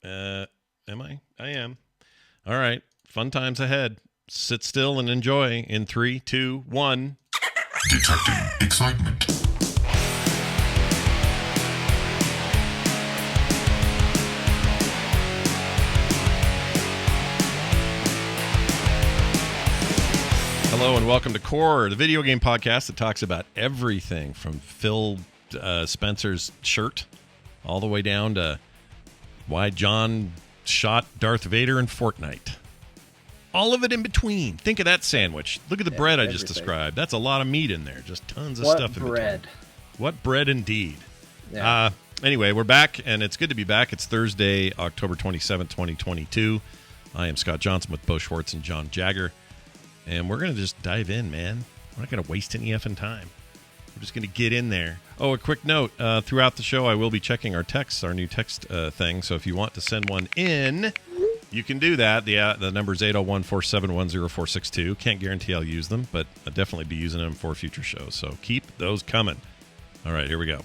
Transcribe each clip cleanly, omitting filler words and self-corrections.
Am I? I am. All right. Fun times ahead. Sit still and enjoy in 3, 2, 1. Detecting excitement. Hello and welcome to Core, the video game podcast that talks about everything from Phil Spencer's shirt all the way down to why John shot Darth Vader in Fortnite. All of it in between. Think of that sandwich. Look at the bread I just described. That's a lot of meat in there. Just tons of stuff in bread? between. What bread indeed. Yeah. Anyway, we're back, and it's good to be back. It's Thursday, October 27th, 2022. I am Scott Johnson with Bo Schwartz and John Jagger. And we're going to just dive in, man. We're not going to waste any effing time. We're just going to get in there. Oh, a quick note. Throughout the show, I will be checking our texts, our new text thing. So if you want to send one in, you can do that. The number is 801-471-0462. Can't guarantee I'll use them, but I'll definitely be using them for future shows. So keep those coming. All right, here we go.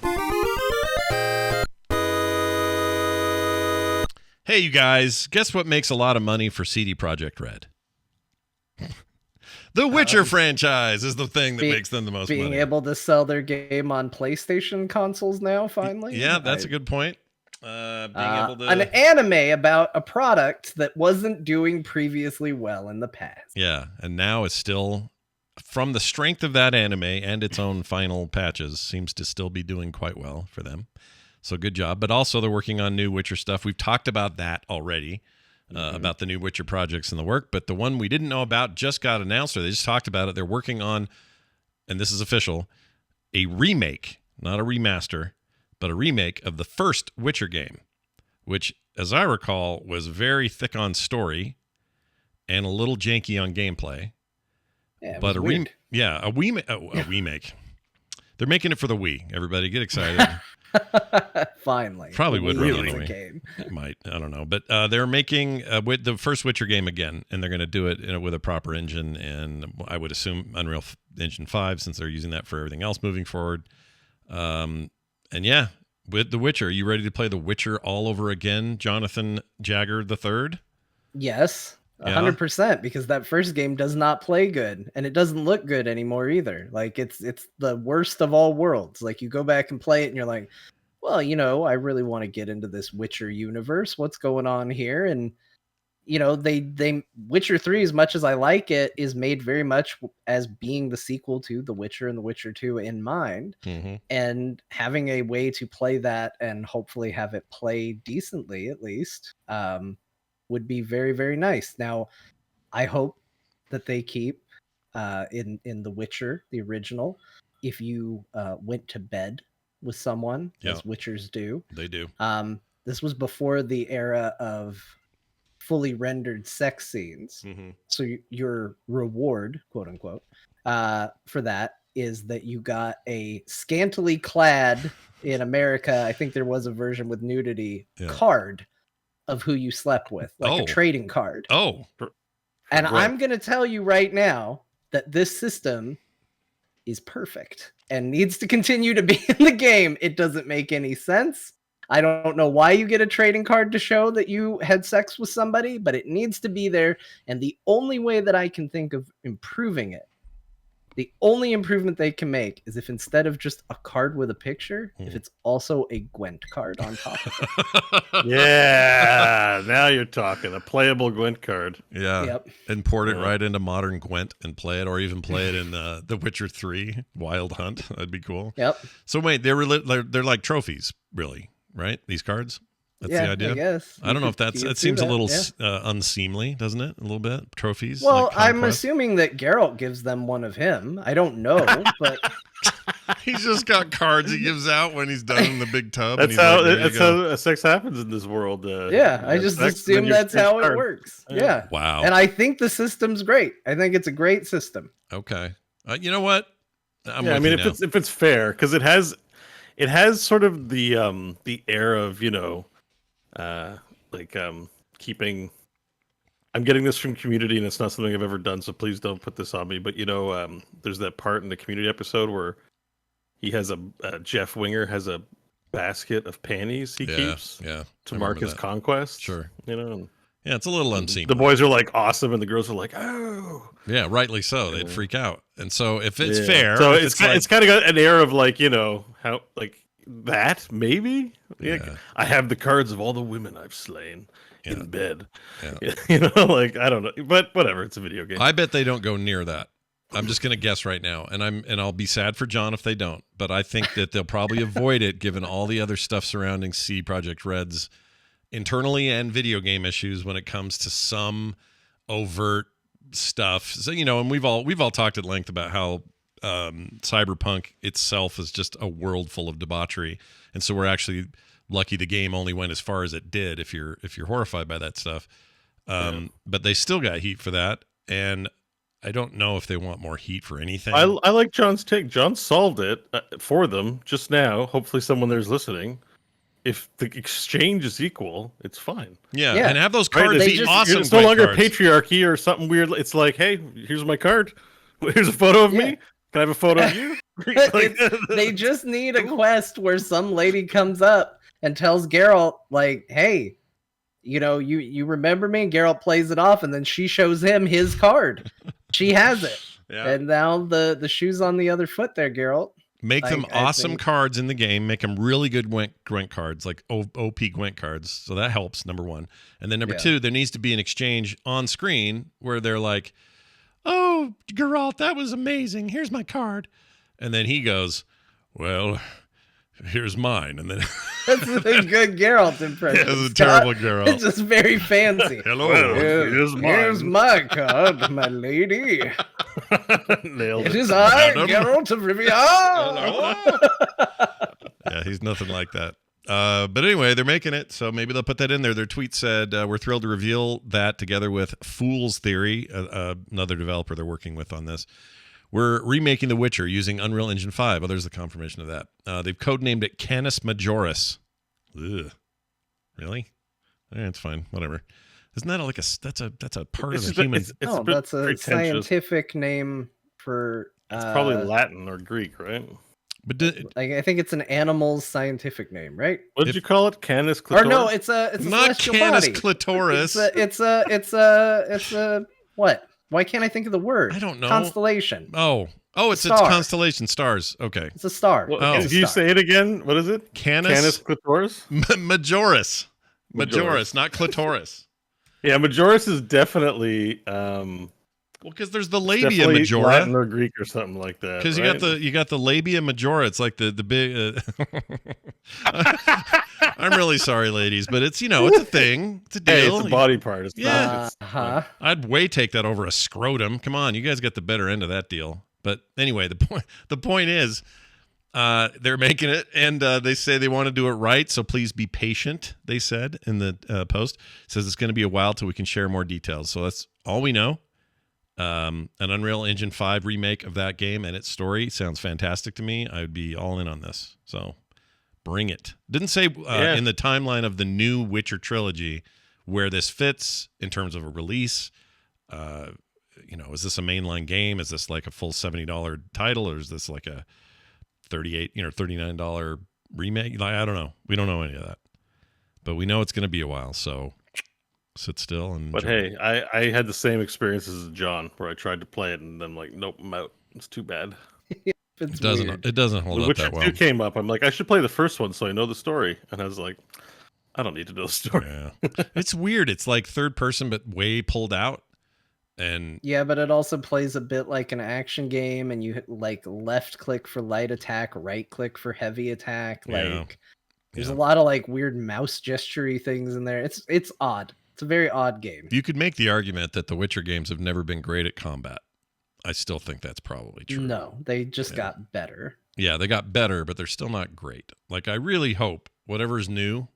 Hey, you guys. Guess what makes a lot of money for CD Projekt Red? The Witcher franchise is the thing that makes them the most money. Being able to sell their game on PlayStation consoles now, finally? Yeah, that's a good point. Being able to... An anime about a product that wasn't doing previously well in the past. Yeah, and now is still, from the strength of that anime and its own final patches, seems to still be doing quite well for them. So good job. But also they're working on new Witcher stuff. We've talked about that already. About the new Witcher projects in the work, but the one we didn't know about just got announced, or they just talked about it. They're working on, and this is official, a remake, not a remaster, but a remake of the first Witcher game, which, as I recall, was very thick on story and a little janky on gameplay. Yeah, but a remake. They're making it for the Wii. Everybody get excited. Finally. Probably would really anyway. Game. Might. I don't know. But they're making with the first Witcher game again, and they're going to do it with a proper engine, and I would assume Unreal Engine 5, since they're using that for everything else moving forward. And yeah, with The Witcher, are you ready to play The Witcher all over again, Jonathan Jagger III? Yes. 100%, because that first game does not play good, and it doesn't look good anymore either. Like it's the worst of all worlds. Like you go back and play it and you're like, well, I really want to get into this Witcher universe. What's going on here? And they Witcher 3, as much as I like it, is made very much as being the sequel to The Witcher and The Witcher 2 in mind. Mm-hmm. And having a way to play that and hopefully have it play decently at least would be very, very nice. Now, I hope that they keep in The Witcher, the original, if you went to bed with someone, as Witchers do. They do. This was before the era of fully rendered sex scenes. Mm-hmm. So your reward, quote unquote, for that is that you got a scantily clad, in America, I think there was a version with nudity, card of who you slept with, like a trading card. And I'm going to tell you right now that this system is perfect and needs to continue to be in the game. It doesn't make any sense. I don't know why you get a trading card to show that you had sex with somebody, but it needs to be there. And the only way that I can think of improving it, the only improvement they can make is if instead of just a card with a picture, if it's also a Gwent card on top of it. Yeah, now you're talking. A playable Gwent card. Yeah. Yep. And port it right into modern Gwent and play it, or even play it in The Witcher 3 Wild Hunt. That'd be cool. Yep. So wait, they're like trophies, really, right? These cards? That's the idea. I guess. I don't know if that seems a little unseemly, doesn't it? A little bit. Trophies. Well, like I'm assuming that Geralt gives them one of him. I don't know, but he's just got cards he gives out when he's done in the big tub. That's how sex happens in this world. I just assume that's how it works. Yeah. Wow. And I think the system's great. I think it's a great system. Okay. You know what? If it's fair, because it has sort of the air of keeping. I'm getting this from Community, and it's not something I've ever done, so please don't put this on me. But there's that part in the Community episode where he has Jeff Winger has a basket of panties he keeps to mark his conquest. Sure. You know? Yeah, it's a little unseemly. The boys are like awesome, and the girls are like, oh. Yeah, rightly so. They'd freak out. And so if it's fair, so if it's like, kind of got an air of like, you know, how like that maybe. Yeah. I have the cards of all the women I've slain in bed. Yeah. You know, like I don't know, but whatever. It's a video game. I bet they don't go near that. I'm just going to guess right now, and I'll be sad for John if they don't. But I think that they'll probably avoid it, given all the other stuff surrounding C Project Red's internally and video game issues when it comes to some overt stuff. So you know, and we've all talked at length about how Cyberpunk itself is just a world full of debauchery, and so we're actually lucky the game only went as far as it did. If you're horrified by that stuff, but they still got heat for that, and I don't know if they want more heat for anything. I like John's take. John solved it for them just now. Hopefully, someone there's listening. If the exchange is equal, it's fine. Yeah. And have those cards be awesome. It's no longer patriarchy or something weird. It's like, hey, here's my card. Here's a photo of me. Can I have a photo of you? They just need a quest where some lady comes up and tells Geralt, like, hey, you know, you remember me? And Geralt plays it off, and then she shows him his card. She has it. Yeah. And now the shoe's on the other foot there, Geralt. Make them awesome cards in the game. Make them really good Gwent cards, like OP Gwent cards. So that helps, number one. And then number two, there needs to be an exchange on screen where they're like, oh, Geralt, that was amazing. Here's my card. And then he goes, well, here's mine. And then that's a good Geralt impression. Yeah, it's a terrible Geralt. It's just very fancy. Hello. Here's my card, my lady. Nailed it is I, Geralt of Rivia. Yeah, he's nothing like that. But anyway, they're making it, so maybe they'll put that in there. Their tweet said, we're thrilled to reveal that together with Fool's Theory, another developer they're working with on this. We're remaking The Witcher using Unreal Engine 5. Oh, there's the confirmation of that. They've codenamed it Canis Majoris. Ugh. Really? It's fine. Whatever. Isn't that that's a part of the human? That's a scientific name for. It's probably Latin or Greek, right? But I think it's an animal's scientific name, right? What did you call it? Canis clitoris? Or no, it's a not Canis clitoris. It's a what? Why can't I think of the word? I don't know. Constellation. Oh, it's constellation stars. Okay, it's a star. If you say it again, what is it? Canis clitoris. Majoris, not clitoris. Yeah, Majoris is definitely. Well, because there's the labia majora, Latin or Greek or something like that. Because you got the labia majora. It's like the big. I'm really sorry, ladies, but it's it's a thing. It's a deal. Hey, it's a body part. It's not. I'd way take that over a scrotum. Come on, you guys got the better end of that deal. But anyway, the point is, they're making it, and they say they want to do it right. So please be patient. They said in the post. It says it's going to be a while till we can share more details. So that's all we know. An Unreal Engine 5 remake of that game and its story sounds fantastic to me. I would be all in on this. So bring it. Didn't say in the timeline of the new Witcher trilogy where this fits in terms of a release. Is this a mainline game? Is this like a full $70 title, or is this like a $39 remake? I don't know. We don't know any of that, but we know it's going to be a while. So sit still and. But hey, I had the same experience as John, where I tried to play it and then like, nope, I'm out. It's too bad. It doesn't hold up that well. Witcher 2 came up. I'm like, I should play the first one so I know the story. And I was like, I don't need to know the story. Yeah. It's weird. It's like third person, but way pulled out. And yeah, but it also plays a bit like an action game, and you like left click for light attack, right click for heavy attack. Like there's a lot of like weird mouse gestury things in there. It's odd. It's a very odd game. You could make the argument that the Witcher games have never been great at combat. I still think that's probably true. No, they just got better. Yeah, they got better, but they're still not great. Like, I really hope whatever's new,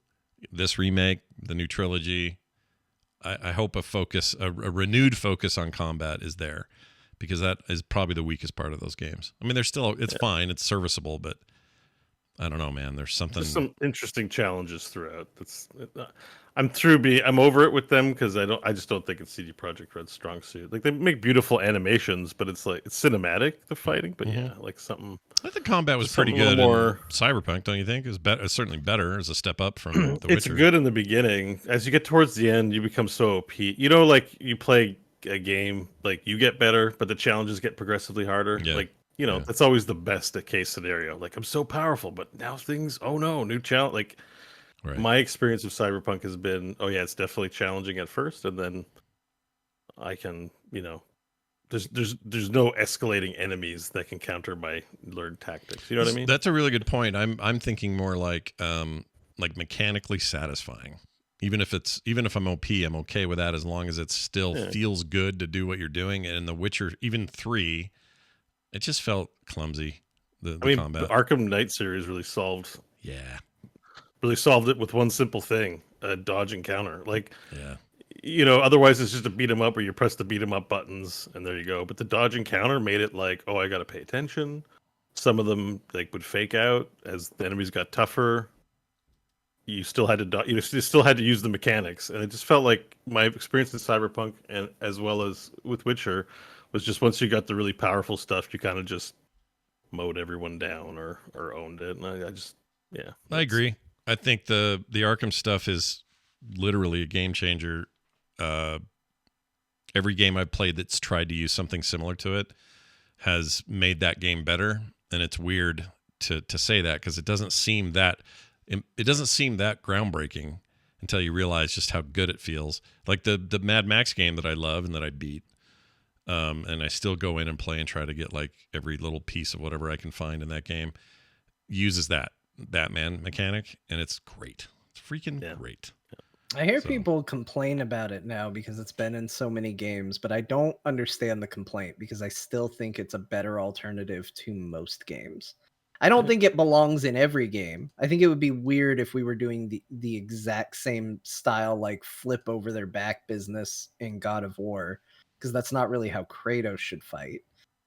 this remake, the new trilogy, I hope a renewed focus on combat is there, because that is probably the weakest part of those games. I mean, it's fine, it's serviceable, but I don't know, man. There's something. There's some interesting challenges throughout. I'm over it with them because I just don't think it's CD Projekt Red's strong suit. Like they make beautiful animations, but it's like it's cinematic the fighting. But yeah, like something. I think the combat was just pretty something a good little in more. Cyberpunk, don't you think? It's certainly better as a step up from The It's Witcher. good in the beginning. As you get towards the end, you become so OP. You know, like you play a game, like you get better, but the challenges get progressively harder. Yeah. Like that's always the best case scenario. Like I'm so powerful, but now things. Oh no, new challenge. Like Right. my experience of Cyberpunk has been, oh yeah, it's definitely challenging at first, and then I can, there's no escalating enemies that can counter my learned tactics. You know what I mean? That's a really good point. I'm thinking more like mechanically satisfying. Even if I'm OP, I'm okay with that as long as it still feels good to do what you're doing. And in The Witcher, even 3, it just felt clumsy. The combat. The Arkham Knight series really solved it with one simple thing: dodge and counter. Like, otherwise it's just a beat 'em up where you press the beat 'em up buttons and there you go. But the dodge and counter made it like, oh, I got to pay attention. Some of them like would fake out as the enemies got tougher. You still had to you still had to use the mechanics, and it just felt like my experience in Cyberpunk and as well as with Witcher was just once you got the really powerful stuff, you kind of just mowed everyone down or owned it. And I agree. I think the Arkham stuff is literally a game changer. Every game I've played that's tried to use something similar to it has made that game better, and it's weird to say that because it doesn't seem that groundbreaking until you realize just how good it feels. Like the Mad Max game that I love and that I beat, and I still go in and play and try to get like every little piece of whatever I can find in that game, uses that Batman mechanic, and it's great. It's freaking great. I hear people complain about it now because it's been in so many games, but I don't understand the complaint because I still think it's a better alternative to most games. I don't think it belongs in every game. I think it would be weird if we were doing the exact same style, like flip over their back business in God of War, because that's not really how Kratos should fight.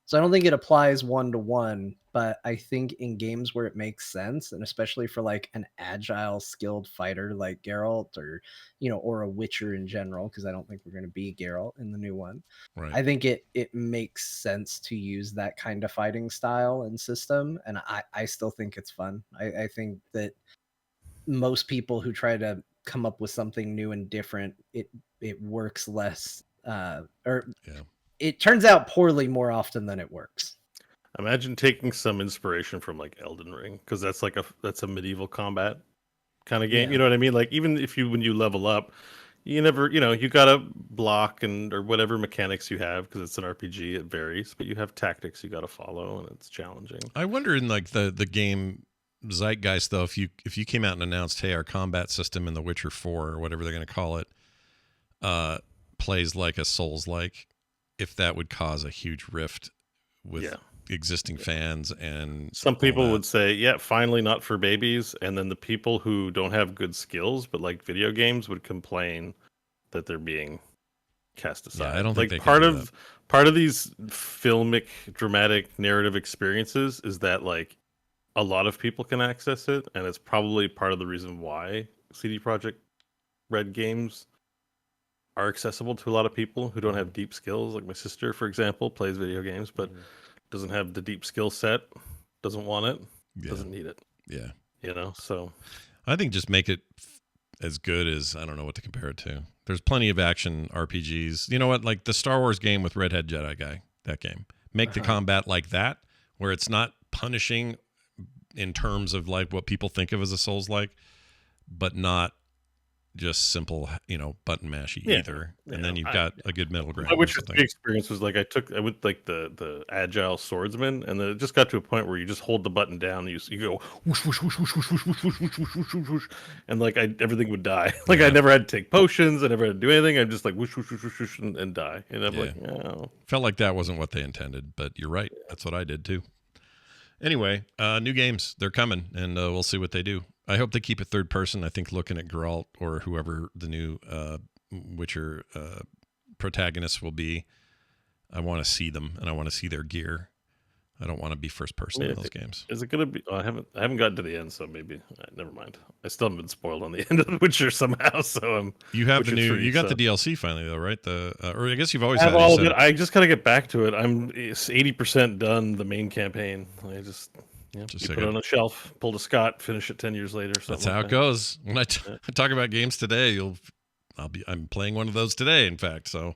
So I don't think it applies one-to-one, but I think in games where it makes sense, and especially for like an agile, skilled fighter like Geralt or a Witcher in general, because I don't think we're going to be Geralt in the new one. Right. I think it makes sense to use that kind of fighting style and system, and I still think it's fun. I think that most people who try to come up with something new and different, it works less, it turns out poorly more often than it works. Imagine taking some inspiration from like Elden Ring, because that's a medieval combat kind of game. You know what I mean? Like even if when you level up, you never, you gotta block or whatever mechanics you have because it's an RPG. It varies, but you have tactics you gotta follow, and it's challenging. I wonder in like the game zeitgeist though, if you came out and announced, hey, our combat system in The Witcher 4 or whatever they're going to call it, plays like a Souls-like, if that would cause a huge rift with existing fans. And some people would say, yeah, finally not for babies. And then the people who don't have good skills but like video games would complain that they're being cast aside. I don't think part of these filmic, dramatic, narrative experiences is that like a lot of people can access it, and it's probably part of the reason why CD Projekt Red games are accessible to a lot of people who don't have deep skills. Like my sister, for example, plays video games but doesn't have the deep skill set, doesn't want it, doesn't need it. Yeah. So I think just make it as good as, I don't know what to compare it to. There's plenty of action RPGs. You know what? Like the Star Wars game with Redhead Jedi guy, that game. Make the combat like that, where it's not punishing in terms of like what people think of as a Souls-like, but not just simple, button mashy either. And then you've got a good middle ground. My Witcher 3 experience was like I went like the agile swordsman, and then it just got to a point where you just hold the button down, and you go whoosh whoosh whoosh whoosh whoosh whoosh whoosh whoosh whoosh whoosh whoosh whoosh, and like everything would die. Like I never had to take potions, I never had to do anything. I'm just like whoosh whoosh whoosh whoosh whoosh and die. And I'm like, oh. Felt like that wasn't what they intended, but you're right. That's what I did too. Anyway, new games, they're coming, and we'll see what they do. I hope they keep it third person. I think looking at Geralt or whoever the new Witcher protagonist will be, I want to see them, and I want to see their gear. I don't want to be first person in those games. Is it gonna be? Oh, I haven't gotten to the end, so maybe never mind. I still haven't been spoiled on the end of The Witcher somehow. So you have Witcher the new. 3, you got so. the DLC finally though, right? Or I guess you've always I have had all of it. I just gotta get back to it. I'm 80% done the main campaign. I just you put it on a shelf, pull to Scott, finish it 10 years later. That's how it goes. When I talk about games today, I'm playing one of those today, in fact. So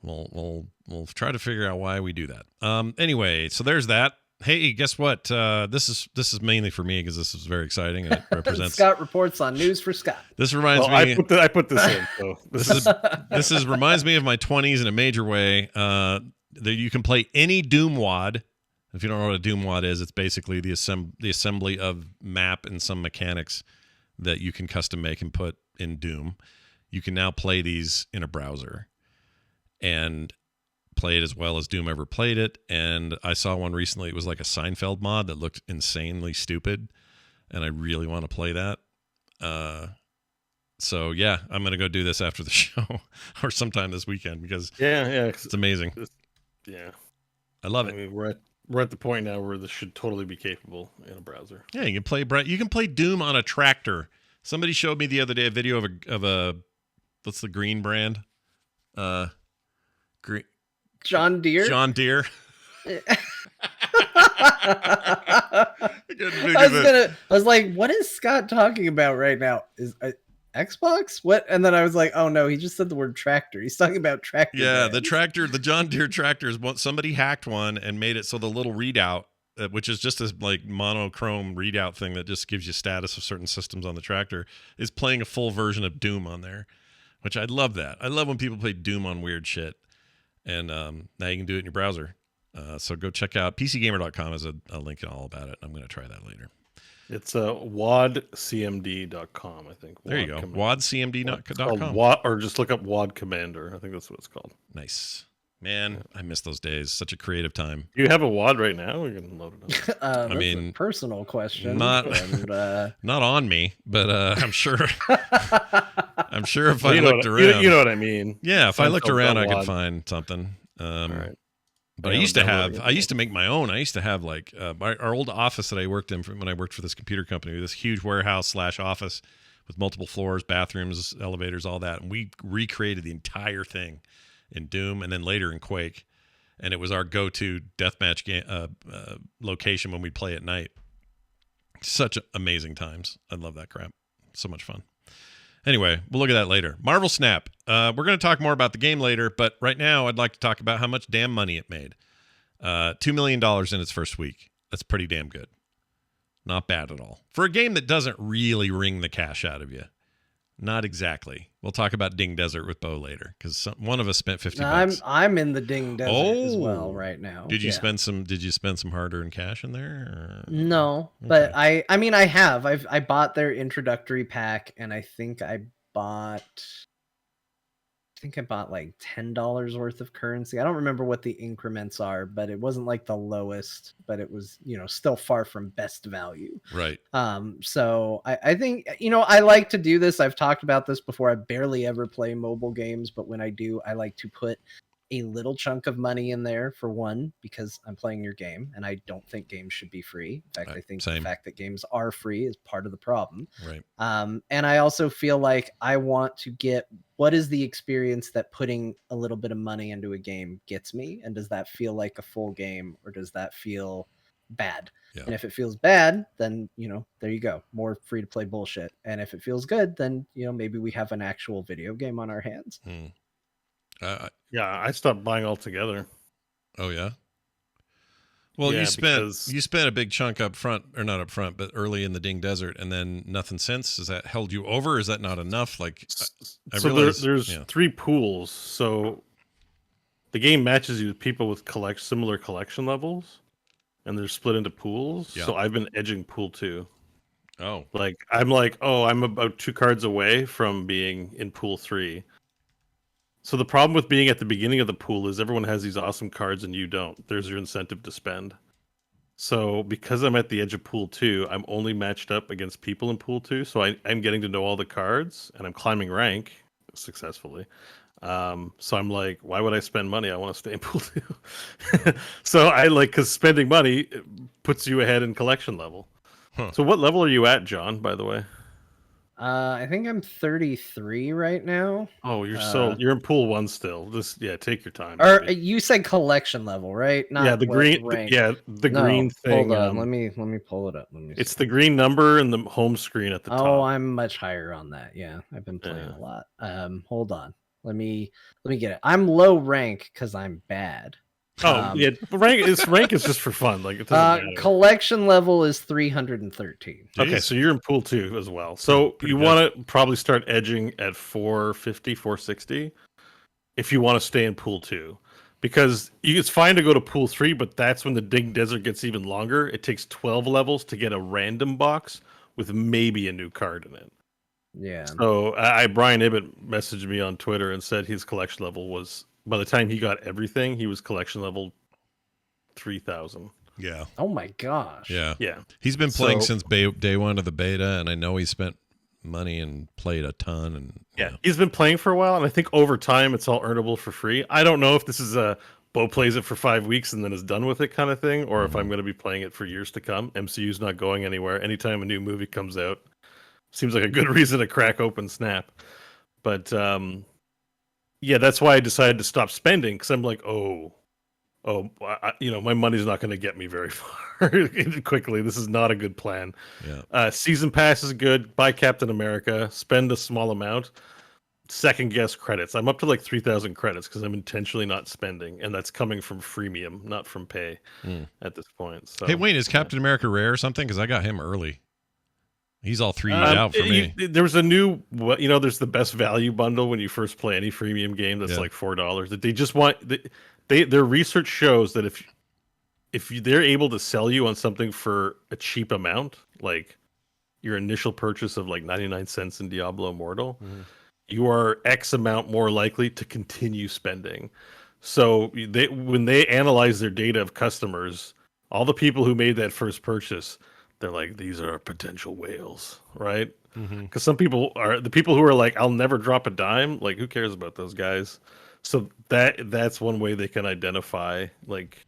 we'll try to figure out why we do that. Anyway, so there's that. Hey, guess what? This is mainly for me because this is very exciting and it represents. Scott reports on news for Scott. This reminds me. I put this in. So this reminds me of my 20s in a major way. That you can play any Doom WAD. If you don't know what a Doom WAD is, it's basically the assembly of map and some mechanics that you can custom make and put in Doom. You can now play these in a browser and play it as well as Doom ever played it. And I saw one recently. It was like a Seinfeld mod that looked insanely stupid, and I really want to play that. So yeah, I'm gonna go do this after the show or sometime this weekend because it's amazing. I love it. I mean, we're at the point now where this should totally be capable in a browser. Yeah, you can play Doom on a tractor. Somebody showed me the other day a video of a what's the green brand? Green. John Deere. I was like, what is Scott talking about right now? Is Xbox? What? And then I was like, oh no, he just said the word tractor. He's talking about tractor. Yeah, brands. the John Deere tractor is somebody hacked one and made it so the little readout, which is just this like monochrome readout thing that just gives you status of certain systems on the tractor, is playing a full version of Doom on there, which I love that. I love when people play Doom on weird shit. And now you can do it in your browser. So go check out PCGamer.com has a link and all about it. I'm going to try that later. It's wadcmd.com, I think. There you go. Wadcmd.com. Or just look up WAD Commander. I think that's what it's called. Nice. Man, I miss those days. Such a creative time. Do you have a WAD right now? We can load it up. I mean, a personal question. Not on me, but I'm sure. I'm sure if I looked around, you know what I mean. Yeah, if I looked around, I could find something. All right. But I used to make my own. I used to have like our old office that I worked in when I worked for this computer company, this huge warehouse / office with multiple floors, bathrooms, elevators, all that. And we recreated the entire thing in Doom and then later in Quake. And it was our go-to deathmatch game location when we'd play at night. Such amazing times. I love that crap. So much fun. Anyway, we'll look at that later. Marvel Snap. We're going to talk more about the game later, but right now I'd like to talk about how much damn money it made. $2 million in its first week. That's pretty damn good. Not bad at all. For a game that doesn't really wring the cash out of you. Not exactly. We'll talk about Ding Desert with Bo later because one of us spent $50. I'm in the Ding Desert as well right now. Did you spend some hard-earned cash in there? Or? No, but I mean I have. I bought their introductory pack and I think I bought like $10 worth of currency. I don't remember what the increments are, but it wasn't like the lowest, but it was, still far from best value. Right. So I think, I like to do this. I've talked about this before. I barely ever play mobile games, but when I do, I like to put a little chunk of money in there for one, because I'm playing your game and I don't think games should be free. In fact, I think the fact that games are free is part of the problem. Right. And I also feel like I want to get what is the experience that putting a little bit of money into a game gets me? And does that feel like a full game or does that feel bad? Yeah. And if it feels bad, then, there you go. More free to play bullshit. And if it feels good, then, maybe we have an actual video game on our hands. Yeah, I stopped buying altogether. Oh yeah. Well, you spent a big chunk up front, or not up front, but early in the Ding Desert, and then nothing since. Has that held you over? Is that not enough? Like, there's 3 pools. So the game matches you with people with similar collection levels, and they're split into pools. Yeah. So I've been edging pool 2. Oh, I'm about 2 cards away from being in pool 3. So the problem with being at the beginning of the pool is everyone has these awesome cards and you don't. There's your incentive to spend. So because I'm at the edge of pool 2, I'm only matched up against people in pool 2. So I'm getting to know all the cards and I'm climbing rank. successfully. So I'm like, why would I spend money? I want to stay in pool 2. So I like, because spending money puts you ahead in collection level. Huh. So what level are you at, John, by the way? I think I'm 33 right now. Oh, you're in pool 1 still. Just take your time. Or baby. you said collection level, right? Not the what green rank. the No, green thing. Hold on, let me pull it up. It's the green number and the home screen at the top. Oh, I'm much higher on that. Yeah, I've been playing a lot. Hold on. Let me get it. I'm low rank because I'm bad. Rank is just for fun. Like, it doesn't matter. Collection level is 313. Jeez. Okay, so you're in pool 2 as well. So Pretty you good. want to probably start edging at 450, 460 if you want to stay in pool 2. Because it's fine to go to pool 3, but that's when the Dig Desert gets even longer. It takes 12 levels to get a random box with maybe a new card in it. Yeah. So Brian Ibbett messaged me on Twitter and said his collection level was, by the time he got everything, he was collection level 3,000. Yeah. Oh my gosh. Yeah. Yeah. He's been playing since day one of the beta, and I know he spent money and played a ton. And he's been playing for a while, and I think over time it's all earnable for free. I don't know if this is a Bo plays it for 5 weeks and then is done with it kind of thing, or if I'm going to be playing it for years to come. MCU's not going anywhere. Anytime a new movie comes out, seems like a good reason to crack open Snap. But that's why I decided to stop spending, because I'm like, my money's not going to get me very far quickly. This is not a good plan. Yeah. Season pass is good. Buy Captain America. Spend a small amount. Second guess credits. I'm up to like 3,000 credits because I'm intentionally not spending, and that's coming from freemium, not from pay at this point. So, hey, Wayne, is Captain America rare or something? Because I got him early. He's all 3D'd out for me. There was a new, there's the best value bundle when you first play any freemium game that's like $4. That they just want. Their research shows that if they're able to sell you on something for a cheap amount, like your initial purchase of like 99 cents in Diablo Immortal, you are X amount more likely to continue spending. So when they analyze their data of customers, all the people who made that first purchase, they're like, these are potential whales, right? Because some people are the people who are like, I'll never drop a dime. Like, who cares about those guys? So that's one way they can identify, like,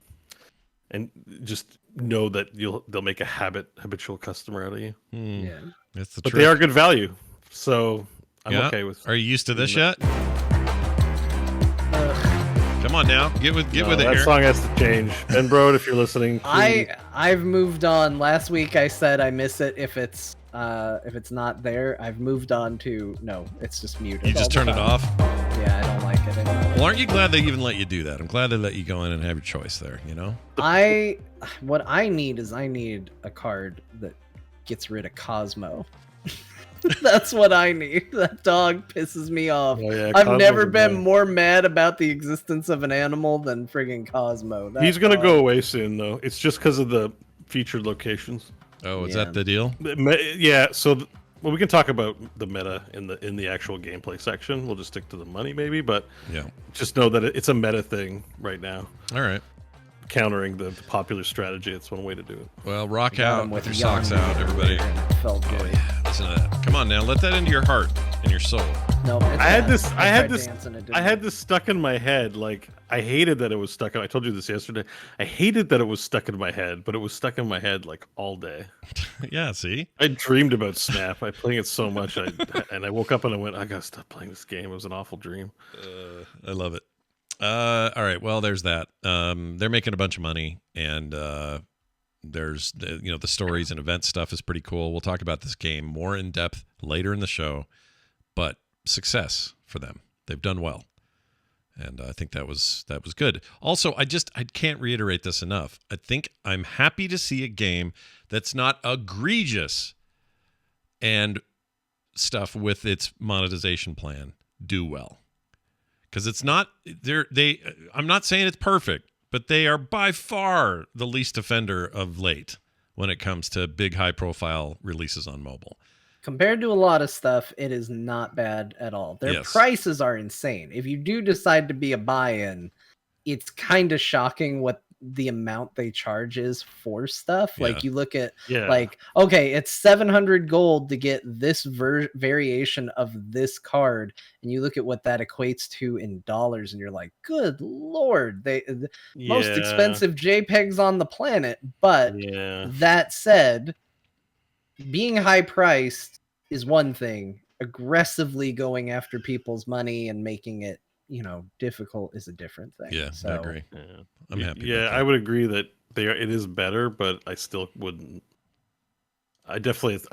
and just know that they'll make a habitual customer out of you. Yeah, that's the but trick. They are good value, so I'm okay with. Are you used to this yet? Come on now, get with it that here. Song has to change. Ben Brode, if you're listening, I've moved on. Last week I said I miss it if it's not there. I've moved on to no, it's just muted. You just turn it off? Yeah, I don't like it anymore. Well, aren't you glad they even let you do that? I'm glad they let you go in and have your choice there, you know? What I need is a card that gets rid of Cosmo. That's what I need. That dog pisses me off. Oh, yeah, I've Cosmo's never a been dog. more mad about the existence of an animal than friggin' Cosmo. He's gonna go away soon, though. It's just because of the featured locations. Oh, is that the deal? Yeah. So, we can talk about the meta in the actual gameplay section. We'll just stick to the money, maybe. But just know that it's a meta thing right now. All right. Countering the popular strategy. It's one way to do it. Well, rock out with your socks out, everybody. Felt good. Oh, yeah. Listen to that. Come on now, let that into your heart and your soul. No, I had this stuck in my head. Like, I hated that it was stuck. I told you this yesterday. I hated that it was stuck in my head, but it was stuck in my head like all day. Yeah, see? I dreamed about Snap. I playing it so much, and I woke up and I went, I gotta stop playing this game. It was an awful dream. I love it. All right, well, there's that. They're making a bunch of money, and there's the stories and event stuff is pretty cool. We'll talk about this game more in depth later in the show, but success for them. They've done well, and I think that was good. Also, I can't reiterate this enough. I think I'm happy to see a game that's not egregious and stuff with its monetization plan do well. Because it's not I'm not saying it's perfect, but they are by far the least offender of late when it comes to big high profile releases on mobile. Compared to a lot of stuff, it is not bad at all. Their prices are insane. If you do decide to be a buy-in, it's kind of shocking what the amount they charge is for stuff. Yeah. Like you look at Yeah. like, okay, it's 700 gold to get this variation of this card, and you look at what that equates to in dollars, and you're like, good lord, the most expensive JPEGs on the planet. But that said, being high priced is one thing. Aggressively going after people's money and making it, difficult is a different thing. Yeah, so I agree. Yeah. I'm happy. Yeah, about that. I would agree that it is better, but I still wouldn't. I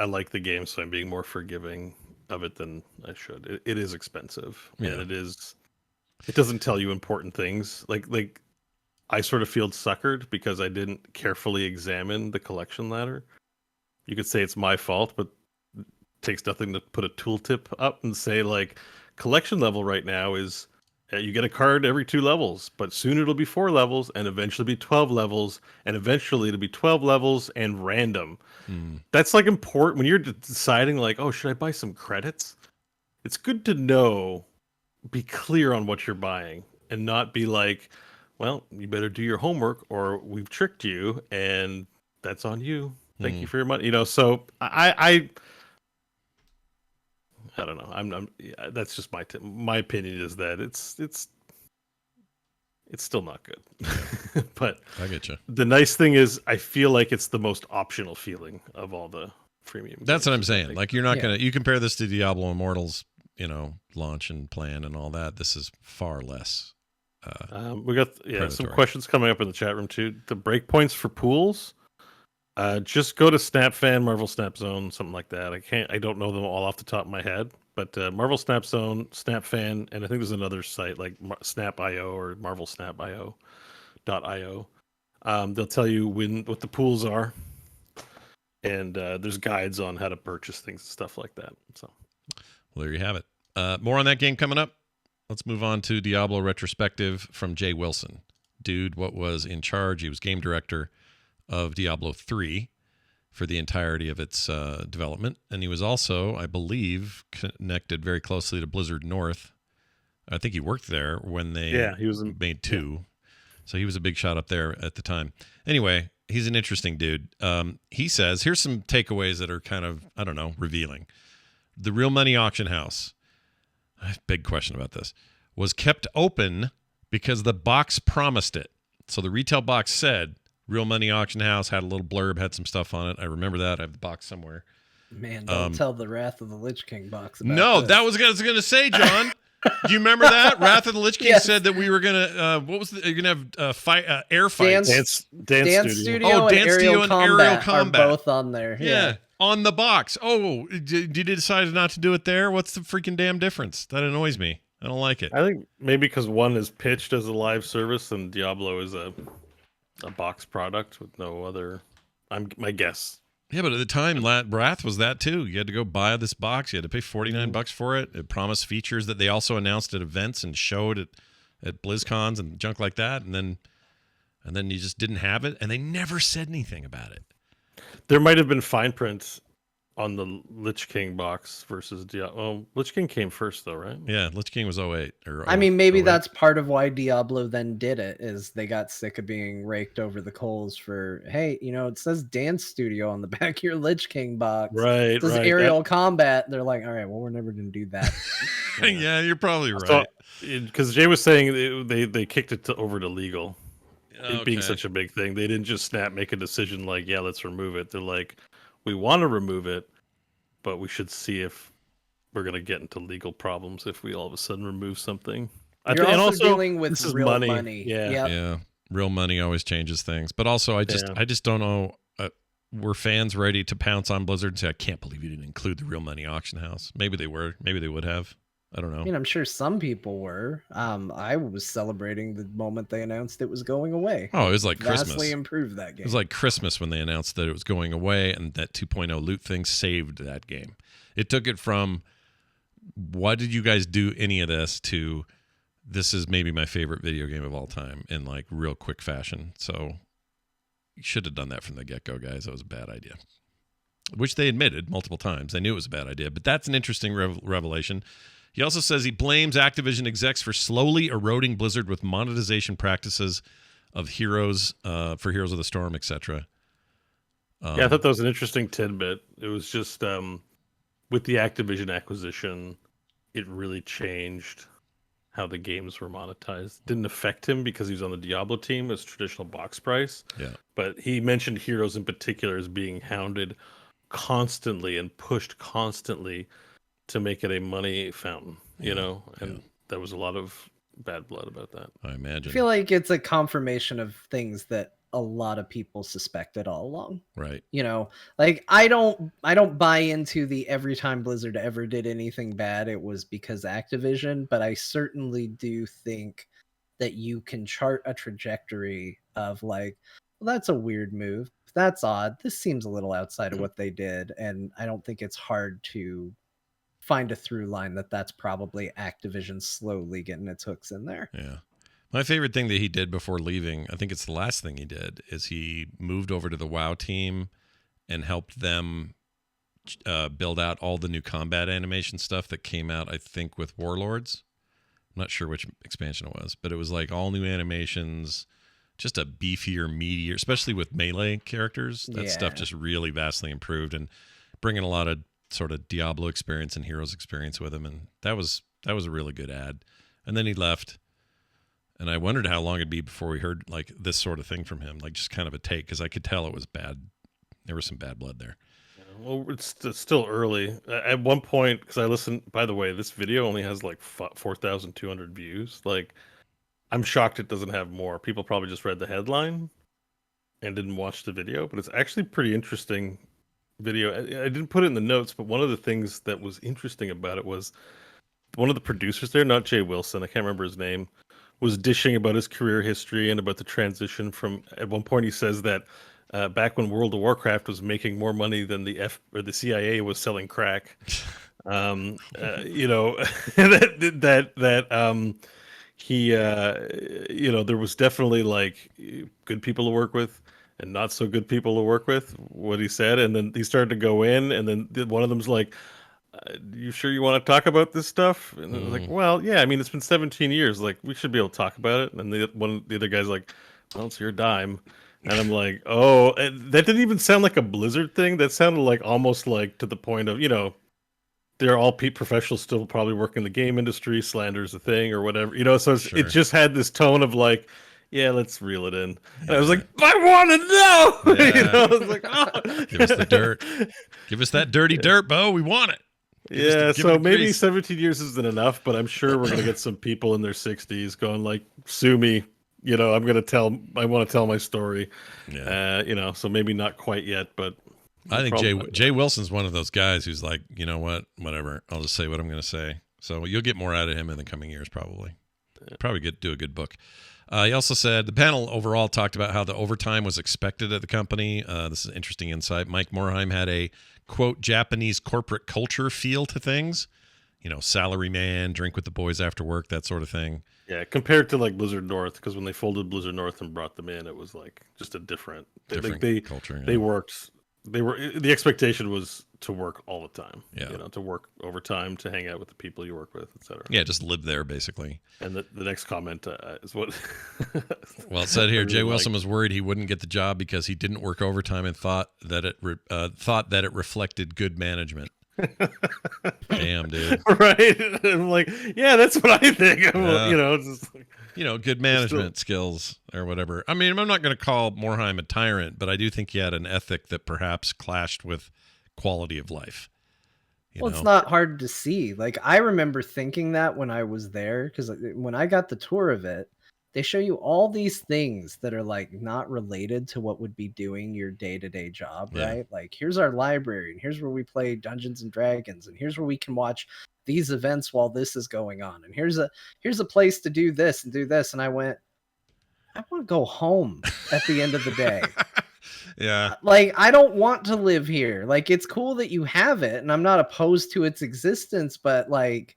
like the game, so I'm being more forgiving of it than I should. It is expensive, and it doesn't tell you important things. Like I sort of feel suckered because I didn't carefully examine the collection ladder. You could say it's my fault, but it takes nothing to put a tooltip up and say like collection level right now is you get a card every 2 levels, but soon it'll be 4 levels and eventually be 12 levels and eventually it'll be 12 levels and random. That's like important when you're deciding like, oh, should I buy some credits? It's good to know, be clear on what you're buying and not be like, well, you better do your homework or we've tricked you and that's on you. Thank you for your money. So I don't know. That's just my opinion is that it's still not good. But I get you. The nice thing is I feel like it's the most optional feeling of all the freemium. That's what I'm saying. Like you're not you compare this to Diablo Immortals, launch and plan and all that. This is far less. We got some questions coming up in the chat room too. The breakpoints for pools. Just go to SnapFan, Marvel Snap Zone, something like that. I don't know them all off the top of my head, but Marvel Snap Zone, SnapFan, and I think there's another site like Snap.io or Marvel Snap.io. They'll tell you what the pools are, and there's guides on how to purchase things and stuff like that. So, well, there you have it. More on that game coming up. Let's move on to Diablo retrospective from Jay Wilson. Dude, what was in charge? He was game director of Diablo 3 for the entirety of its development. And he was also, I believe, connected very closely to Blizzard North. I think he worked there when they made 2. Yeah. So he was a big shot up there at the time. Anyway, he's an interesting dude. He says, here's some takeaways that are kind of, I don't know, revealing. The Real Money Auction House, big question about this, was kept open because the box promised it. So the retail box said, Real Money Auction House, had a little blurb, had some stuff on it. I remember that. I have the box somewhere. Man, don't tell the Wrath of the Lich King box about this. That was what I was going to say, John. Do you remember that? Wrath of the Lich King said that we were going to, you're going to have air fights. Dance Studio and Aerial Combat are both on there. Yeah, on the box. Oh, did you decide not to do it there? What's the freaking damn difference? That annoys me. I don't like it. I think maybe because one is pitched as a live service and Diablo is a box product with no other. My guess. Yeah, but at the time, Wrath was that too. You had to go buy this box. You had to pay $49 for it. It promised features that they also announced at events and showed at BlizzCons and junk like that. And then you just didn't have it. And they never said anything about it. There might have been fine print on the Lich King box versus Diablo. Well, Lich King came first, though, right? Yeah, Lich King was 08. Maybe that's part of why Diablo then did it, is they got sick of being raked over the coals for, hey, it says Dance Studio on the back of your Lich King box. Right, it says Aerial Combat. They're like, all right, well, we're never going to do that. Yeah, you're probably right. Because Jay was saying they kicked it over to legal. It being such a big thing. They didn't just make a decision like, yeah, let's remove it. They're like, we want to remove it, but we should see if we're going to get into legal problems if we all of a sudden remove something. You're also dealing with real money. Yeah. Real money always changes things. But also, I just don't know. Were fans ready to pounce on Blizzard and say, I can't believe you didn't include the Real Money Auction House? Maybe they were. Maybe they would have. I don't know. I'm sure some people were. I was celebrating the moment they announced it was going away. Oh, it was like Christmas. Vastly improved that game. It was like Christmas when they announced that it was going away, and that 2.0 loot thing saved that game. It took it from, why did you guys do any of this, to this is maybe my favorite video game of all time in like real quick fashion. So you should have done that from the get-go, guys. That was a bad idea. Which they admitted multiple times. They knew it was a bad idea, but that's an interesting revelation. He also says he blames Activision execs for slowly eroding Blizzard with monetization practices of Heroes for Heroes of the Storm, etc. Yeah, I thought that was an interesting tidbit. It was just with the Activision acquisition, it really changed how the games were monetized. Didn't affect him because he was on the Diablo team as traditional box price. Yeah. But he mentioned Heroes in particular as being hounded constantly and pushed constantly to make it a money fountain, you know? And there was a lot of bad blood about that. I imagine. I feel like it's a confirmation of things that a lot of people suspected all along. Right. You know, like I don't buy into the every time Blizzard ever did anything bad, it was because Activision, but I certainly do think that you can chart a trajectory of like, well, that's a weird move. That's odd. This seems a little outside of what they did. And I don't think it's hard to find a through line that that's probably Activision slowly getting its hooks in there. Yeah. My favorite thing that he did before leaving, I think it's the last thing he did, is he moved over to the WoW team and helped them build out all the new combat animation stuff that came out, I think, with Warlords. I'm not sure which expansion it was, but it was like all new animations, just a beefier, meatier, especially with melee characters. That stuff just really vastly improved and bringing a lot of sort of Diablo experience and Heroes experience with him. And that was a really good ad. And then he left. And I wondered how long it'd be before we heard like this sort of thing from him, like just kind of a take, because I could tell it was bad. There was some bad blood there. Well, it's still early. At one point, because I listened, by the way, this video only has like 4,200 views. Like, I'm shocked it doesn't have more. People probably just read the headline and didn't watch the video, but it's actually pretty interesting video. I didn't put it in the notes, but one of the things that was interesting about it was one of the producers there, not Jay Wilson, I can't remember his name, was dishing about his career history and about the transition from, at one point he says that back when World of Warcraft was making more money than the CIA was selling crack. You know, he you know, there was definitely like good people to work with and not so good people to work with, what he said. And then he started to go in, and then one of them's like, you sure you want to talk about this stuff? And I was like, well, yeah, I mean, it's been 17 years. Like, we should be able to talk about it. And the other guy's like, well, it's your dime. And I'm like, oh, and that didn't even sound like a Blizzard thing. That sounded like almost like to the point of, you know, they're all professionals still probably work in the game industry. Slander's a thing or whatever, you know? So it just had this tone of like, yeah, let's reel it in. And I was like, I want to know. Yeah. You know, I was like, oh. Give us the dirt. Give us that dirty dirt, Bo. We want it. So maybe 17 years isn't enough, but I'm sure we're going to get some people in their 60s going like, sue me. You know, I want to tell my story. Yeah. You know, so maybe not quite yet, but I think Jay Wilson's one of those guys who's like, you know what, whatever. I'll just say what I'm going to say. So you'll get more out of him in the coming years, probably. Probably do a good book. He also said the panel overall talked about how the overtime was expected at the company. This is interesting insight. Mike Morheim had a, quote, Japanese corporate culture feel to things. You know, salary man, drink with the boys after work, that sort of thing. Yeah, compared to like Blizzard North, because when they folded Blizzard North and brought them in, it was like just a different culture. They worked. The expectation was to work all the time. Yeah, you know, to work overtime, to hang out with the people you work with, etc. Yeah, just live there basically. And the next comment is what. Well, it said here, Jay Wilson was worried he wouldn't get the job because he didn't work overtime and thought that it reflected good management. Damn, dude. Right? I'm like, yeah, that's what I think. You know, it's just like, you know, good management skills or whatever. I mean, I'm not going to call Morheim a tyrant, but I do think he had an ethic that perhaps clashed with quality of life. Well, it's not hard to see. Like, I remember thinking that when I was there, because when I got the tour of it, they show you all these things that are like not related to what would be doing your day-to-day job, right? Like, here's our library, and here's where we play Dungeons and Dragons, and here's where we can watch these events while this is going on, and here's a place to do this and do this. And I went, I want to go home at the end of the day. Yeah. Like, I don't want to live here. Like, it's cool that you have it, and I'm not opposed to its existence, but like,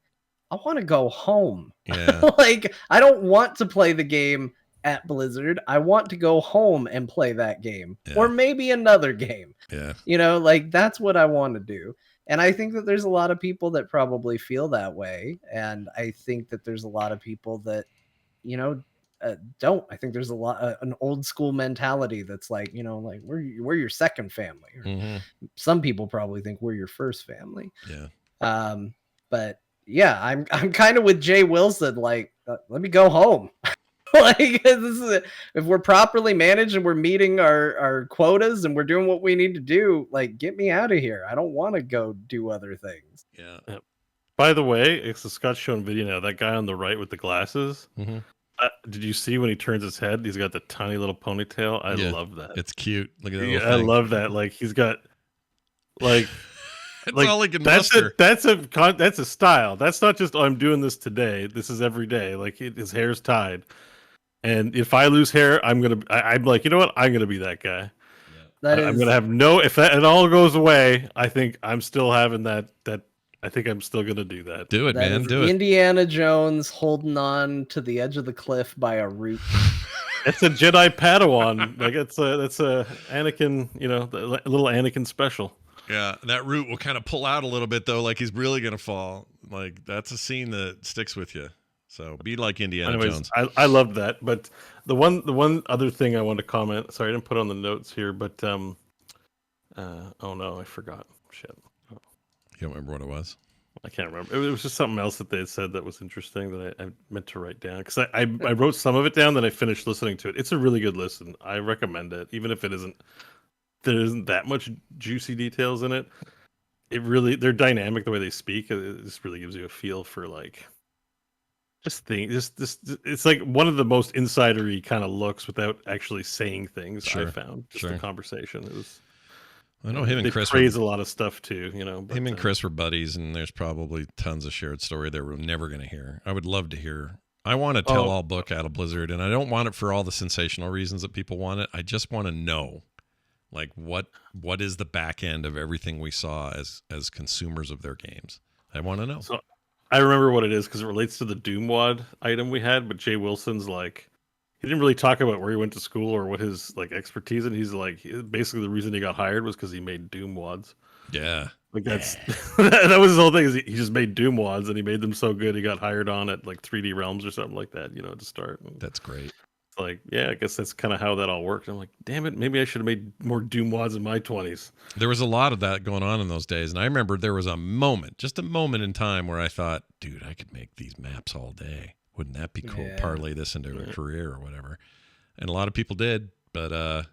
I want to go home. Yeah. Like, I don't want to play the game at Blizzard. I want to go home and play that game, or maybe another game. Yeah. You know, like, that's what I want to do. And I think that there's a lot of people that probably feel that way. And I think that there's a lot of people that, you know, don't. I think there's a lot an old school mentality that's like, like we're your second family. Or some people probably think we're your first family. Yeah. But yeah, I'm kind of with Jay Wilson. Like, let me go home. Like, if we're properly managed and we're meeting our quotas and we're doing what we need to do, like, get me out of here. I don't want to go do other things. Yeah. By the way, it's the Scott's showing video now. That guy on the right with the glasses. Did you see when he turns his head? He's got the tiny little ponytail. I love that. It's cute. Look at that. Yeah, I love that. Like he's got like. It's like, all he can muster. That's a style. That's not just I'm doing this today. This is every day. Like his hair's tied. And if I lose hair, I'm like, you know what? I'm gonna be that guy. Yeah. I'm gonna have if it all goes away, I think I'm still having that. I think I'm still gonna do that. Do it, man. Do it. Indiana Jones holding on to the edge of the cliff by a root. It's a Jedi Padawan. Like that's a Anakin. The little Anakin special. Yeah, that root will kind of pull out a little bit though, like he's really gonna fall. Like that's a scene that sticks with you. So be like Indiana Jones. I loved that. But the one other thing I want to comment. Sorry, I didn't put on the notes here, but oh no, I forgot. Shit. You don't remember what it was? I can't remember. It was just something else that they had said that was interesting that I meant to write down because I wrote some of it down. Then I finished listening to it. It's a really good listen. I recommend it, even if there isn't that much juicy details in it. They're dynamic the way they speak. It just really gives you a feel for like. It's like one of the most insidery kind of looks without actually saying things. I found the conversation. It was. I know him and Chris praise a lot of stuff too. But, him and Chris were buddies, and there's probably tons of shared story that we're never going to hear. I would love to hear. I want a tell-all book out of Blizzard, and I don't want it for all the sensational reasons that people want it. I just want to know, like what is the back end of everything we saw as consumers of their games. I want to know. So, I remember what it is because it relates to the Doom WAD item we had, but Jay Wilson's like, he didn't really talk about where he went to school or what his like expertise, and he's like, basically the reason he got hired was because he made Doom WADs. Yeah, like that's that was his whole thing. Is he just made Doom WADs and he made them so good he got hired on at like 3D Realms or something like that, to start. That's great. It's like, yeah, I guess that's kind of how that all worked. I'm like, damn it, maybe I should have made more Doom WADs in my 20s. There was a lot of that going on in those days, and I remember there was just a moment in time where I thought, dude, I could make these maps all day. Wouldn't that be cool? Yeah. Parlay this into a career or whatever. And a lot of people did, but I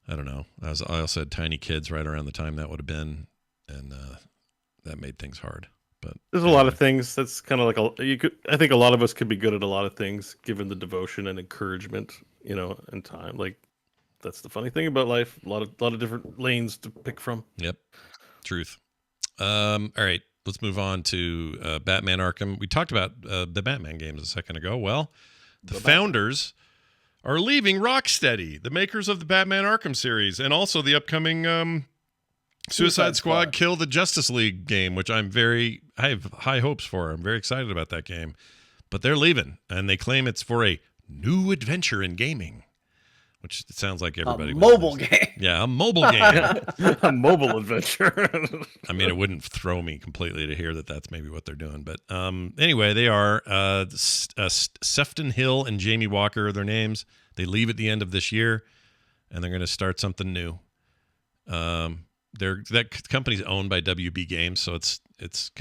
don't know. I also had tiny kids right around the time that would have been, and that made things hard. But there's a lot of things that's kind of like I think a lot of us could be good at a lot of things given the devotion and encouragement, and time. Like that's the funny thing about life. A lot of different lanes to pick from. Yep, truth. All right, let's move on to Batman Arkham. We talked about the Batman games a second ago. Well, the founders are leaving Rocksteady, the makers of the Batman Arkham series, and also the upcoming Suicide Squad Kill the Justice League game, which I have high hopes for. I'm very excited about that game. But they're leaving, and they claim it's for a new adventure in gaming, which it sounds like everybody. A mobile game. Yeah, a mobile game. A mobile adventure. I mean, it wouldn't throw me completely to hear that that's maybe what they're doing. But anyway, they are Sefton Hill and Jamie Walker are their names. They leave at the end of this year, and they're going to start something new. That company's owned by WB Games, so it's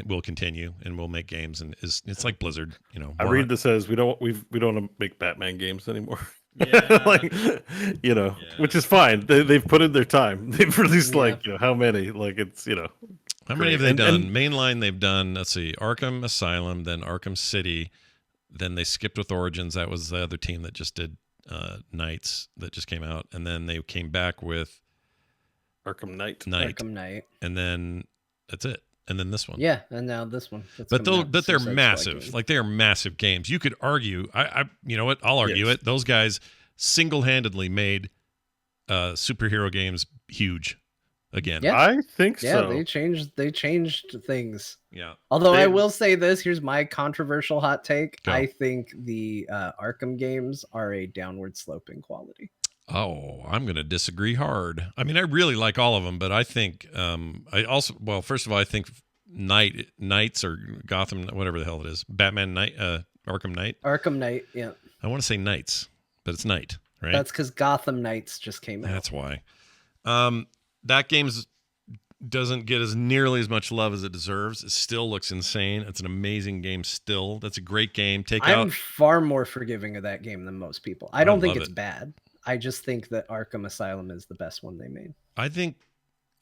will continue and will make games, and it's like Blizzard, I read this as we don't want to make Batman games anymore. Yeah. Which is fine. They've put in their time. They've released how many? It's how many have they done? Mainline they've done. Let's see, Arkham Asylum, then Arkham City, then they skipped with Origins. That was the other team that just did Knights that just came out, and then they came back with Arkham Knight. Arkham Knight. And then that's it. And then this one. Yeah, and now this one. But they're massive. Like, they are massive games. You could argue, you know what? I'll argue it. Those guys single-handedly made superhero games huge again. Yeah. I think so. Yeah, they changed things. Yeah. Although I will say this, here's my controversial hot take. Go. I think the Arkham games are a downward sloping quality. Oh, I'm going to disagree hard. I mean, I really like all of them, but I think first of all, I think Knights or Gotham, whatever the hell it is, Batman Knight, Arkham Knight. Arkham Knight, yeah. I want to say Knights, but it's Night, right? That's because Gotham Knights just came out. That's why. That game's doesn't get as nearly as much love as it deserves. It still looks insane. It's an amazing game still. That's a great game. I'm far more forgiving of that game than most people. I don't think it's bad. I just think that Arkham Asylum is the best one they made. I think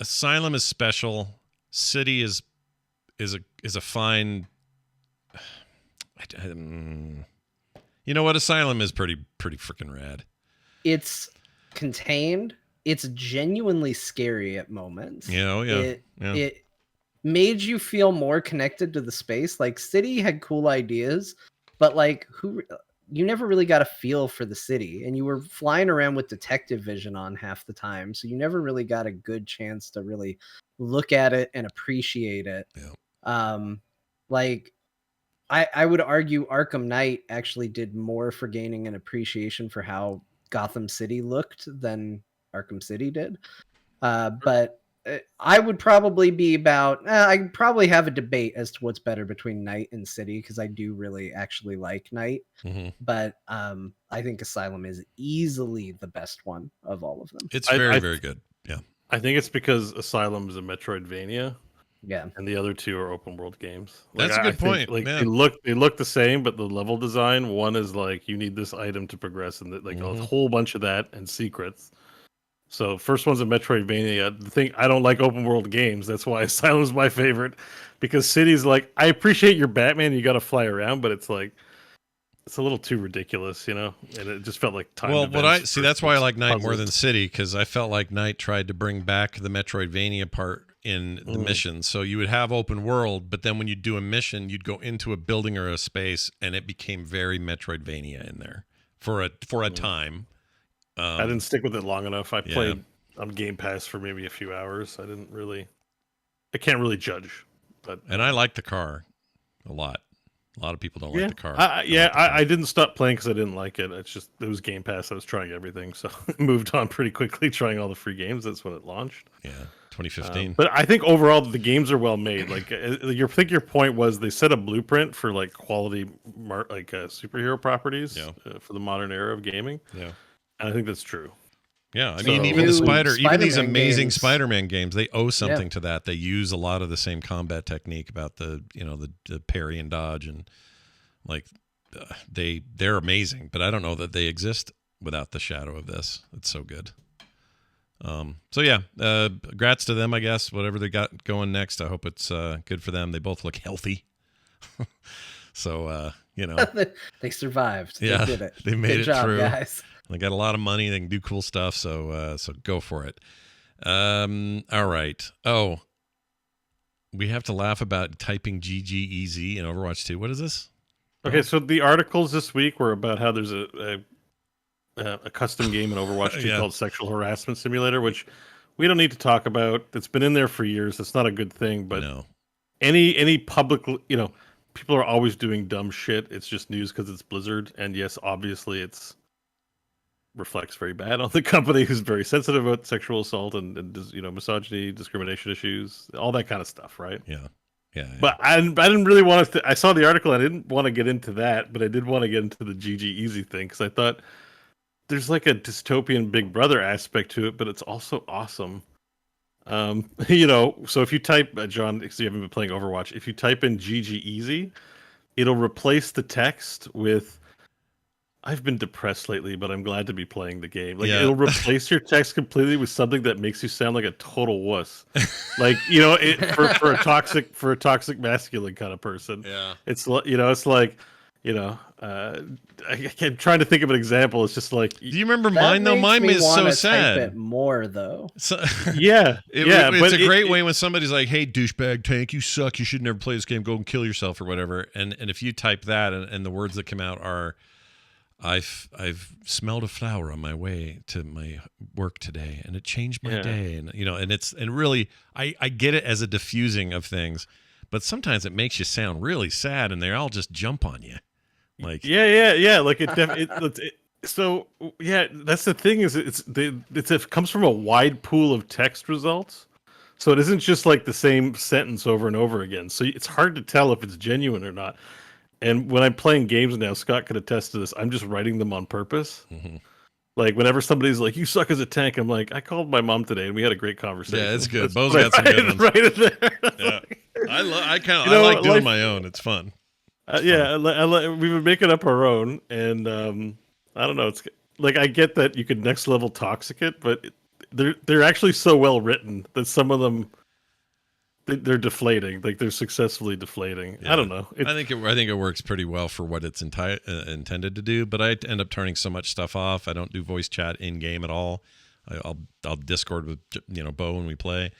Asylum is special. City is a fine. You know what? Asylum is pretty freaking rad. It's contained. It's genuinely scary at moments. It made you feel more connected to the space. Like City had cool ideas, but like you never really got a feel for the city, and you were flying around with detective vision on half the time, so you never really got a good chance to really look at it and appreciate it. Yeah. Like I would argue Arkham Knight actually did more for gaining an appreciation for how Gotham City looked than Arkham City did. But I would probably be about I'd probably have a debate as to what's better between Knight and City, because I do really actually like Knight. Mm-hmm. But I think Asylum is easily the best one of all of them. It's very good. Yeah. I think it's because Asylum is a Metroidvania. Yeah. And the other two are open world games. That's a good point. Like they look the same, but the level design, one is like you need this item to progress, and like a whole bunch of that and secrets. So first one's a Metroidvania. The thing, I don't like open world games. That's why Asylum's my favorite, because City's like, I appreciate your Batman, you got to fly around, but it's like it's a little too ridiculous, and it just felt like time. Well, that's why I like Knight more than City, because I felt like Knight tried to bring back the Metroidvania part in the mission. So you would have open world, but then when you do a mission, you'd go into a building or a space, and it became very Metroidvania in there for a time. I didn't stick with it long enough. I played on Game Pass for maybe a few hours. I can't really judge. And I like the car a lot. A lot of people don't like the car. I didn't stop playing because I didn't like it. It was Game Pass. I was trying everything, so I moved on pretty quickly, trying all the free games. That's when it launched. Yeah, 2015. But I think overall the games are well made. Like, your point was they set a blueprint for like quality, superhero properties for the modern era of gaming. Yeah, and I think that's true. Yeah, I mean, even these amazing Spider-Man games, they owe something to that. They use a lot of the same combat technique about the parry and dodge, and like they're amazing. But I don't know that they exist without the shadow of this. It's so good. So yeah, congrats to them, I guess. Whatever they got going next, I hope it's good for them. They both look healthy. So they survived. Yeah, they did it. They made Good job, through. Guys. They got a lot of money. They can do cool stuff. So go for it. All right. Oh, we have to laugh about typing GGEZ in Overwatch 2. What is this? Okay, so the articles this week were about how there's a custom game in Overwatch 2 called Sexual Harassment Simulator, which we don't need to talk about. It's been in there for years. It's not a good thing, but any public, people are always doing dumb shit. It's just news because it's Blizzard, and yes, obviously it's reflects very bad on the company, who's very sensitive about sexual assault and misogyny, discrimination issues, all that kind of stuff, right? Yeah. But I didn't really want to. I saw the article. I didn't want to get into that, but I did want to get into the GG thing, because I thought there's like a dystopian Big Brother aspect to it, but it's also awesome. So if you type, John, because you haven't been playing Overwatch, if you type in GG, it'll replace the text with, I've been depressed lately, but I'm glad to be playing the game. Like, it'll replace your text completely with something that makes you sound like a total wuss. Like, for a toxic masculine kind of person. Yeah. It's like, I'm trying to think of an example. It's just like, do you remember mine though? Mine is so sad. Type it more though. So, it's a great way when somebody's like, "Hey, douchebag tank, you suck. You should never play this game. Go and kill yourself," or whatever. And if you type that, and the words that come out are, I've smelled a flower on my way to my work today, and it changed my day. And really, I get it as a diffusing of things, but sometimes it makes you sound really sad, and they all just jump on you. Like like so that's the thing, is it comes from a wide pool of text results, so it isn't just like the same sentence over and over again. So it's hard to tell if it's genuine or not. And when I'm playing games now, Scott could attest to this. I'm just writing them on purpose. Mm-hmm. Like whenever somebody's like, "You suck as a tank," I'm like, "I called my mom today and we had a great conversation." Yeah, it's good. That's Bo's what got some good ones. Right in there. Yeah, I know, like doing my own. It's fun. Yeah, we've been making up our own, and I don't know. It's like I get that you could next level toxic it, but they're actually so well written that some of them they're deflating. Like they're successfully deflating. Yeah. I don't know. I think it works pretty well for what it's intended to do. But I end up turning so much stuff off. I don't do voice chat in game at all. I'll Discord with Bo when we play,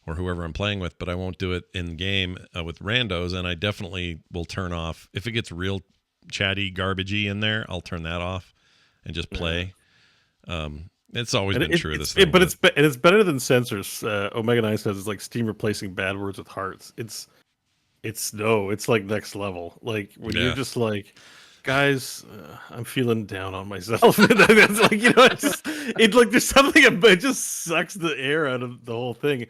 or whoever I'm playing with. But I won't do it in game with randos. And I definitely will turn off if it gets real chatty, garbagey in there. I'll turn that off and just play. It's always been true. But it's better than censors. Omega 9 says it's like Steam replacing bad words with hearts. It's like next level. Like when you're just like, guys, I'm feeling down on myself. It's like it's like there's something it just sucks the air out of the whole thing.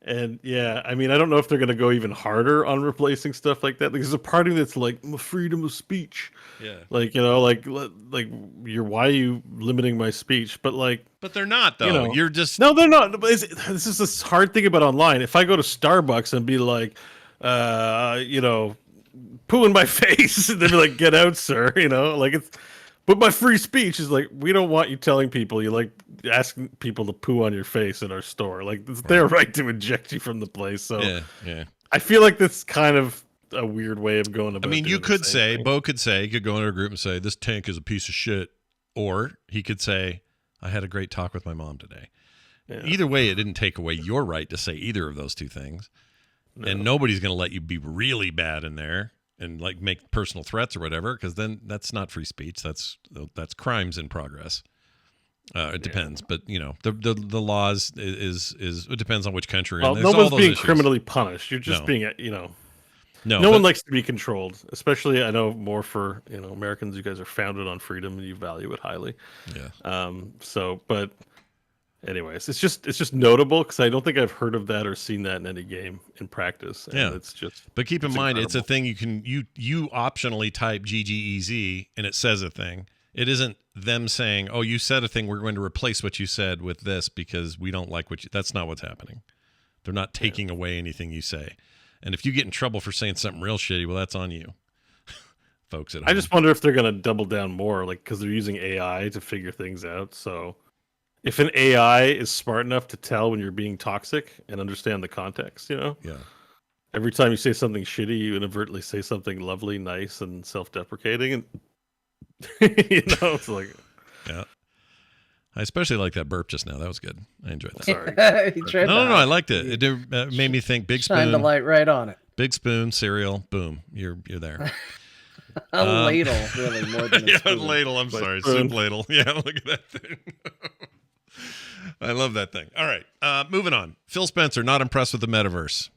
And yeah, I mean, I don't know if they're gonna go even harder on replacing stuff like that. Because there's a part of me that's like freedom of speech. Yeah, like why are you limiting my speech? But they're not though. You're just no, they're not. This is this hard thing about online. If I go to Starbucks and be like, poo in my face, and they'd be like, "Get out, sir." Like it's. But my free speech is like, we don't want you telling people you like asking people to poo on your face in our store. Like it's their right to eject you from the place. So yeah. I feel like that's kind of a weird way of going about. I mean, you could say, Bo could say, he could go into a group and say, "This tank is a piece of shit," or he could say, "I had a great talk with my mom today." Yeah. Either way, it didn't take away your right to say either of those two things, and nobody's going to let you be really bad in there and like make personal threats or whatever, because then that's not free speech. That's crimes in progress. It depends, but the laws is it depends on which country. Well, no one's being criminally punished. You're just being no one likes to be controlled, especially I know more for Americans. You guys are founded on freedom and you value it highly. Yeah. But anyways, it's just notable because I don't think I've heard of that or seen that in any game in practice. And it's just. But keep in mind, incredible. It's a thing you optionally type GGEZ and it says a thing. It isn't them saying, "Oh, you said a thing. We're going to replace what you said with this because we don't like what you." That's not what's happening. They're not taking away anything you say. And if you get in trouble for saying something real shitty, well, that's on you, folks at home. I just wonder if they're going to double down more, like because they're using AI to figure things out. So. If an AI is smart enough to tell when you're being toxic and understand the context, every time you say something shitty, you inadvertently say something lovely, nice, and self-deprecating, and it's like, yeah. I especially like that burp just now. That was good. I enjoyed that. Sorry. No, I liked it. It made me think. Big spoon. Shine the light right on it. Big spoon, cereal, boom. You're there. A ladle, really, more than a spoon. Ladle. I'm sorry, soup ladle. Yeah, look at that thing. I love that thing. All right, moving on. Phil Spencer, not impressed with the metaverse.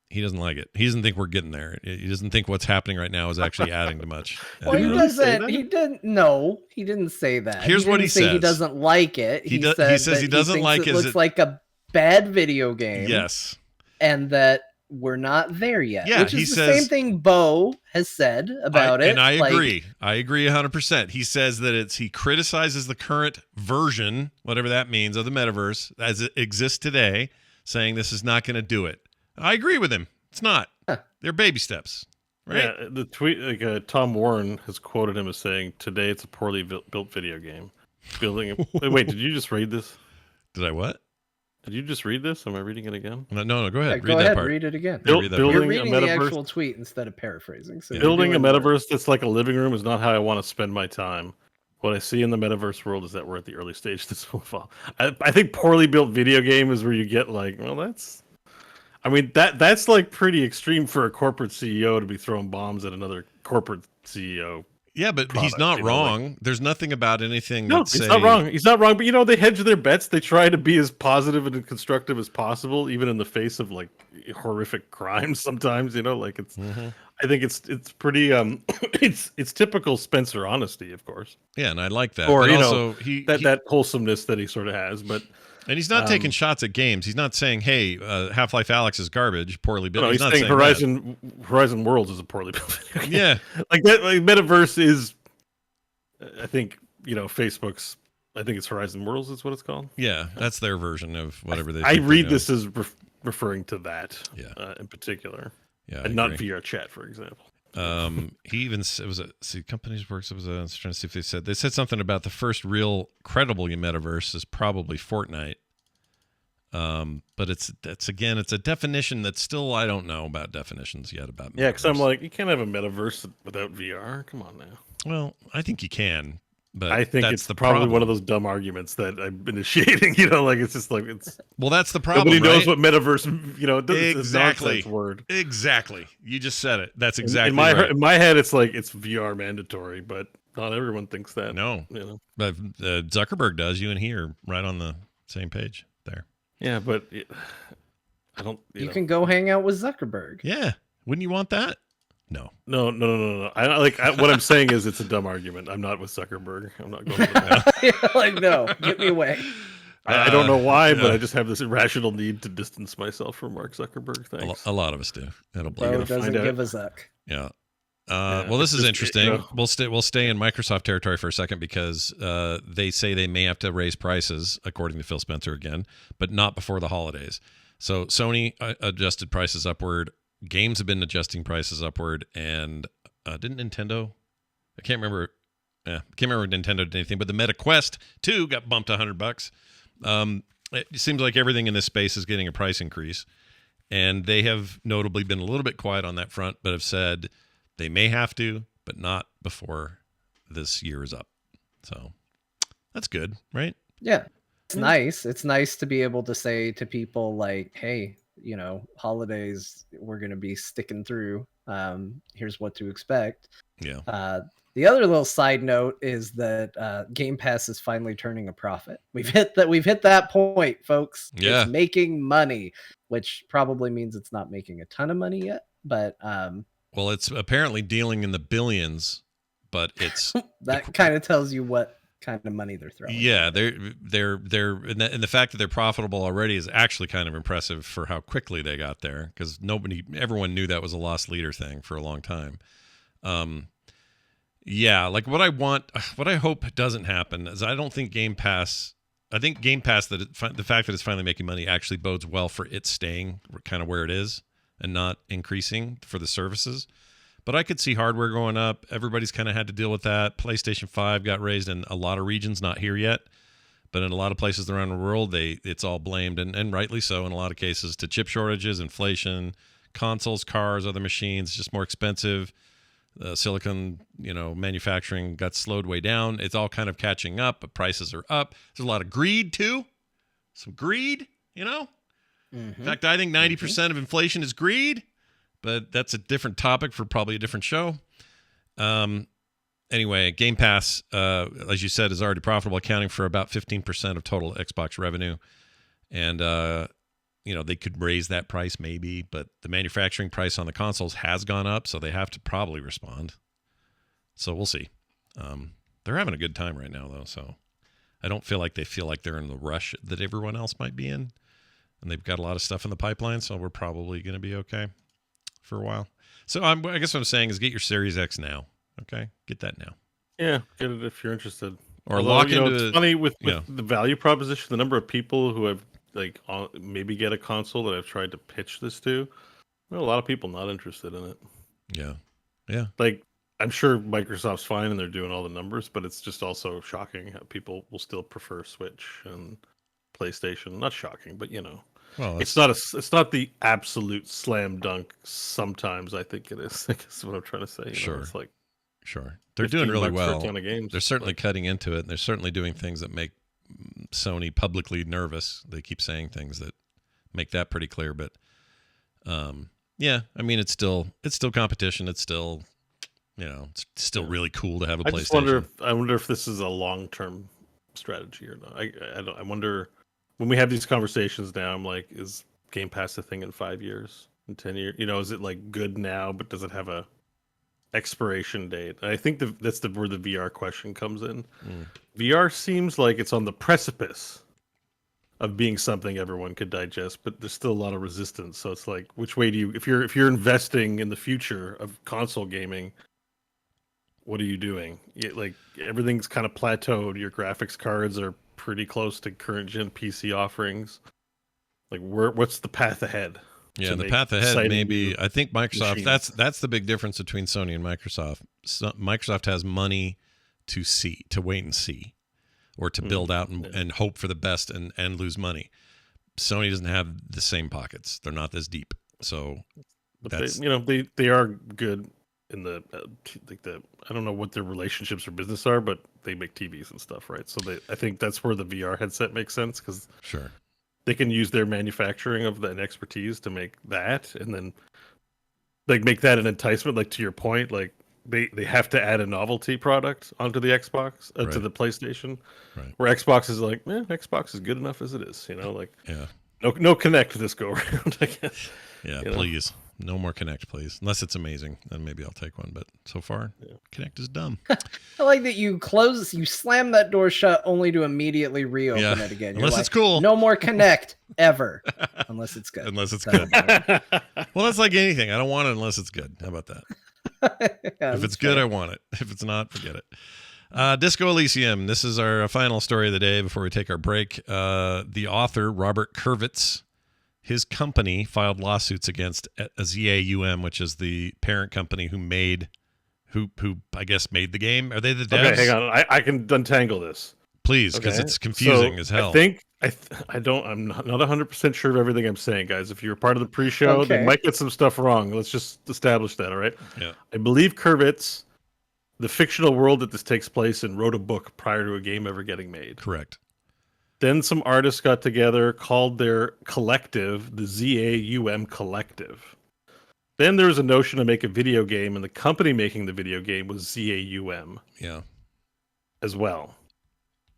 He doesn't like it. He doesn't think we're getting there. He doesn't think what's happening right now is actually adding to much. Well, he doesn't. He didn't. No, he didn't say that. Here's what he says. He doesn't like it. He says he doesn't like it. It looks like a bad video game. Yes. And that we're not there yet. Yeah, which is the same thing Bo has said about it. And I agree. I agree 100%. He says that he criticizes the current version, whatever that means, of the metaverse as it exists today, saying this is not going to do it. I agree with him. It's not. Huh. They're baby steps. Right? Yeah, the tweet, Tom Warren has quoted him as saying, "Today it's a poorly built video game." Wait, did you just read this? Did I what? Did you just read this? Am I reading it again? No, go ahead. Read that part. Read it again. Building You're reading the actual tweet instead of paraphrasing. So building a metaverse that's like a living room is not how I want to spend my time. What I see in the metaverse world is that we're at the early stage. This will fall. I think poorly built video game is where you get like, well, that's like pretty extreme for a corporate CEO to be throwing bombs at another corporate CEO. Yeah, but he's not wrong. There's nothing about anything. No, he's not wrong. He's not wrong. But they hedge their bets. They try to be as positive and constructive as possible, even in the face of like horrific crimes. Sometimes, like it's. Mm-hmm. I think it's pretty. It's typical Spencer honesty, of course. Yeah, and I like that. Or but that wholesomeness that he sort of has. But And he's not taking shots at games. He's not saying, "Hey, Half-Life Alyx is garbage, poorly built." No, he's not saying saying Horizon Worlds is a poorly built video game. Yeah, like that. Like Metaverse is, I think Facebook's. I think it's Horizon Worlds is what it's called. Yeah, that's their version of whatever they. I read this as referring to that. In particular. Yeah, and not VR chat, for example. He even companies works. It was I was trying to see if they said something about the first real credible metaverse is probably Fortnite. But it's a definition that still I don't know about definitions yet about. Metaverse. Yeah, because I'm like, you can't have a metaverse without VR. Come on now. Well, I think you can. But I think it's probably one of those dumb arguments that I'm initiating. Like it's just like it's. Well, that's the problem. Nobody knows what metaverse. Exactly. It's a word. Exactly. You just said it. That's exactly in my head. It's like it's VR mandatory, but not everyone thinks that. No, but Zuckerberg does. You and he are right on the same page there. Yeah, but I don't. You can go hang out with Zuckerberg. Yeah, wouldn't you want that? No. What I'm saying is it's a dumb argument. I'm not with Zuckerberg. I'm not going with that. Like, no, get me away. I don't know why, but I just have this irrational need to distance myself from Mark Zuckerberg. Thanks. A lot of us do. That'll Bro doesn't give a zuck. Yeah. Well, this is interesting. We'll stay in Microsoft territory for a second because they say they may have to raise prices, according to Phil Spencer again, but not before the holidays. So Sony adjusted prices upward. Games have been adjusting prices upward, and didn't Nintendo? I can't remember. Can't remember if Nintendo did anything, but the Meta Quest 2 got bumped $100. It seems like everything in this space is getting a price increase, and they have notably been a little bit quiet on that front, but have said they may have to, but not before this year is up. So that's good, right? Yeah, it's nice. It's nice to be able to say to people like, "Hey, holidays, we're going to be sticking through. Here's what to expect." Yeah. The other little side note is that Game Pass is finally turning a profit. We've hit that point, folks. Yeah. It's making money, which probably means it's not making a ton of money yet, but well, it's apparently dealing in the billions, but it's that kind of tells you what kind of money they're throwing. Yeah, they're and the fact that they're profitable already is actually kind of impressive for how quickly they got there, because everyone knew that was a lost leader thing for a long time. Yeah, like what I hope doesn't happen is I think Game Pass, the fact that it's finally making money actually bodes well for it staying kind of where it is and not increasing for the services. But I could see hardware going up. Everybody's kind of had to deal with that. PlayStation 5 got raised in a lot of regions, not here yet, but in a lot of places around the world, it's all blamed, and rightly so in a lot of cases, to chip shortages, inflation, consoles, cars, other machines, just more expensive. Silicon, manufacturing got slowed way down. It's all kind of catching up, but prices are up. There's a lot of greed too. Some greed, Mm-hmm. In fact, I think 90% of inflation is greed. But that's a different topic for probably a different show. Anyway, Game Pass, as you said, is already profitable, accounting for about 15% of total Xbox revenue. And, they could raise that price maybe, but the manufacturing price on the consoles has gone up, so they have to probably respond. So we'll see. They're having a good time right now, though, so I don't feel like they're in the rush that everyone else might be in. And they've got a lot of stuff in the pipeline, so we're probably going to be okay for a while. So I guess what I'm saying is get your Series X now. Okay, get that now. Yeah, get it if you're interested. Or lock into. It's funny with the value proposition. The number of people who have maybe get a console that I've tried to pitch this to. Well, a lot of people not interested in it. Yeah. Like I'm sure Microsoft's fine and they're doing all the numbers, but it's just also shocking how people will still prefer Switch and PlayStation. Not shocking, but Well, it's not the absolute slam dunk. Sometimes I think it is. I guess what I'm trying to say. Sure. It's like sure. They're doing really well. For a ton of games. They're certainly cutting into it, and they're certainly doing things that make Sony publicly nervous. They keep saying things that make that pretty clear. But yeah, I mean, it's still competition. It's still it's still really cool to have a PlayStation. I wonder if this is a long term strategy or not. I wonder. When we have these conversations now, I'm like, is Game Pass a thing in 5 years, in 10 years? Is it like good now, but does it have a expiration date? And I think that's where the VR question comes in. VR seems like it's on the precipice of being something everyone could digest, but there's still a lot of resistance. So it's like, which way do you, if you're investing in the future of console gaming, what are you doing? Like everything's kind of plateaued. Your graphics cards are pretty close to current gen PC offerings. Like what's the path ahead? Yeah, the path ahead maybe. I think Microsoft. That's the big difference between Sony and Microsoft. Microsoft has money to wait and see, or to build out and hope for the best and lose money. Sony doesn't have the same pockets. They're not as deep. So, but they are good in the I don't know what their relationships or business are, but they make TVs and stuff, right? So I think that's where the VR headset makes sense, because sure, they can use their manufacturing of that expertise to make that, and then like make that an enticement. Like to your point, like they have to add a novelty product onto the Xbox to the PlayStation, right? Where Xbox is like, Xbox is good enough as it is, like no Kinect this go around, I guess. Yeah, please. No more Kinect, please. Unless it's amazing, then maybe I'll take one. But so far, Kinect is dumb. I like that you slam that door shut only to immediately reopen it again. Unless it's cool. No more Kinect ever. Unless it's good. Unless it's good. Well, that's like anything. I don't want it unless it's good. How about that? If it's good, I want it. If it's not, forget it. Disco Elysium. This is our final story of the day before we take our break. The author, Robert Kurvitz, his company filed lawsuits against ZAUM, which is the parent company who I guess made the game. Are they the devs? Okay, hang on. I can untangle this, please, because it's confusing as hell. I think I'm not 100% sure of everything I'm saying, guys. If you're part of the pre-show, they might get some stuff wrong. Let's just establish that, all right? Yeah. I believe Kurvitz, the fictional world that this takes place in, wrote a book prior to a game ever getting made. Correct. Then some artists got together, called their collective the ZAUM Collective. Then there was a notion to make a video game, and the company making the video game was ZAUM. Yeah. As well.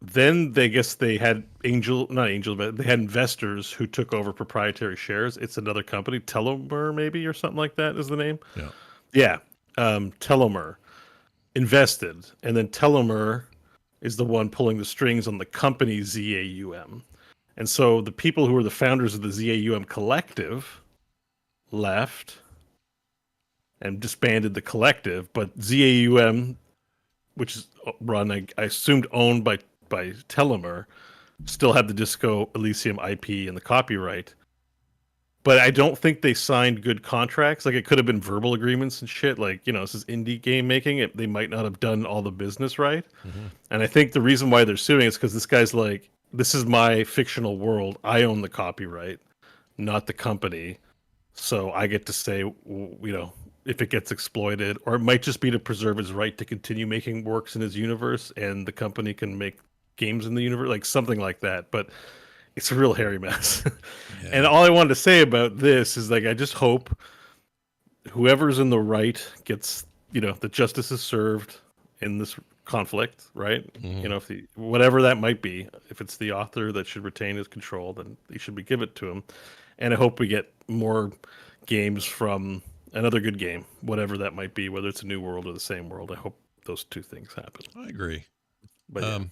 Then they had they had investors who took over proprietary shares. It's another company, Telomere maybe, or something like that is the name. Yeah. Yeah. Telomere invested, and then Telomere is the one pulling the strings on the company ZAUM. And so the people who were the founders of the ZAUM Collective left and disbanded the collective, but ZAUM, which is run, I assumed, owned by Telomere, still had the Disco Elysium IP and the copyright. But I don't think they signed good contracts. Like, it could have been verbal agreements and shit. Like, this is indie game making. They might not have done all the business right. Mm-hmm. And I think the reason why they're suing is because this guy's like, this is my fictional world. I own the copyright, not the company. So I get to say, if it gets exploited, or it might just be to preserve his right to continue making works in his universe, and the company can make games in the universe, like something like that. But it's a real hairy mess. Yeah. And all I wanted to say about this is, like, I just hope whoever's in the right gets, the justice is served in this conflict, right? Mm-hmm. If whatever that might be, if it's the author that should retain his control, then they should give it to him. And I hope we get more games from another good game, whatever that might be, whether it's a new world or the same world. I hope those two things happen. I agree. But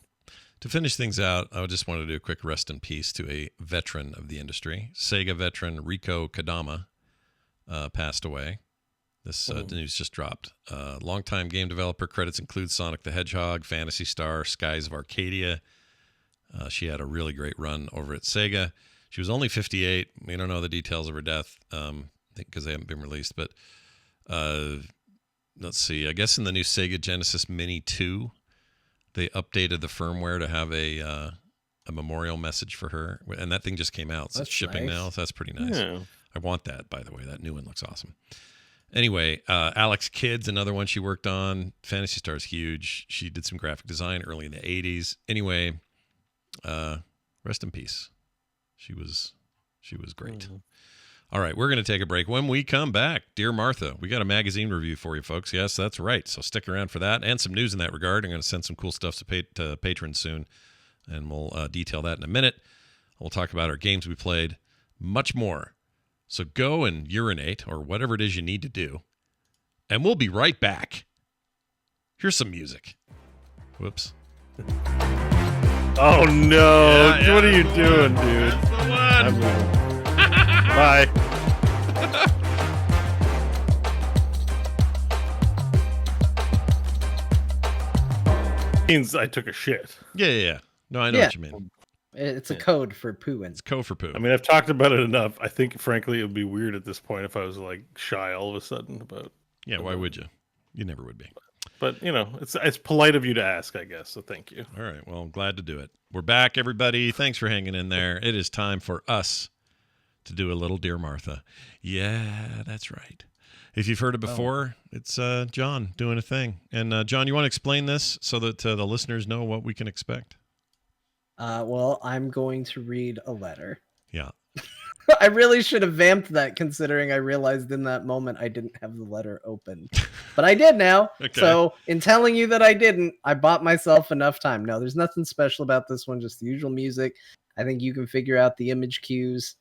to finish things out, I just wanted to do a quick rest in peace to a veteran of the industry. Sega veteran Riko Kodama passed away. This news just dropped. Longtime game developer. Credits include Sonic the Hedgehog, Phantasy Star, Skies of Arcadia. She had a really great run over at Sega. She was only 58. We don't know the details of her death, I think, because they haven't been released. But let's see. I guess in the new Sega Genesis Mini 2, they updated the firmware to have a memorial message for her, and that thing just came out. So it's shipping now, so that's pretty nice. Yeah. I want that, by the way. That new one looks awesome. Anyway, Alex Kidd's another one she worked on. Phantasy Star is huge. She did some graphic design early in the 80s. Anyway, rest in peace. She was great. Mm-hmm. All right, we're going to take a break. When we come back, Dear Martha, we got a magazine review for you, folks. Yes, that's right. So stick around for that and some news in that regard. I'm going to send some cool stuff to patrons soon, and we'll detail that in a minute. We'll talk about our games we played, much more. So go and urinate or whatever it is you need to do, and we'll be right back. Here's some music. Whoops. Oh no! Yeah, What are you doing, dude? Come I'm on. moving. Bye. Means I took a shit. Yeah. No, I know Yeah. what you mean. It's a code for pooing. It's co for poo. I mean, I've talked about it enough. I think, frankly, it would be weird at this point if I was like shy all of a sudden about. Yeah, why would you? You never would be. But you know, it's polite of you to ask, I guess. So thank you. All right. Well, glad to do it. We're back, everybody. Thanks for hanging in there. It is time for us to do a little Dear Martha. Yeah, that's right. If you've heard it before, it's John doing a thing. And John, you want to explain this so that the listeners know what we can expect? Well, I'm going to read a letter. Yeah. I really should have vamped that, considering I realized in that moment I didn't have the letter open. But I did now. Okay. So in telling you that I didn't, I bought myself enough time. No, there's nothing special about this one, just the usual music. I think you can figure out the image cues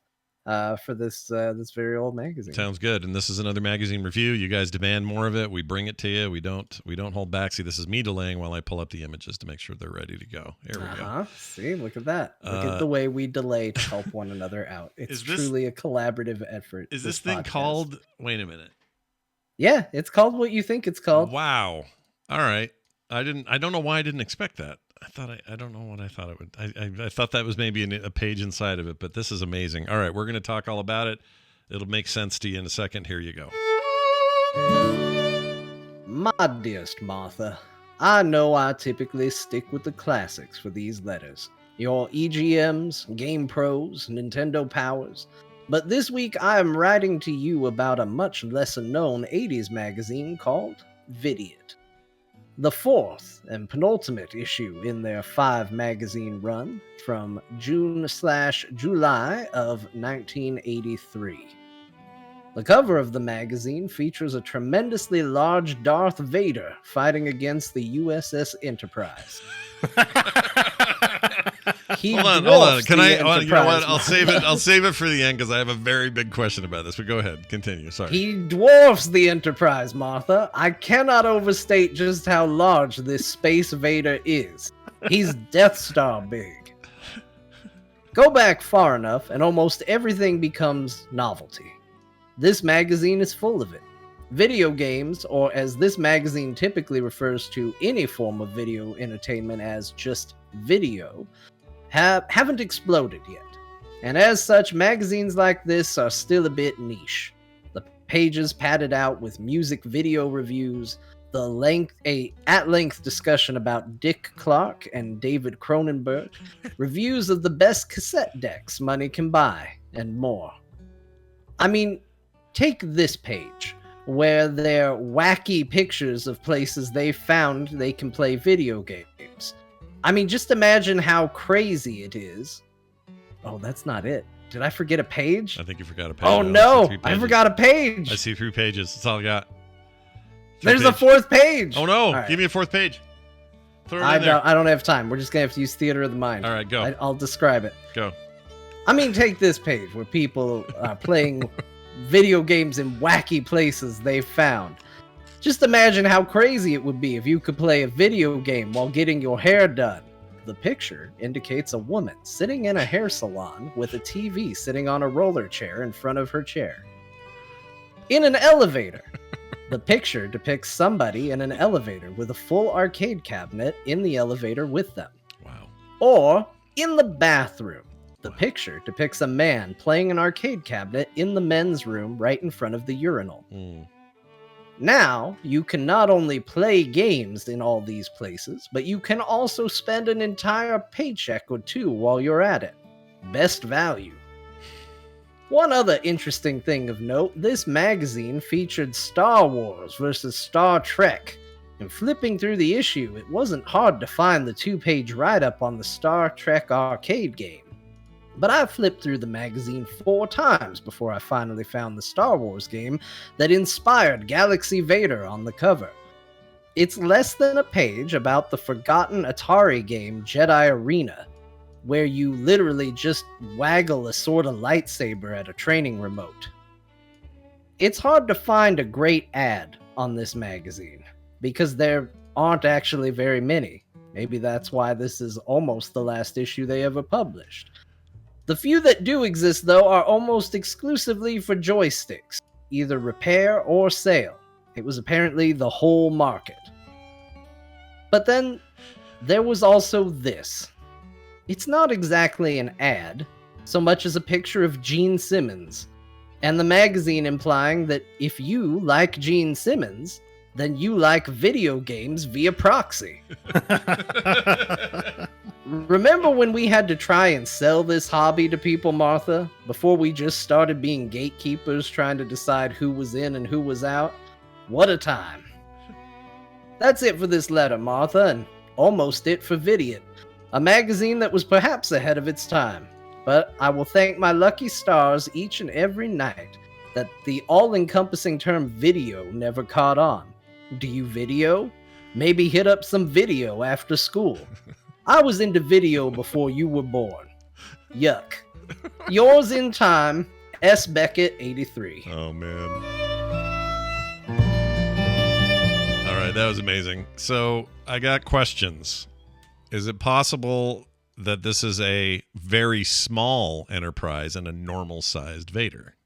for this this very old magazine. Sounds good. And this is another magazine review. You guys demand more of it. We bring it to you. We don't hold back. See, this is me delaying while I pull up the images to make sure they're ready to go. There we go. See, look at that. Look at the way we delay to help one another out. It's truly a collaborative effort. Is this thing called? Wait a minute. Yeah, it's called what you think it's called. Wow. All right. I don't know why I didn't expect that. I don't know what I thought it would. I thought that was maybe a page inside of it, but this is amazing. All right, we're going to talk all about it. It'll make sense to you in a second. Here you go. My dearest Martha, I know I typically stick with the classics for these letters. Your EGMs, Game Pros, Nintendo Powers. But this week I am writing to you about a much lesser known 80s magazine called Vidiot. The fourth and penultimate issue in their 5-magazine run from June/July of 1983. The cover of the magazine features a tremendously large Darth Vader fighting against the USS Enterprise. Hold on. Can I? You know what? I'll save it for the end because I have a very big question about this. But go ahead, continue. Sorry. He dwarfs the Enterprise, Martha. I cannot overstate just how large this Space Vader is. He's Death Star big. Go back far enough, and almost everything becomes novelty. This magazine is full of it. Video games, or as this magazine typically refers to any form of video entertainment as just video, haven't exploded yet. And as such, magazines like this are still a bit niche. The pages padded out with music video reviews, at-length discussion about Dick Clark and David Cronenberg, reviews of the best cassette decks money can buy, and more. I mean, take this page, where they're wacky pictures of places they found they can play video games. I mean, just imagine how crazy it is. Oh, that's not it. Did I forget a page? I think you forgot a page. Oh no, I forgot a page. I see 3 pages. That's all I got. There's a 4th page. Oh no, right. Give me a 4th page. Throw it in I there. don't have time. We're just gonna have to use theater of the mind. All right, go. I'll describe it. Go. I mean, take this page where people are playing video games in wacky places they've found. Just imagine how crazy it would be if you could play a video game while getting your hair done. The picture indicates a woman sitting in a hair salon with a TV sitting on a roller chair in front of her chair. In an elevator, the picture depicts somebody in an elevator with a full arcade cabinet in the elevator with them. Wow. Or in the bathroom, the picture depicts a man playing an arcade cabinet in the men's room right in front of the urinal. Now, you can not only play games in all these places, but you can also spend an entire paycheck or two while you're at it. Best value. One other interesting thing of note, this magazine featured Star Wars versus Star Trek. And flipping through the issue, it wasn't hard to find the 2-page write-up on the Star Trek arcade game. But I flipped through the magazine 4 times before I finally found the Star Wars game that inspired Galaxy Vader on the cover. It's less than a page about the forgotten Atari game Jedi Arena, where you literally just waggle a sword of lightsaber at a training remote. It's hard to find a great ad on this magazine, because there aren't actually very many. Maybe that's why this is almost the last issue they ever published. The few that do exist, though, are almost exclusively for joysticks, either repair or sale. It was apparently the whole market. But then, there was also this. It's not exactly an ad, so much as a picture of Gene Simmons, and the magazine implying that if you like Gene Simmons, then you like video games via proxy. Remember when we had to try and sell this hobby to people, Martha, before we just started being gatekeepers trying to decide who was in and who was out? What a time. That's it for this letter, Martha, and almost it for Vidiot, a magazine that was perhaps ahead of its time. But I will thank my lucky stars each and every night that the all-encompassing term video never caught on. Do you video? Maybe hit up some video after school. I was into video before you were born. Yuck. Yours in time, S. Beckett, 83. Oh, man. All right, that was amazing. So I got questions. Is it possible that this is a very small Enterprise and a normal-sized Vader?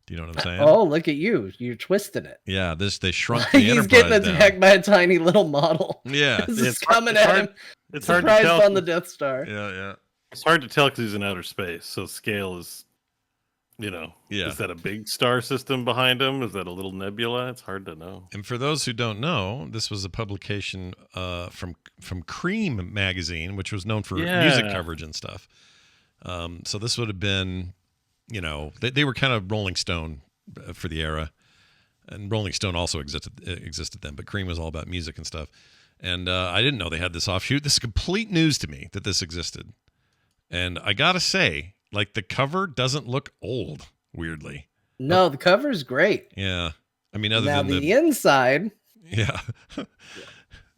Do you know what I'm saying? Oh, look at you. You're twisting it. Yeah, they shrunk the He's Enterprise getting attacked by a tiny little model. Yeah. It's coming at him. It's hard to Surprised tell. on the Death Star. Yeah. It's hard to tell because he's in outer space. So scale is, is that a big star system behind him? Is that a little nebula? It's hard to know. And for those who don't know, this was a publication from Cream magazine, which was known for music coverage and stuff. So this would have been, they were kind of Rolling Stone for the era. And Rolling Stone also existed then, but Cream was all about music and stuff. And I didn't know they had this offshoot. This is complete news to me that this existed. And I got to say, the cover doesn't look old, weirdly. No, the cover's great. Yeah. I mean, other now than the inside. Yeah.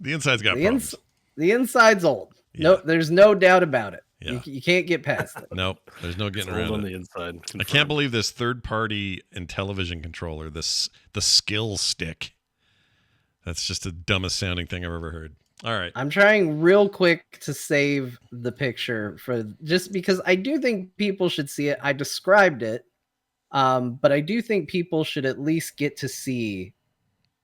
The inside's got problems. The inside's old. Yeah. No, there's no doubt about it. Yeah. You can't get past it. Nope. There's no getting around on it. The inside. Confirmed. I can't believe this third-party Intellivision controller, the skill stick. That's just the dumbest sounding thing I've ever heard. All right. I'm trying real quick to save the picture just because I do think people should see it. I described it, but I do think people should at least get to see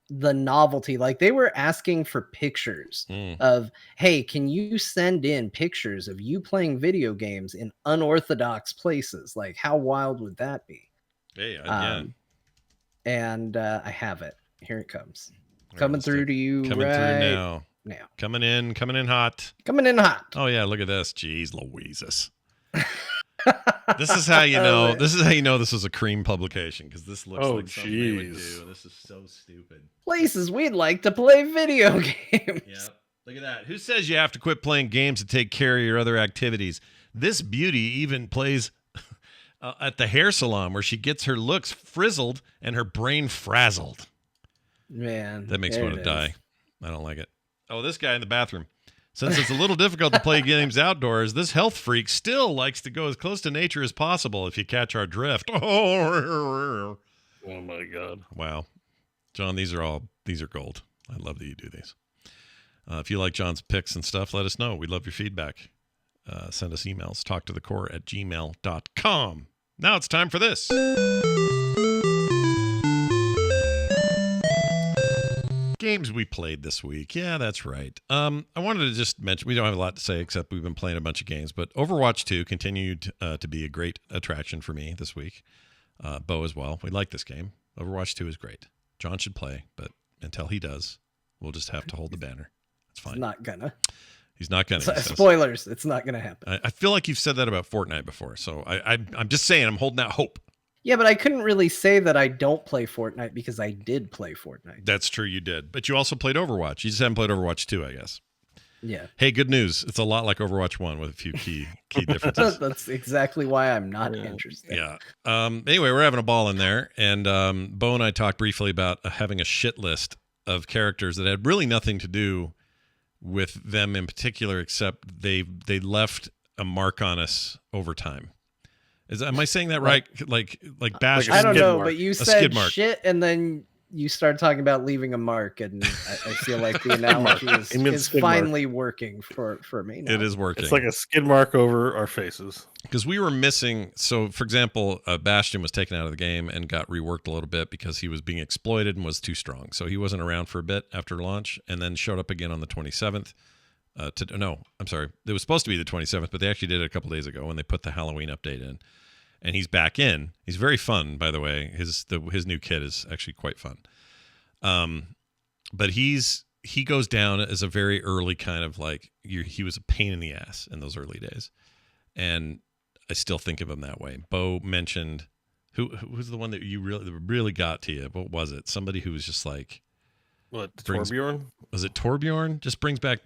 the novelty. They were asking for pictures of, hey, can you send in pictures of you playing video games in unorthodox places? How wild would that be? Hey, again. And I have it. Here it comes. Coming through to you coming right through now. Coming in hot. Coming in hot. Oh yeah, look at this. Jeez Louises. This is how you know. This is how you know this is a Cream publication, because this looks like something they would do. This is so stupid. Places we'd like to play video games. Yeah. Look at that. Who says you have to quit playing games to take care of your other activities? This beauty even plays at the hair salon, where she gets her looks frizzled and her brain frazzled. Man, that makes me want to die. I don't like it. Oh, this guy in the bathroom. Since it's a little difficult to play games outdoors, this health freak still likes to go as close to nature as possible, if you catch our drift. Oh my God. Wow. John, these are gold. I love that you do these. If you like John's picks and stuff, let us know. We love your feedback. Send us emails, talktothecore@gmail.com. Now it's time for this. Games we played this week. Yeah, that's right. I wanted to just mention, we don't have a lot to say except we've been playing a bunch of games, but Overwatch 2 continued to be a great attraction for me this week. Bo as well. We like this game. Overwatch 2 is great. John should play, but until he does, we'll just have to hold the banner. It's fine. He's not gonna. He's not gonna. Spoilers. It's not gonna happen. I feel like you've said that about Fortnite before, so I'm just saying, I'm holding out hope. Yeah, but I couldn't really say that I don't play Fortnite because I did play Fortnite. That's true, you did. But you also played Overwatch. You just haven't played Overwatch 2, I guess. Yeah. Hey, good news. It's a lot like Overwatch 1 with a few key differences. That's exactly why I'm not interested. Yeah. Anyway, we're having a ball in there. And Bo and I talked briefly about having a shit list of characters that had really nothing to do with them in particular, except they left a mark on us over time. Am I saying that right? Like bash? I don't know, but you said shit, and then you start talking about leaving a mark, and I feel like the analogy is finally working for me now. It is working. It's like a skid mark over our faces. Because we were missing. So, for example, Bastion was taken out of the game and got reworked a little bit because he was being exploited and was too strong. So he wasn't around for a bit after launch, and then showed up again on the 27th. No, I'm sorry. It was supposed to be the 27th, but they actually did it a couple days ago when they put the Halloween update in. And he's back in. He's very fun, by the way. His new kit is actually quite fun. But he goes down as a very early kind of like he was a pain in the ass in those early days, and I still think of him that way. Bo mentioned who's the one that you really got to you. What was it? Somebody who was just like, what, Torbjorn? Was it Torbjorn? Just brings back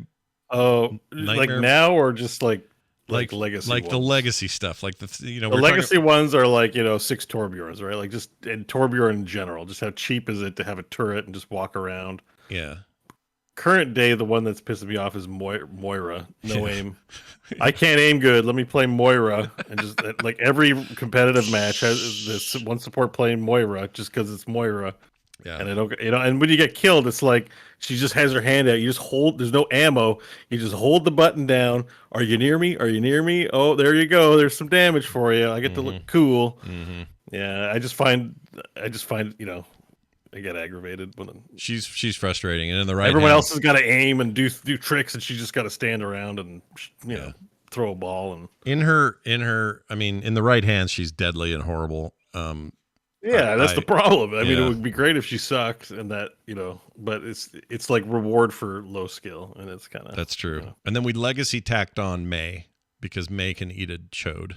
like now or just like legacy, like ones. The legacy stuff, like the legacy ones are like 6 Torbjorns, right? Like just in Torbjorn in general, just how cheap is it to have a turret and just walk around? Yeah. Current day, the one that's pissing me off is Moira. No aim. I can't aim good. Let me play Moira, and just like every competitive match has this one support playing Moira just because it's Moira. Yeah. And and when you get killed, it's like she just has her hand out. You just hold. There's no ammo. You just hold the button down. Are you near me? Are you near me? Oh, there you go. There's some damage for you. I get to look cool. Mm-hmm. Yeah, I just find I get aggravated when she's frustrating, and in the right everyone else has got to aim and do tricks, and she just got to stand around and throw a ball. And in the right hands, she's deadly and horrible. That's the problem. I mean, it would be great if she sucked, and that but it's like reward for low skill, and it's kind of that's true. And then we legacy tacked on May because May can eat a chode.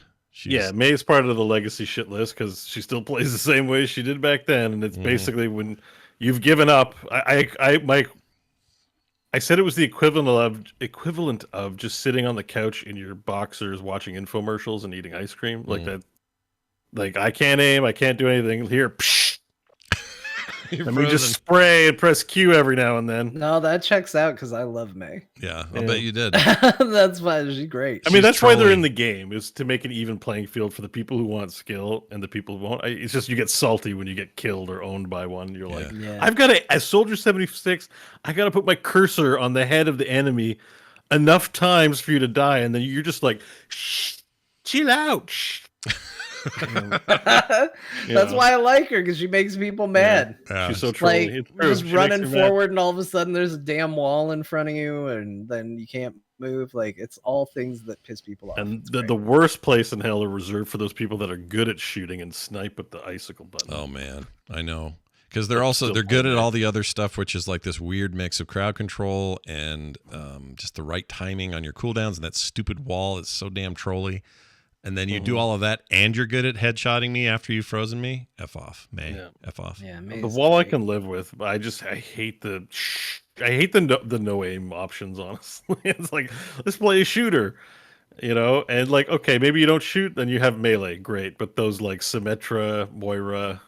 May's part of the legacy shit list because she still plays the same way she did back then, and it's basically when you've given up. I said it was the equivalent of just sitting on the couch in your boxers watching infomercials and eating ice cream like that. Like, I can't aim, I can't do anything. Here, psh. Let me just spray and press Q every now and then. No, that checks out because I love May. Yeah, I'll bet you did. That's why she's great. I mean, that's why they're in the game, is to make an even playing field for the people who want skill and the people who won't. It's just you get salty when you get killed or owned by one. You're like, I've got a Soldier 76, I got to put my cursor on the head of the enemy enough times for you to die, and then you're just like, shh, chill out, shh. That's why I like her, because she makes people mad. She's so trolly. Like just running forward and all of a sudden there's a damn wall in front of you and then you can't move. Like, it's all things that piss people off. And the worst place in hell are reserved for those people that are good at shooting and snipe with the icicle button. Oh man, I know. Because they're good at all the other stuff, which is like this weird mix of crowd control and just the right timing on your cooldowns, and that stupid wall is so damn trolly. And then you do all of that, and you're good at headshotting me after you've frozen me. F off, May. Yeah. F off. Yeah, the wall I can live with, but I hate the no aim options. Honestly, it's like, let's play a shooter, and like, okay, maybe you don't shoot, then you have melee, great. But those like Symmetra, Moira,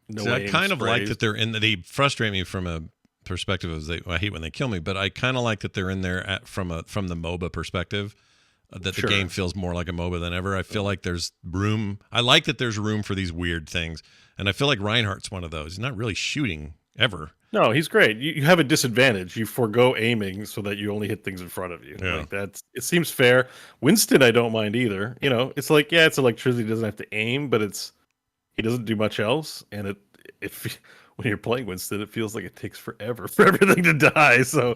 no aim. I kind of sprays. like that they're in. They frustrate me from a perspective of I hate when they kill me, but I kind of like that they're in there from the MOBA perspective. That the game feels more like a MOBA than ever. I feel like there's room. I like that there's room for these weird things. And I feel like Reinhardt's one of those. He's not really shooting ever. No, he's great. You have a disadvantage. You forego aiming so that you only hit things in front of you. Yeah. Like it seems fair. Winston, I don't mind either. It's like, it's electricity. He doesn't have to aim, but he doesn't do much else. And when you're playing Winston, it feels like it takes forever for everything to die. So,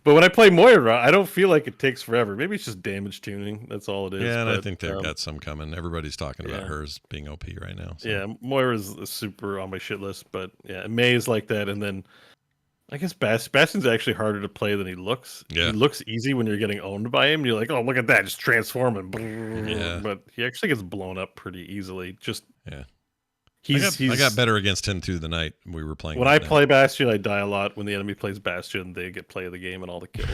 but when I play Moira, I don't feel like it takes forever. Maybe it's just damage tuning. That's all it is. Yeah, and I think they've got some coming. Everybody's talking about hers being OP right now. So. Yeah, Moira's super on my shit list, but May is like that. And then I guess Bastion's actually harder to play than he looks. Yeah. He looks easy when you're getting owned by him. You're like, oh, look at that, just transform him. Yeah. But he actually gets blown up pretty easily. I got better against him through the night. We were playing. When I play Bastion, I die a lot. When the enemy plays Bastion, they get play of the game and all the kills.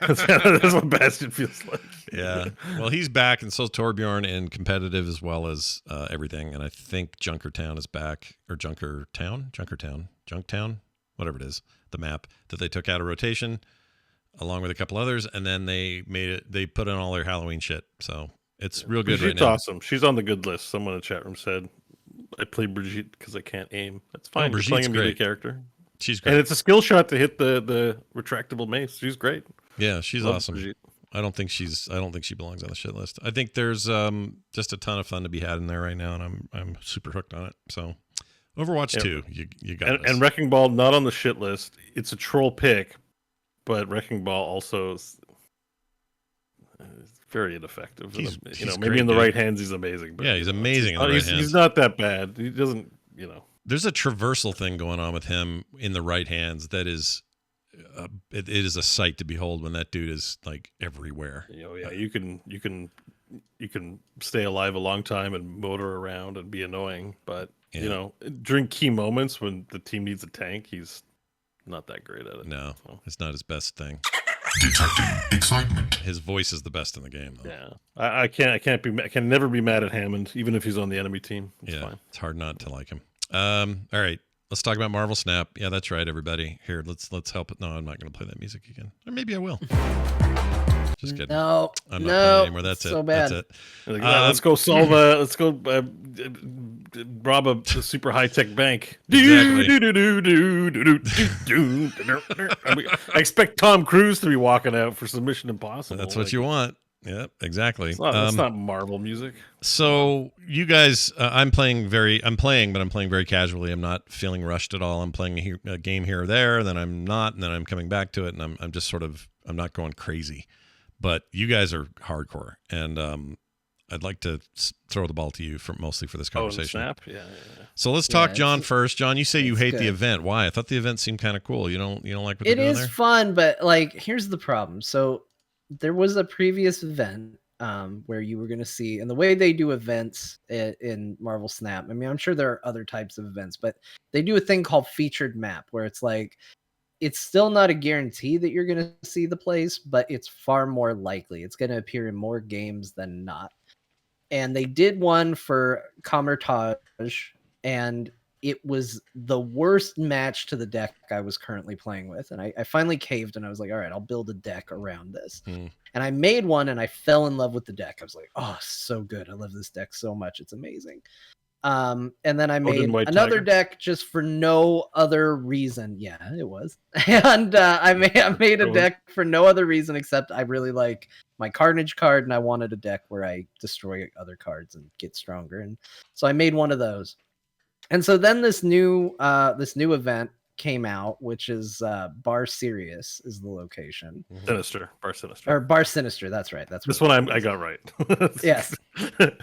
That's what Bastion feels like. Yeah. Well, he's back, and so is Torbjorn in competitive as well as everything. And I think Junkertown is back, or Junktown, whatever it is, the map that they took out of rotation, along with a couple others, and then they put in all their Halloween shit. So it's real good right now. She's awesome. She's on the good list. Someone in the chat room said. I play Brigitte because I can't aim. That's fine. You're Brigitte's playing a melee great. character. She's great. And it's a skill shot to hit the retractable mace. She's great. Yeah, she's Love awesome. Brigitte. I don't think she belongs on the shit list. I think there's just a ton of fun to be had in there right now, and I'm super hooked on it. So Overwatch 2, you got it. And Wrecking Ball not on the shit list. It's a troll pick, but Wrecking Ball also is very ineffective. He's maybe great, in the dude. right hands he's amazing. But, Yeah, he's amazing in the right hands. He's not that bad. He doesn't, There's a traversal thing going on with him in the right hands that is it is a sight to behold when that dude is like everywhere. You can stay alive a long time and motor around and be annoying, but during key moments when the team needs a tank, he's not that great at it. No, it's not his best thing. Detecting excitement. His voice is the best in the game, though. Yeah, I can never be mad at Hammond, even if he's on the enemy team. It's fine. It's hard not to like him. All right, let's talk about Marvel Snap. Yeah, that's right, everybody. Here, let's help it. No, I'm not going to play that music again, or maybe I will. Just kidding. No, I'm not playing anymore. That's so it. bad. That's it. Let's go solve let's go rob a super high tech bank. Exactly. I expect Tom Cruise to be walking out for some Mission Impossible. That's what you want. Yep, exactly. It's not Marvel music. So you guys, I'm playing very casually. I'm not feeling rushed at all. I'm playing a game here or there, then I'm not, and then I'm coming back to it, and I'm just sort of, I'm not going crazy. But you guys are hardcore, and I'd like to throw the ball to you mostly for this conversation. Snap? Yeah. So let's talk John first. John, you say you hate good. the event. Why? I thought the event seemed kind of cool. You don't like what they're It doing is there? fun, but like, here's the problem. So there was a previous event where you were going to see, and the way they do events in Marvel Snap, I mean, I'm sure there are other types of events, but they do a thing called featured map, where it's like, it's still not a guarantee that you're going to see the place, but it's far more likely. It's going to appear in more games than not. And they did one for Camertage, and it was the worst match to the deck I was currently playing with. And I finally caved, and I was like, all right, I'll build a deck around this. And I made one, and I fell in love with the deck. I was like, oh, so good. I love this deck so much. It's amazing. And then I made another deck just for no other reason. Yeah, it was. And I made a deck for no other reason except I really like my Carnage card, and I wanted a deck where I destroy other cards and get stronger. And so I made one of those. And so then this new event came out, which is Bar Sirius is the location. Sinister. Bar Sinister. Or Bar Sinister, that's right. That's this one I got right. Yes.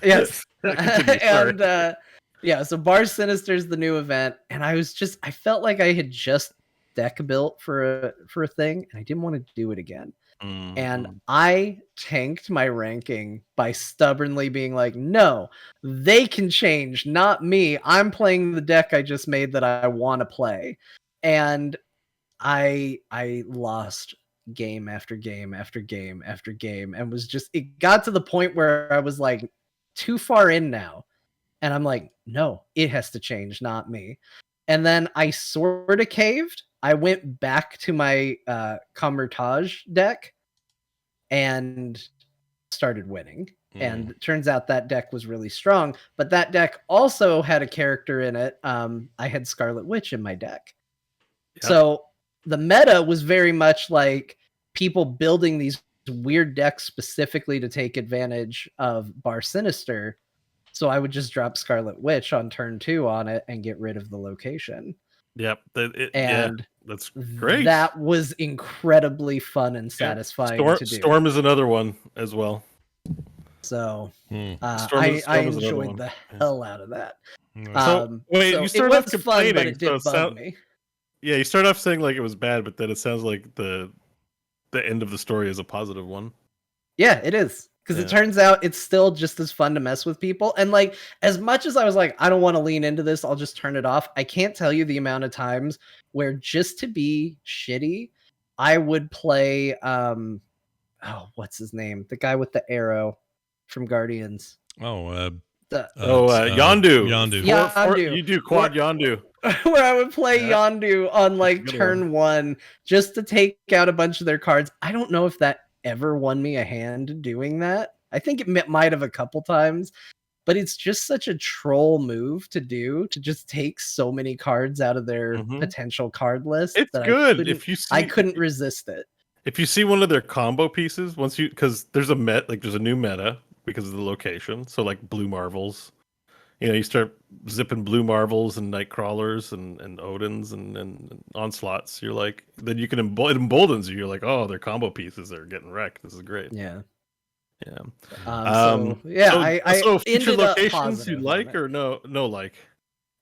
Yes. And yeah, so Bar Sinister is the new event, and I felt like I had just deck built for a thing, and I didn't want to do it again. And I tanked my ranking by stubbornly being like, no, they can change, not me. I'm playing the deck I just made that I want to play. And I lost game after game after game after game, and it got to the point where I was like too far in now. And I'm like, no, it has to change, not me. And then I sort of caved. I went back to my Camertage deck and started winning. And it turns out that deck was really strong. But that deck also had a character in it. I had Scarlet Witch in my deck. Yep. So the meta was very much like people building these weird decks specifically to take advantage of Bar Sinister. So I would just drop Scarlet Witch on turn 2 on it and get rid of the location. Yep. That's great. That was incredibly fun and satisfying to do. Storm is another one as well. So I enjoyed the hell out of that. You started off complaining, but it did bug me. Yeah, you started off saying like it was bad, but then it sounds like the end of the story is a positive one. Yeah, it is. Because it turns out it's still just as fun to mess with people. And like, as much as I was like, I don't want to lean into this, I'll just turn it off. I can't tell you the amount of times where just to be shitty, I would play, what's his name? The guy with the arrow from Guardians. Yondu. Yondu. You do quad Yondu. Where I would play Yondu on like turn 1 just to take out a bunch of their cards. I don't know if that ever won me a hand doing that. I think it might have a couple times, but it's just such a troll move to do, to just take so many cards out of their potential card list. It's that good I couldn't resist it. If you see one of their combo pieces, because there's there's a new meta because of the location. So like blue marvels, you start zipping blue marvels and night crawlers and Odins and onslaughts. You're like, then you can it emboldens you. You're like, oh, their combo pieces are getting wrecked. This is great. Yeah. Yeah. I future ended up locations you positive like on it. or no like?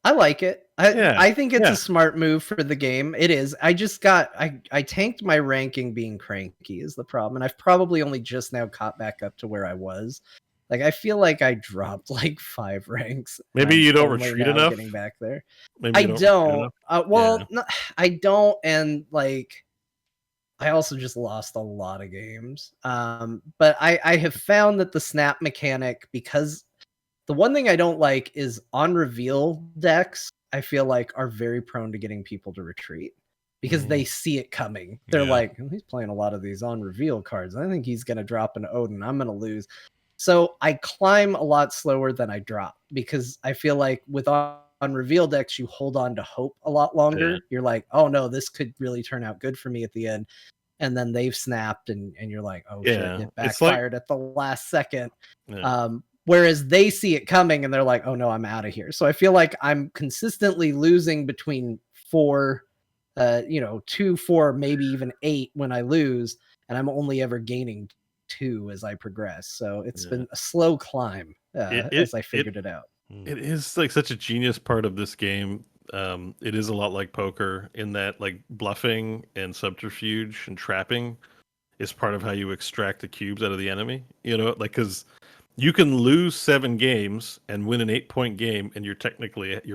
I like it. I think it's a smart move for the game. It is. I tanked my ranking being cranky is the problem. And I've probably only just now caught back up to where I was. Like, I feel like I dropped like 5 ranks. Maybe you don't retreat enough? Getting back there. Maybe I don't. I don't. And like, I also just lost a lot of games. But I have found that the snap mechanic, because the one thing I don't like is on reveal decks, I feel like are very prone to getting people to retreat because they see it coming. They're like, he's playing a lot of these on reveal cards. I think he's going to drop an Odin. I'm going to lose. So I climb a lot slower than I drop because I feel like with on reveal decks, you hold on to hope a lot longer. Yeah. You're like, oh no, this could really turn out good for me at the end. And then they've snapped and you're like, oh shit, it backfired at the last second. Yeah. Whereas they see it coming and they're like, oh no, I'm out of here. So I feel like I'm consistently losing between 4, 2, 4, maybe even 8 when I lose. And I'm only ever gaining 2 as I progress. So it's been a slow climb as I figured it out. It is like such a genius part of this game. It is a lot like poker in that like bluffing and subterfuge and trapping is part of how you extract the cubes out of the enemy. Because you can lose 7 games and win an 8-point game, and you're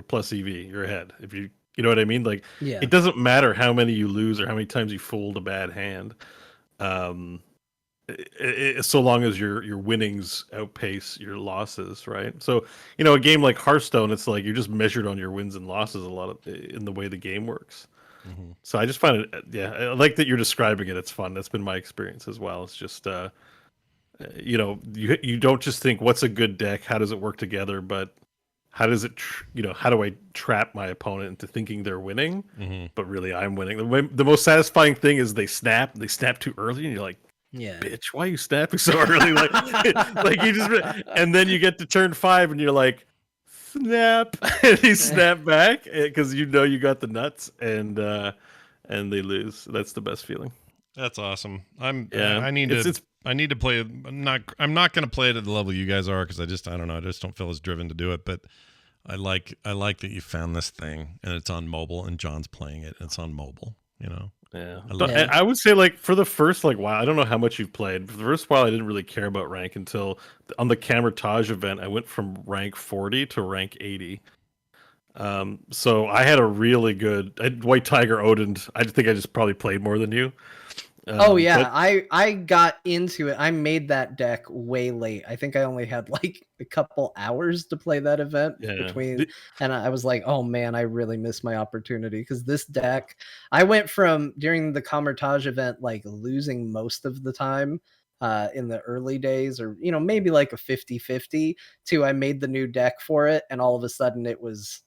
plus EV. You're ahead. If you know what I mean. Like, it doesn't matter how many you lose or how many times you fold a bad hand, so long as your winnings outpace your losses, right? So a game like Hearthstone, it's like you're just measured on your wins and losses a lot in the way the game works. Mm-hmm. So I just find it, I like that you're describing it. It's fun. That's been my experience as well. It's just. You don't just think what's a good deck, how does it work together, but how does it how do I trap my opponent into thinking they're winning, but really I'm winning. The most satisfying thing is they snap too early and you're like, bitch, why are you snapping so early? like you just, and then you get to turn 5 and you're like, snap, and you snap back because you got the nuts, and they lose. That's the best feeling. That's awesome. I need to play it. I'm not going to play it at the level you guys are because I don't know. I just don't feel as driven to do it. But I like that you found this thing and it's on mobile and John's playing it and it's on mobile. Yeah. I would say like for the first while, I don't know how much you've played. For the first while, I didn't really care about rank until on the Camertage event. I went from rank 40 to rank 80. So I had a really good White Tiger Odin. I think I just probably played more than you. I got into it. I made that deck way late. I think I only had like a couple hours to play that event between, and I was like, oh man, I really missed my opportunity because this deck, I went from during the Camertage event like losing most of the time in the early days, or maybe like a 50-50 to I made the new deck for it, and all of a sudden it was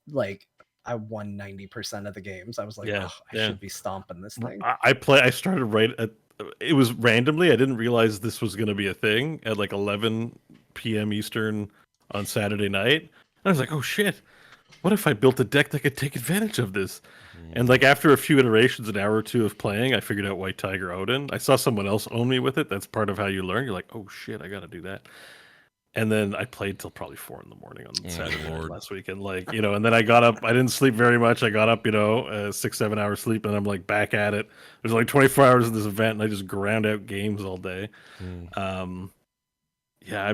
like I won 90% of the games. I was like, I should be stomping this thing. I started right at, it was randomly. I didn't realize this was going to be a thing at like 11 p.m. Eastern on Saturday night. And I was like, oh shit, what if I built a deck that could take advantage of this? And like after a few iterations, an hour or 2 of playing, I figured out White Tiger Odin. I saw someone else own me with it. That's part of how you learn. You're like, oh shit, I got to do that. And then I played till probably 4 a.m. on Saturday last week. And and then I got up, I didn't sleep very much. I got up, 6-7 hours sleep, and I'm like back at it. There's only 24 hours in this event, and I just ground out games all day. I'm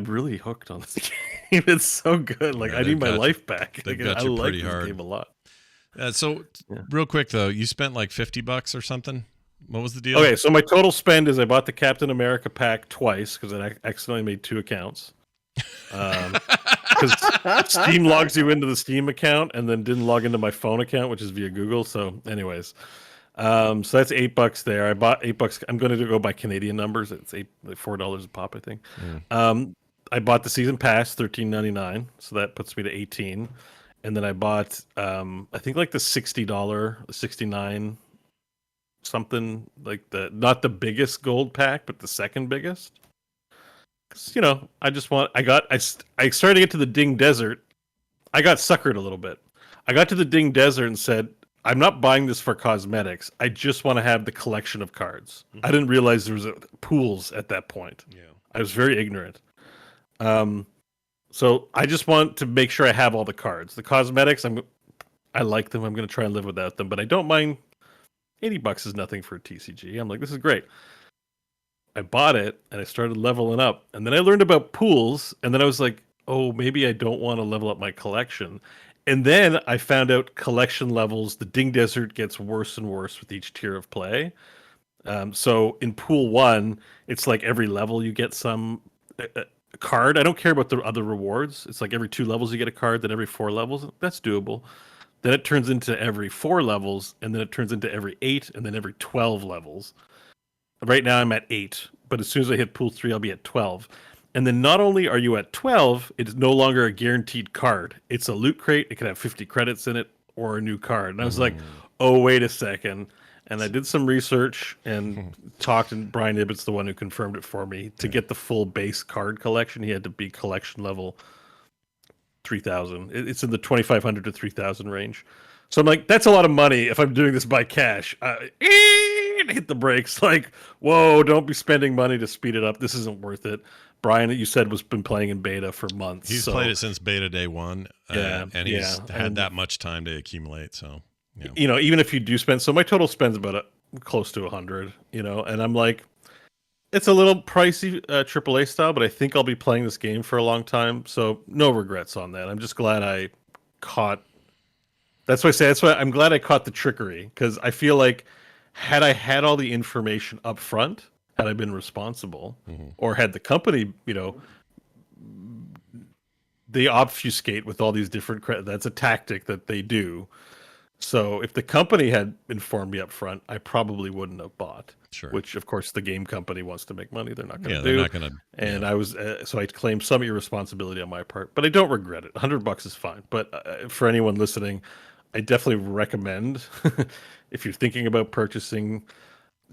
really hooked on this game. It's so good. Like, I need my life back. They got you pretty hard. Game a lot. Real quick though, you spent like $50 or something. What was the deal? Okay, so my total spend is I bought the Captain America pack twice because I accidentally made 2 accounts. Because Steam logs you into the Steam account and then didn't log into my phone account, which is via Google. So anyways, so that's $8 there. I bought $8. I'm going to go by Canadian numbers. It's $4 a pop, I think. I bought the season pass, $13.99, so that puts me to 18. And then I bought I think like the $60, 69 something, like the not the biggest gold pack, but the second biggest. 'Cause, you know, I just want I started to get to the Ding Desert. I got suckered a little bit. I got to the Ding Desert and said, I'm not buying this for cosmetics. I just want to have the collection of cards. I didn't realize there was pools at that point. Yeah. I was very ignorant. So I just want to make sure I have all the cards. The cosmetics, I like them. I'm going to try and live without them, but I don't mind. $80 is nothing for a TCG. I'm like, this is great. I bought it and I started leveling up, and then I learned about pools, and then I was like, oh, maybe I don't want to level up my collection. And then I found out collection levels, the Ding Desert gets worse and worse with each tier of play. So in pool 1, it's like every level you get some card. I don't care about the other rewards. It's like every 2 levels you get a card, then every 4 levels. That's doable. Then it turns into every 4 levels, and then it turns into every 8, and then every 12 levels. Right now I'm at 8, but as soon as I hit pool 3, I'll be at 12. And then not only are you at 12, it's no longer a guaranteed card. It's a loot crate. It can have 50 credits in it or a new card. And I was like, oh, wait a second. And I did some research and talked, and Brian Ibbott's the one who confirmed it for me. To get the full base card collection, he had to be collection level 3,000. It's in the 2,500 to 3,000 range. So I'm like, that's a lot of money if I'm doing this by cash. Hit the brakes. Like, whoa, don't be spending money to speed it up. This isn't worth it. Brian, you said, was been playing in beta for months. He's played it since beta day 1, and he's had and that much time to accumulate. So, yeah. You know, even if you do spend, so my total spends about close to 100. You know, and I'm like, it's a little pricey AAA style, but I think I'll be playing this game for a long time. So no regrets on that. I'm just glad I caught. That's why I say that's why I'm glad I caught the trickery, because I feel like had I had all the information up front, had I been responsible, or had the company, you know, they obfuscate with all these different that's a tactic that they do. So if the company had informed me up front, I probably wouldn't have bought. Sure. Which, of course, the game company wants to make money. They're not going to do. They're not going to. And I was so I claim some irresponsibility on my part, but I don't regret it. $100 is fine. But for anyone listening, I definitely recommend if you're thinking about purchasing,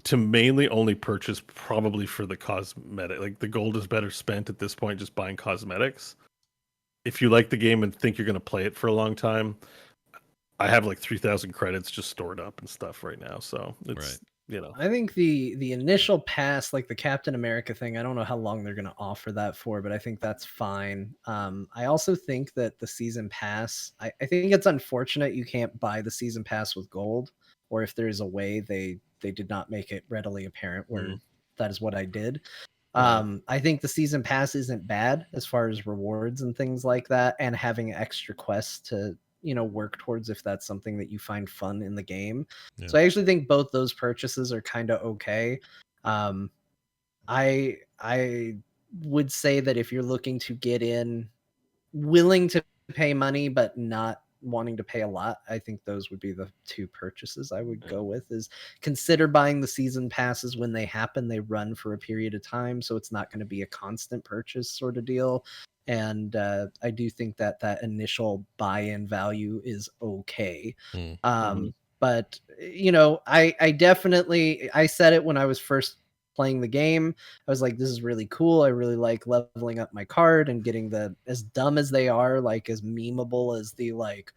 to mainly only purchase probably for the cosmetic. Like, the gold is better spent at this point just buying cosmetics. If you like the game and think you're going to play it for a long time, I have like 3,000 credits just stored up and stuff right now. So it's, you know, I think the initial pass, like the Captain America thing, I don't know how long they're going to offer that for, but I think that's fine. I also think that the season pass, I think it's unfortunate you can't buy the season pass with gold, or if there's a way they did not make it readily apparent where that is what I did. I think the season pass isn't bad as far as rewards and things like that, and having extra quests to, you know, work towards if that's something that you find fun in the game. Yeah. So I actually think both those purchases are kind of okay. I would say that if you're looking to get in, willing to pay money but not wanting to pay a lot, I think those would be the two purchases I would go with. Is consider buying the season passes when they happen. They run for a period of time, so it's not going to be a constant purchase sort of deal. And I do think that that initial buy-in value is okay. But, you know, I definitely, I said it when I was first playing the game. I was like, this is really cool. I really like leveling up my card and getting the, as dumb as they are, like as memeable as the like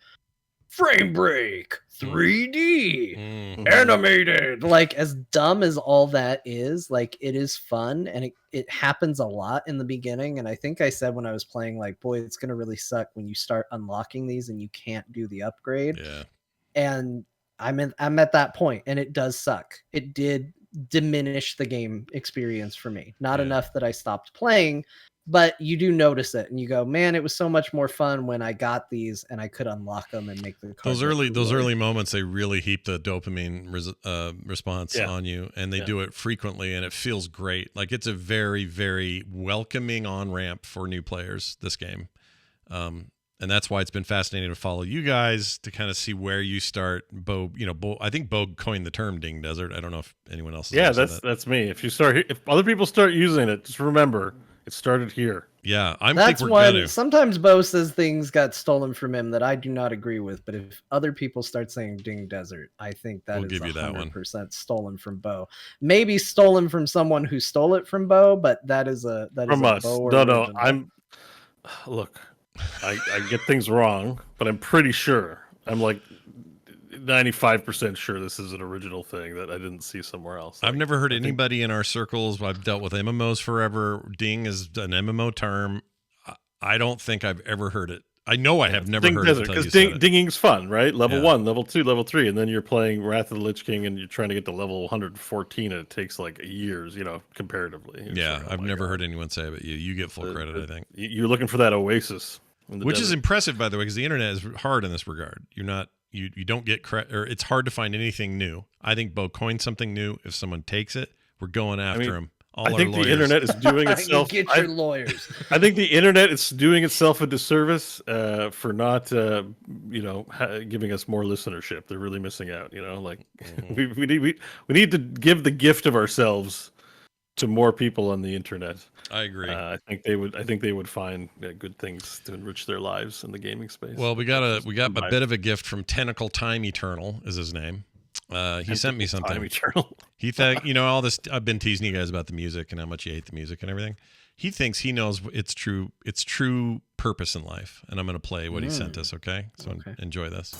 frame break 3D animated, like as dumb as all that is, like it is fun, and it happens a lot in the beginning. And I think I said when I was playing, like, boy, it's gonna really suck when you start unlocking these and you can't do the upgrade. And I'm at that point, and it does suck. It did diminish the game experience for me, not enough that I stopped playing, but you do notice it, and you go, man, it was so much more fun when I got these and I could unlock them and make the card. Those early moments, they really heap the dopamine response on you, and they do it frequently, and it feels great. Like, it's a very, very welcoming on-ramp for new players, this game. And that's why it's been fascinating to follow you guys, to kind of see where you start. Bo, I think Bo coined the term Ding Desert. I don't know if anyone else has that's me. If other people start using it, just remember, It started here. Yeah, I That's think we're one. gonna. Sometimes Bo says things got stolen from him that I do not agree with. But if other people start saying Ding Desert, I think that We'll is give you that one. 100% stolen from Bo. Maybe stolen from someone who stole it from Bo, but that is a From us. Bo No, original. Look, I get things wrong, but I'm pretty sure. I'm like 95% sure this is an original thing that I didn't see somewhere else. I've never heard anybody in our circles. I've dealt with MMOs forever. Ding is an MMO term. I don't think I've ever heard it. I know I have never Ding heard Desert, it until you because said it. dinging's fun, right? Level Yeah. 1, level 2, level 3, and then you're playing Wrath of the Lich King, and you're trying to get to level 114, and it takes like years, comparatively. It's Yeah, like, oh I've my never God. heard anyone say it, but you get full credit, I think. You're looking for that oasis, in the Which is desert. impressive, by the way, because the internet is hard in this regard. You're not, you don't get credit, or it's hard to find anything new. I think Bo coined something new. If someone takes it, we're going after him. I think the internet is doing itself. You get your lawyers. I think the internet is doing itself a disservice for not, giving us more listenership. They're really missing out. We need to give the gift of ourselves to more people on the internet. I agree. I think they would find good things to enrich their lives in the gaming space. Well, we got a bit of a gift from Tentacle Time Eternal is his name. He sent me something. Time Eternal. He thought, all this. I've been teasing you guys about the music and how much you hate the music and everything. He thinks he knows its true purpose in life, and I'm going to play what he sent us. Okay, so enjoy this.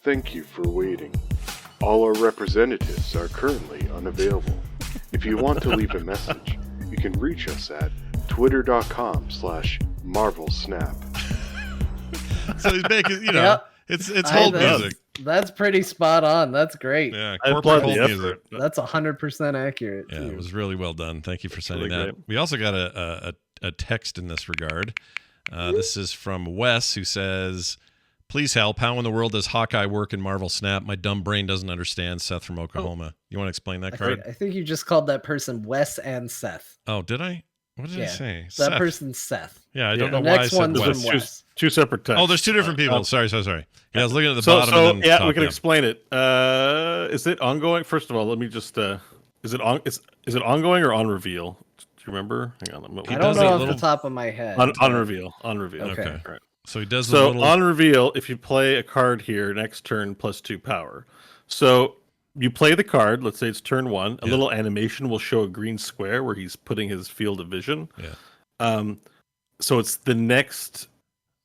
Thank you for waiting. All our representatives are currently unavailable. If you want to leave a message, you can reach us at twitter.com/MarvelSnap. So he's making, Yep. it's hold music. That's pretty spot on. That's great. Yeah, I corporate applaud hold the music. effort. That's 100% accurate. Yeah, too. it was really well done. Thank you for sending really that. great. We also got a text in this regard. This is from Wes, who says, "Please help. How in the world does Hawkeye work in Marvel Snap? My dumb brain doesn't understand." Seth from Oklahoma. You want to explain that card? I think you just called that person Wes and Seth. Oh, did I? What did I say? That Seth. person's Seth. Yeah, I don't The know why I next said one's Wes. from Wes. Two separate texts. Oh, there's two different people. Sorry. Yeah, I was looking at the So bottom. And then top we can down. explain it. Is it ongoing? First of all, let me just. Is it ongoing or on reveal? Do you remember? Hang on. I don't know off the top of my head. On reveal. On reveal. Okay. Right. So he does the So little. on reveal, if you play a card here, next turn +2 power. So you play the card. Let's say it's turn 1. A little animation will show a green square where he's putting his field of vision. Yeah. So it's the next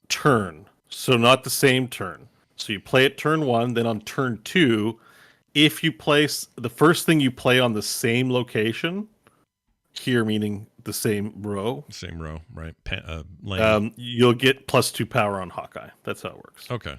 turn. So not the same turn. So you play it turn 1, then on turn 2, if you place the first thing you play on the same location, here meaning the same row. Same row, right? Lane. You'll get +2 power on Hawkeye. That's how it works. Okay.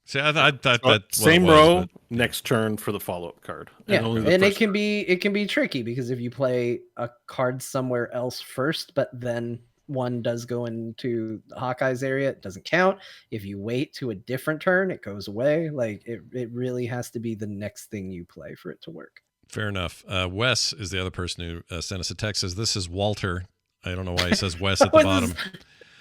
See, I thought that Same row, next turn for the follow-up card. Yeah, only the and it first can turn. be tricky because if you play a card somewhere else first, but then one does go into Hawkeye's area, it doesn't count. If you wait to a different turn, it goes away. Like it really has to be the next thing you play for it to work. Fair enough. Wes is the other person who sent us a text. Says this is Walter. I don't know why he says Wes at the bottom.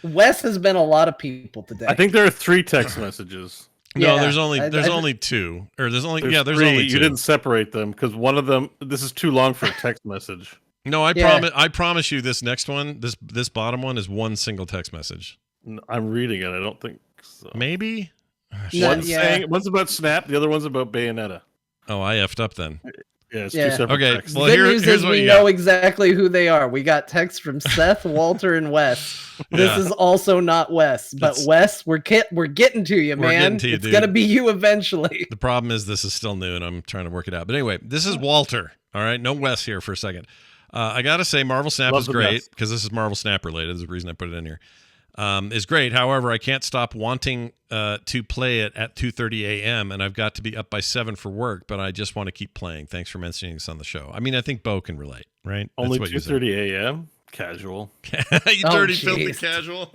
Wes has been a lot of people today. I think there are 3 text messages. No, Yeah, there's only I- only 2. Or there's only There's there's 3. only 2. You didn't separate them because one of them. This is too long for a text message. No, I Yeah. promise you this next one, this bottom one is one single text message. I'm reading it. I don't think so. Maybe? No, One's about Snap. The other one's about Bayonetta. Oh, I effed up then. Yeah, it's Yeah. 2 separate Okay, texts. well, Good here's news is what we you know got. exactly who they are. We got texts from Seth, Walter, and Wes. This Yeah. is also not Wes, but That's- Wes, we're getting to you, We're man. getting to you, It's dude. gonna be you eventually. The problem is this is still new and I'm trying to work it out. But anyway, this is Walter. All right, no Wes here for a second. I gotta say, Marvel Snap Love is the great best. because this is Marvel Snap related. Is the reason I put it in here. Is great. However, I can't stop wanting to play it at 2:30 a.m. and I've got to be up by 7 for work. But I just want to keep playing. Thanks for mentioning this on the show. I mean, I think Bo can relate, right? Only That's what you said. 2:30 a.m. Casual. You Oh, dirty, filthy jeez. casual.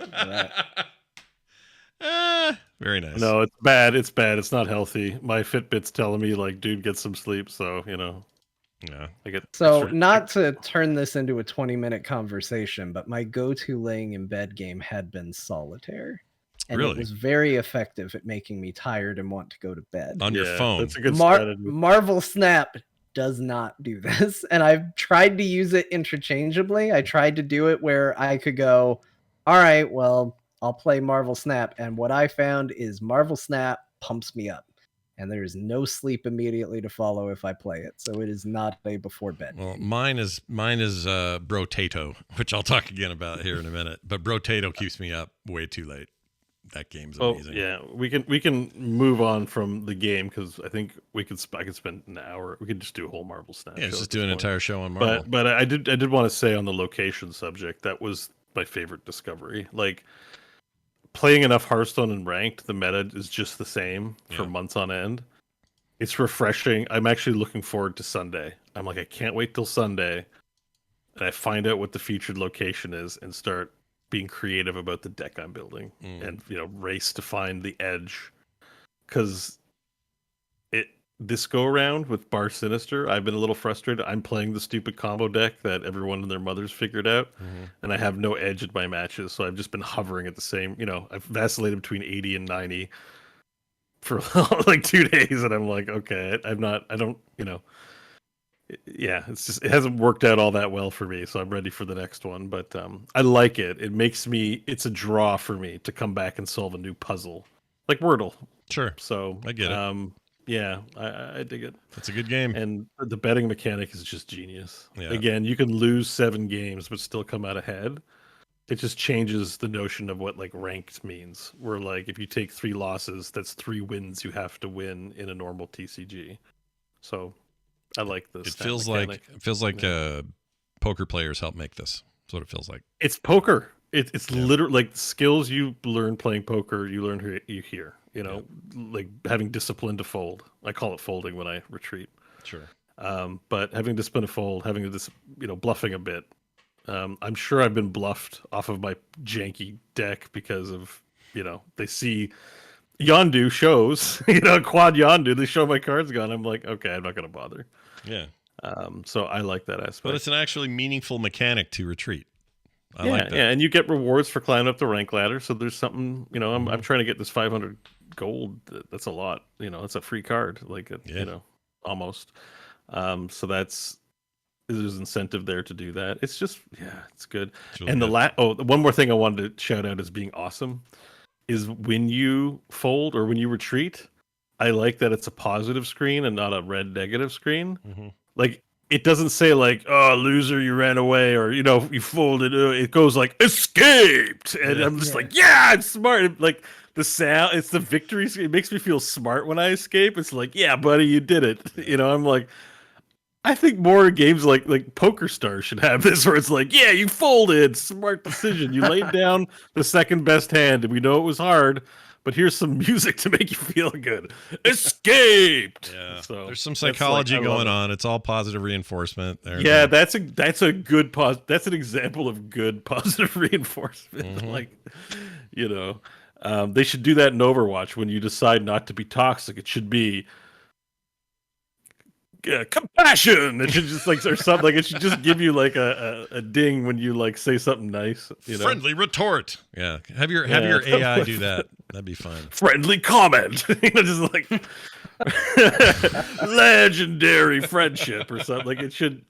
Very nice. No, it's bad. It's bad. It's not healthy. My Fitbit's telling me like, dude, get some sleep. So Yeah. I get So, extra- not to turn this into a 20-minute conversation, but my go-to laying in bed game had been Solitaire. And Really? it was very effective at making me tired and want to go to bed. On your Yeah, phone. That's a good strategy. Marvel Snap does not do this. And I've tried to use it interchangeably. I tried to do it where I could go, all right, well, I'll play Marvel Snap. And what I found is Marvel Snap pumps me up. And there's no sleep immediately to follow if I play it. So it is not a before bed. Well, mine is Brotato, which I'll talk again about here in a minute. But Brotato keeps me up way too late. That game's amazing. Oh yeah, we can move on from the game because I think I could spend an hour. We could just do a whole Marvel Snap. Yeah, just do an entire show on Marvel. But I did want to say on the location subject, that was my favorite discovery. Like playing enough Hearthstone and ranked, the meta is just the same for months on end. It's refreshing. I'm actually looking forward to Sunday. I'm like, I can't wait till Sunday, and I find out what the featured location is and start being creative about the deck I'm building and race to find the edge. Because this go around with Bar Sinister, I've been a little frustrated. I'm playing the stupid combo deck that everyone and their mothers figured out, and I have no edge in my matches. So I've just been hovering at the same. I've vacillated between 80 and 90 for like 2 days, and I'm like, okay, it hasn't worked out all that well for me, so I'm ready for the next one. But I like it. It's a draw for me to come back and solve a new puzzle, like Wordle. Sure. So I get it. Yeah, I dig it. It's a good game. And the betting mechanic is just genius. Yeah. Again, you can lose 7 games but still come out ahead. It just changes the notion of what like ranked means. Where like if you take 3 losses, that's 3 wins you have to win in a normal TCG. So I like this. It feels like poker players help make this. That's what it feels like. It's poker. It's literally like the skills you learn playing poker. You learn here. Like having discipline to fold. I call it folding when I retreat. Sure. But having discipline to fold, having this, bluffing a bit. I'm sure I've been bluffed off of my janky deck because of, they see Yondu shows, quad Yondu, they show my cards gone. I'm like, okay, I'm not going to bother. Yeah. So I like that aspect. But it's an actually meaningful mechanic to retreat. I yeah, like that. Yeah, and you get rewards for climbing up the rank ladder. So there's something, I'm trying to get this 500 gold. That's a lot. It's a free card, almost. So there's incentive there to do that. It's just, it's good. It's really good. One more thing I wanted to shout out as being awesome is when you fold or when you retreat, I like that it's a positive screen and not a red negative screen. Like it doesn't say like, oh, loser, you ran away, or you folded. It goes like escaped, and I'm just like, yeah, I'm smart. Like the sound, it's the victory. It makes me feel smart when I escape. It's like, yeah, buddy, you did it. I'm like, I think more games like Poker Stars should have this, where it's like, yeah, you folded, smart decision. You laid down the second best hand, and we know it was hard, but here's some music to make you feel good. Escaped. Yeah. So there's some psychology going on. It's all positive reinforcement. Yeah, that's a good that's an example of good positive reinforcement. They should do that in Overwatch when you decide not to be toxic. It should be compassion. It should just or something. Like it should just give you like a ding when you say something nice. Friendly retort. Yeah. Have your AI do that. That'd be fine. Friendly comment. Just like legendary friendship or something. Like it should.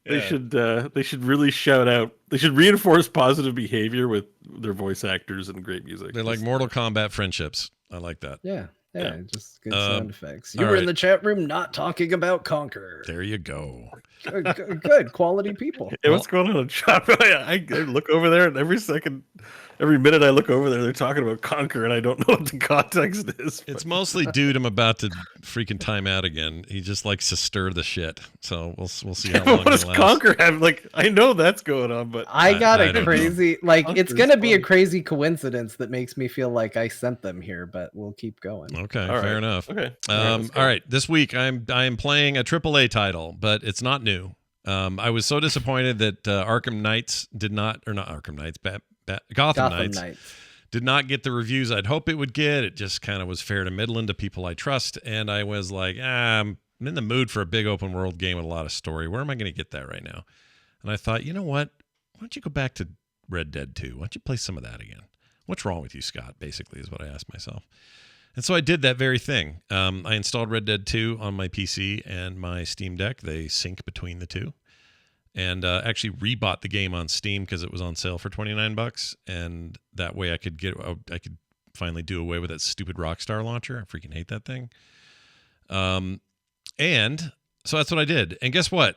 They should really shout out. They should reinforce positive behavior with their voice actors and great music. They're like Mortal Kombat friendships. I like that. Yeah. Yeah, just good sound effects. You were in the chat room not talking about Conquer. There you go. Good quality people. Hey, what's going on in chat? I look over there, and every minute I look over there, they're talking about Conquer, and I don't know what the context is. It's mostly dude I'm about to freaking time out again. He just likes to stir the shit. So we'll see how long what does Conquer have? I know that's going on, but I got a crazy it's gonna be a crazy coincidence that makes me feel like I sent them here, but we'll keep going. Okay, fair enough. Okay. All right. This week I'm playing a AAA title, but it's not new. I was so disappointed that Gotham Knights did not get the reviews I'd hope it would get. It just kind of was fair to middling to people I trust, and I was like, I'm in the mood for a big open world game with a lot of story. Where am I going to get that right now? And I thought, you know what? Why don't you go back to Red Dead 2? Why don't you play some of that again? What's wrong with you, Scott? Basically is what I asked myself. And so I did that very thing. I installed Red Dead 2 on my PC and my Steam Deck. They sync between the two. And actually rebought the game on Steam because it was on sale for $29, and that way I could finally do away with that stupid Rockstar launcher. I freaking hate that thing. And so that's what I did. And guess what?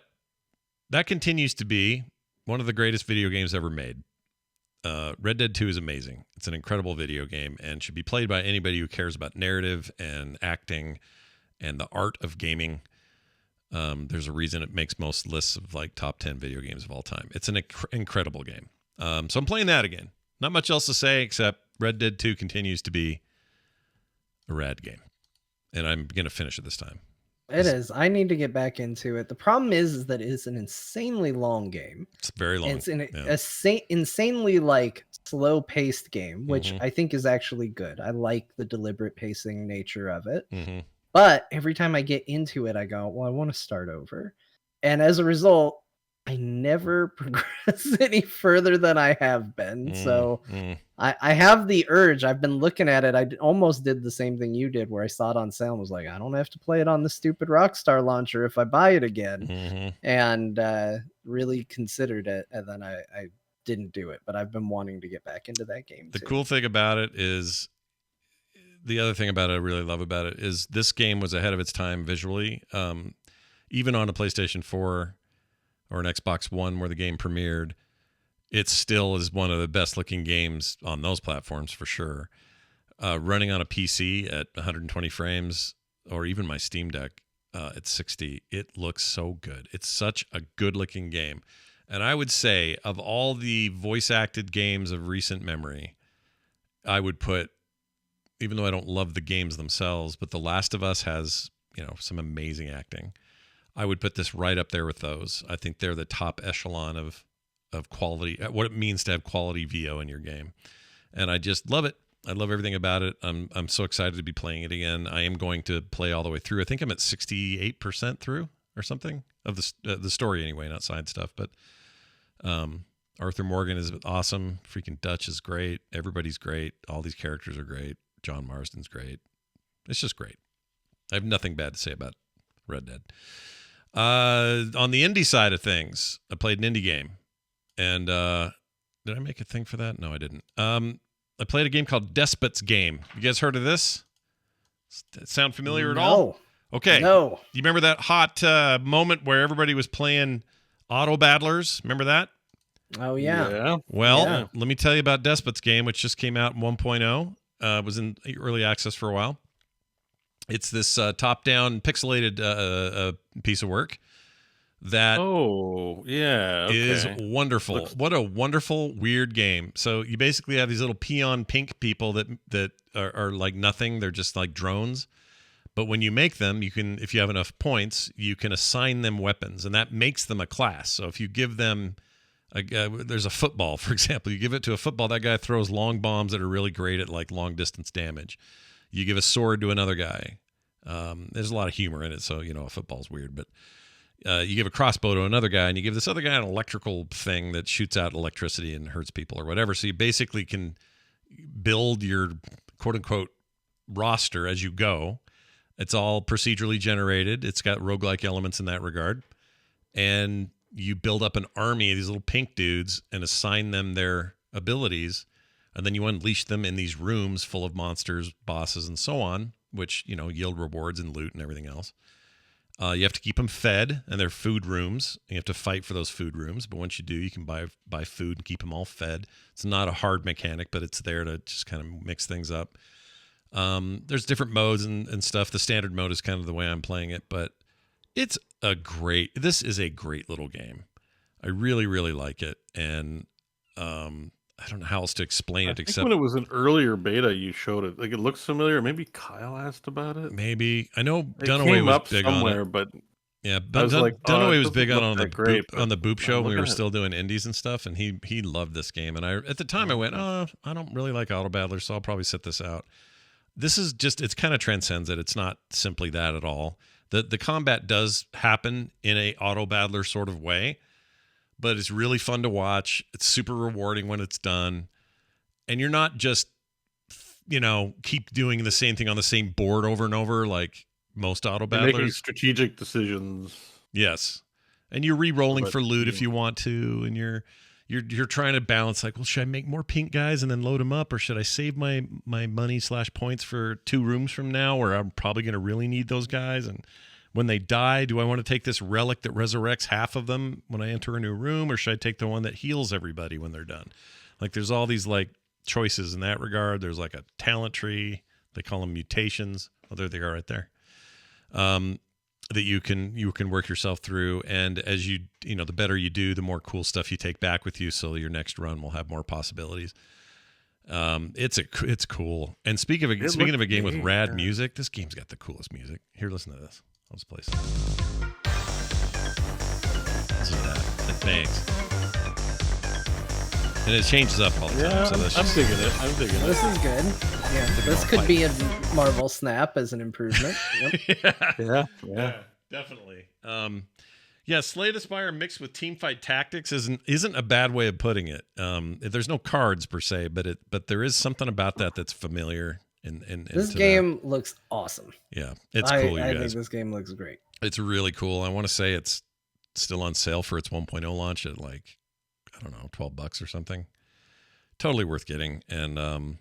That continues to be one of the greatest video games ever made. Red Dead 2 is amazing. It's an incredible video game and should be played by anybody who cares about narrative and acting and the art of gaming. There's a reason it makes most lists of like top 10 video games of all time. It's an incredible game. So I'm playing that again. Not much else to say except Red Dead 2 continues to be a rad game. And I'm going to finish it this time. It is. I need to get back into it. The problem is that it's an insanely long game. It's very long. It's an insanely like slow-paced game, which I think is actually good. I like the deliberate pacing nature of it. Mm-hmm. But every time I get into it, I go, well, I want to start over. And as a result, I never progress any further than I have been. So I have the urge. I've been looking at it. I almost did the same thing you did, where I saw it on sale and was like, I don't have to play it on the stupid Rockstar launcher if I buy it again. And really considered it. And then I didn't do it. But I've been wanting to get back into that game The too. cool thing about it is... The other thing about it I really love about it is this game was ahead of its time visually. Even on a PlayStation 4 or an Xbox One where the game premiered, it still is one of the best looking games on those platforms for sure. Running on a PC at 120 frames or even my Steam Deck at 60, it looks so good. It's such a good looking game. And I would say of all the voice acted games of recent memory, I would put, even though I don't love the games themselves, but The Last of Us has, some amazing acting. I would put this right up there with those. I think they're the top echelon of quality, what it means to have quality VO in your game. And I just love it. I love everything about it. I'm so excited to be playing it again. I am going to play all the way through. I think I'm at 68% through or something of the story anyway, not side stuff. But Arthur Morgan is awesome. Freaking Dutch is great. Everybody's great. All these characters are great. John Marsden's great. It's just great. I have nothing bad to say about Red Dead. On the indie side of things, I played an indie game. And did I make a thing for that? No, I didn't. I played a game called Despots Game. You guys heard of this? Does that sound familiar at all? Okay. No. You remember that hot moment where everybody was playing Auto Battlers? Remember that? Oh, yeah. Well, let me tell you about Despots Game, which just came out in 1.0. Was in early access for a while. It's this top-down pixelated piece of work that is wonderful. What a wonderful, weird game. So you basically have these little peon pink people that are like nothing. They're just like drones. But when you make them, you can, if you have enough points, you can assign them weapons, and that makes them a class. So if you give them there's a football, for example. You give it to a football, that guy throws long bombs that are really great at like long distance damage. You give a sword to another guy. There's a lot of humor in it, so a football's weird. But you give a crossbow to another guy, and you give this other guy an electrical thing that shoots out electricity and hurts people or whatever. So you basically can build your quote unquote roster as you go. It's all procedurally generated. It's got roguelike elements in that regard, and you build up an army of these little pink dudes and assign them their abilities, and then you unleash them in these rooms full of monsters, bosses, and so on, which, yield rewards and loot and everything else. You have to keep them fed, and they're food rooms. You have to fight for those food rooms, but once you do, you can buy food and keep them all fed. It's not a hard mechanic, but it's there to just kind of mix things up. There's different modes and stuff. The standard mode is kind of the way I'm playing it, but this is a great little game. I really, really like it. And I don't know how else to explain it except when it was an earlier beta, you showed it. Like, it looks familiar. Maybe Kyle asked about it. Maybe. I know Dunaway was big on it. But yeah, Dunaway was big on the Boop show when we were at still doing indies and stuff, and he loved this game. And at the time I went, I don't really like Auto Battlers, so I'll probably sit this out. This is just, it's kind of transcends it. It's not simply that at all. The combat does happen in a Auto Battler sort of way, but it's really fun to watch. It's super rewarding when it's done. And you're not just, keep doing the same thing on the same board over and over like most auto You're making battlers. strategic decisions. Yes. And you're re-rolling for loot if you want to, and you're trying to balance like, well, should I make more pink guys and then load them up, or should I save my money / points for 2 rooms from now where I'm probably going to really need those guys, and when they die, do I want to take this relic that resurrects half of them when I enter a new room, or should I take the one that heals everybody when they're done? Like there's all these like choices in that regard. There's like a talent tree. They call them mutations. Oh, there they are right there. That you can work yourself through, and as the better you do, the more cool stuff you take back with you, so your next run will have more possibilities. It's cool. And speaking of a game with rad music, this game's got the coolest music. Here, listen to this. I'll just play some. Listen to that. It bangs. And it changes up all the time. So I'm digging it. This is good. Yeah, this could be a Marvel Snap as an improvement. Yep. Yeah, definitely. Slay the Spire mixed with teamfight tactics isn't a bad way of putting it. There's no cards per se, but there is something about that that's familiar. This game looks awesome. Yeah, it's cool, you guys. I think this game looks great. It's really cool. I want to say it's still on sale for its 1.0 launch at like, I don't know, $12 or something. Totally worth getting. And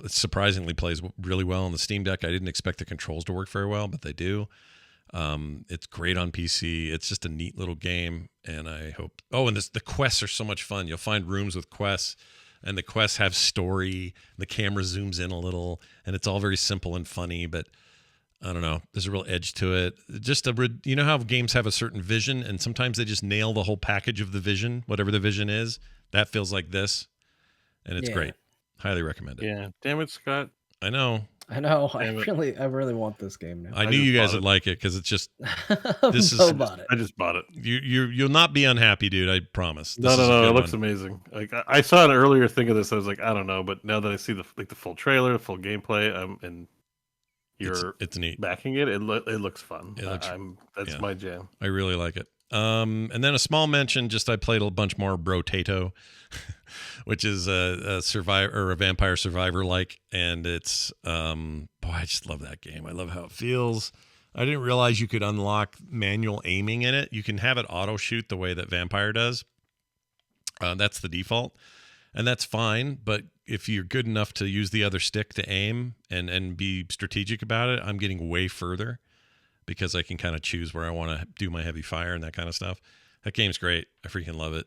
it surprisingly plays really well on the Steam Deck. I didn't expect the controls to work very well, but they do. It's great on PC. It's just a neat little game. And I hope... Oh, and the quests are so much fun. You'll find rooms with quests, and the quests have story. The camera zooms in a little, and it's all very simple and funny, but I don't know. There's a real edge to it. You know how games have a certain vision, and sometimes they just nail the whole package of the vision, whatever the vision is. That feels like this, and it's great. Highly recommend it. Yeah. Damn it, Scott. I know. I really want this game now. I knew you guys would like it because it's just. I just bought it. You'll not be unhappy, dude. I promise. No. It looks amazing. Like I saw an earlier thing of this, I was like, I don't know, but now that I see the full trailer, the full gameplay, and it's neat. Backing it. It looks fun. That's my jam. I really like it. And then a small mention. I played a bunch more Brotato, which is a survivor or a vampire survivor like, and it's I just love that game. I love how it feels. I didn't realize you could unlock manual aiming in it. You can have it auto shoot the way that Vampire does. That's the default, and that's fine. But if you're good enough to use the other stick to aim and be strategic about it, I'm getting way further because I can kind of choose where I want to do my heavy fire and that kind of stuff. That game's great. I freaking love it.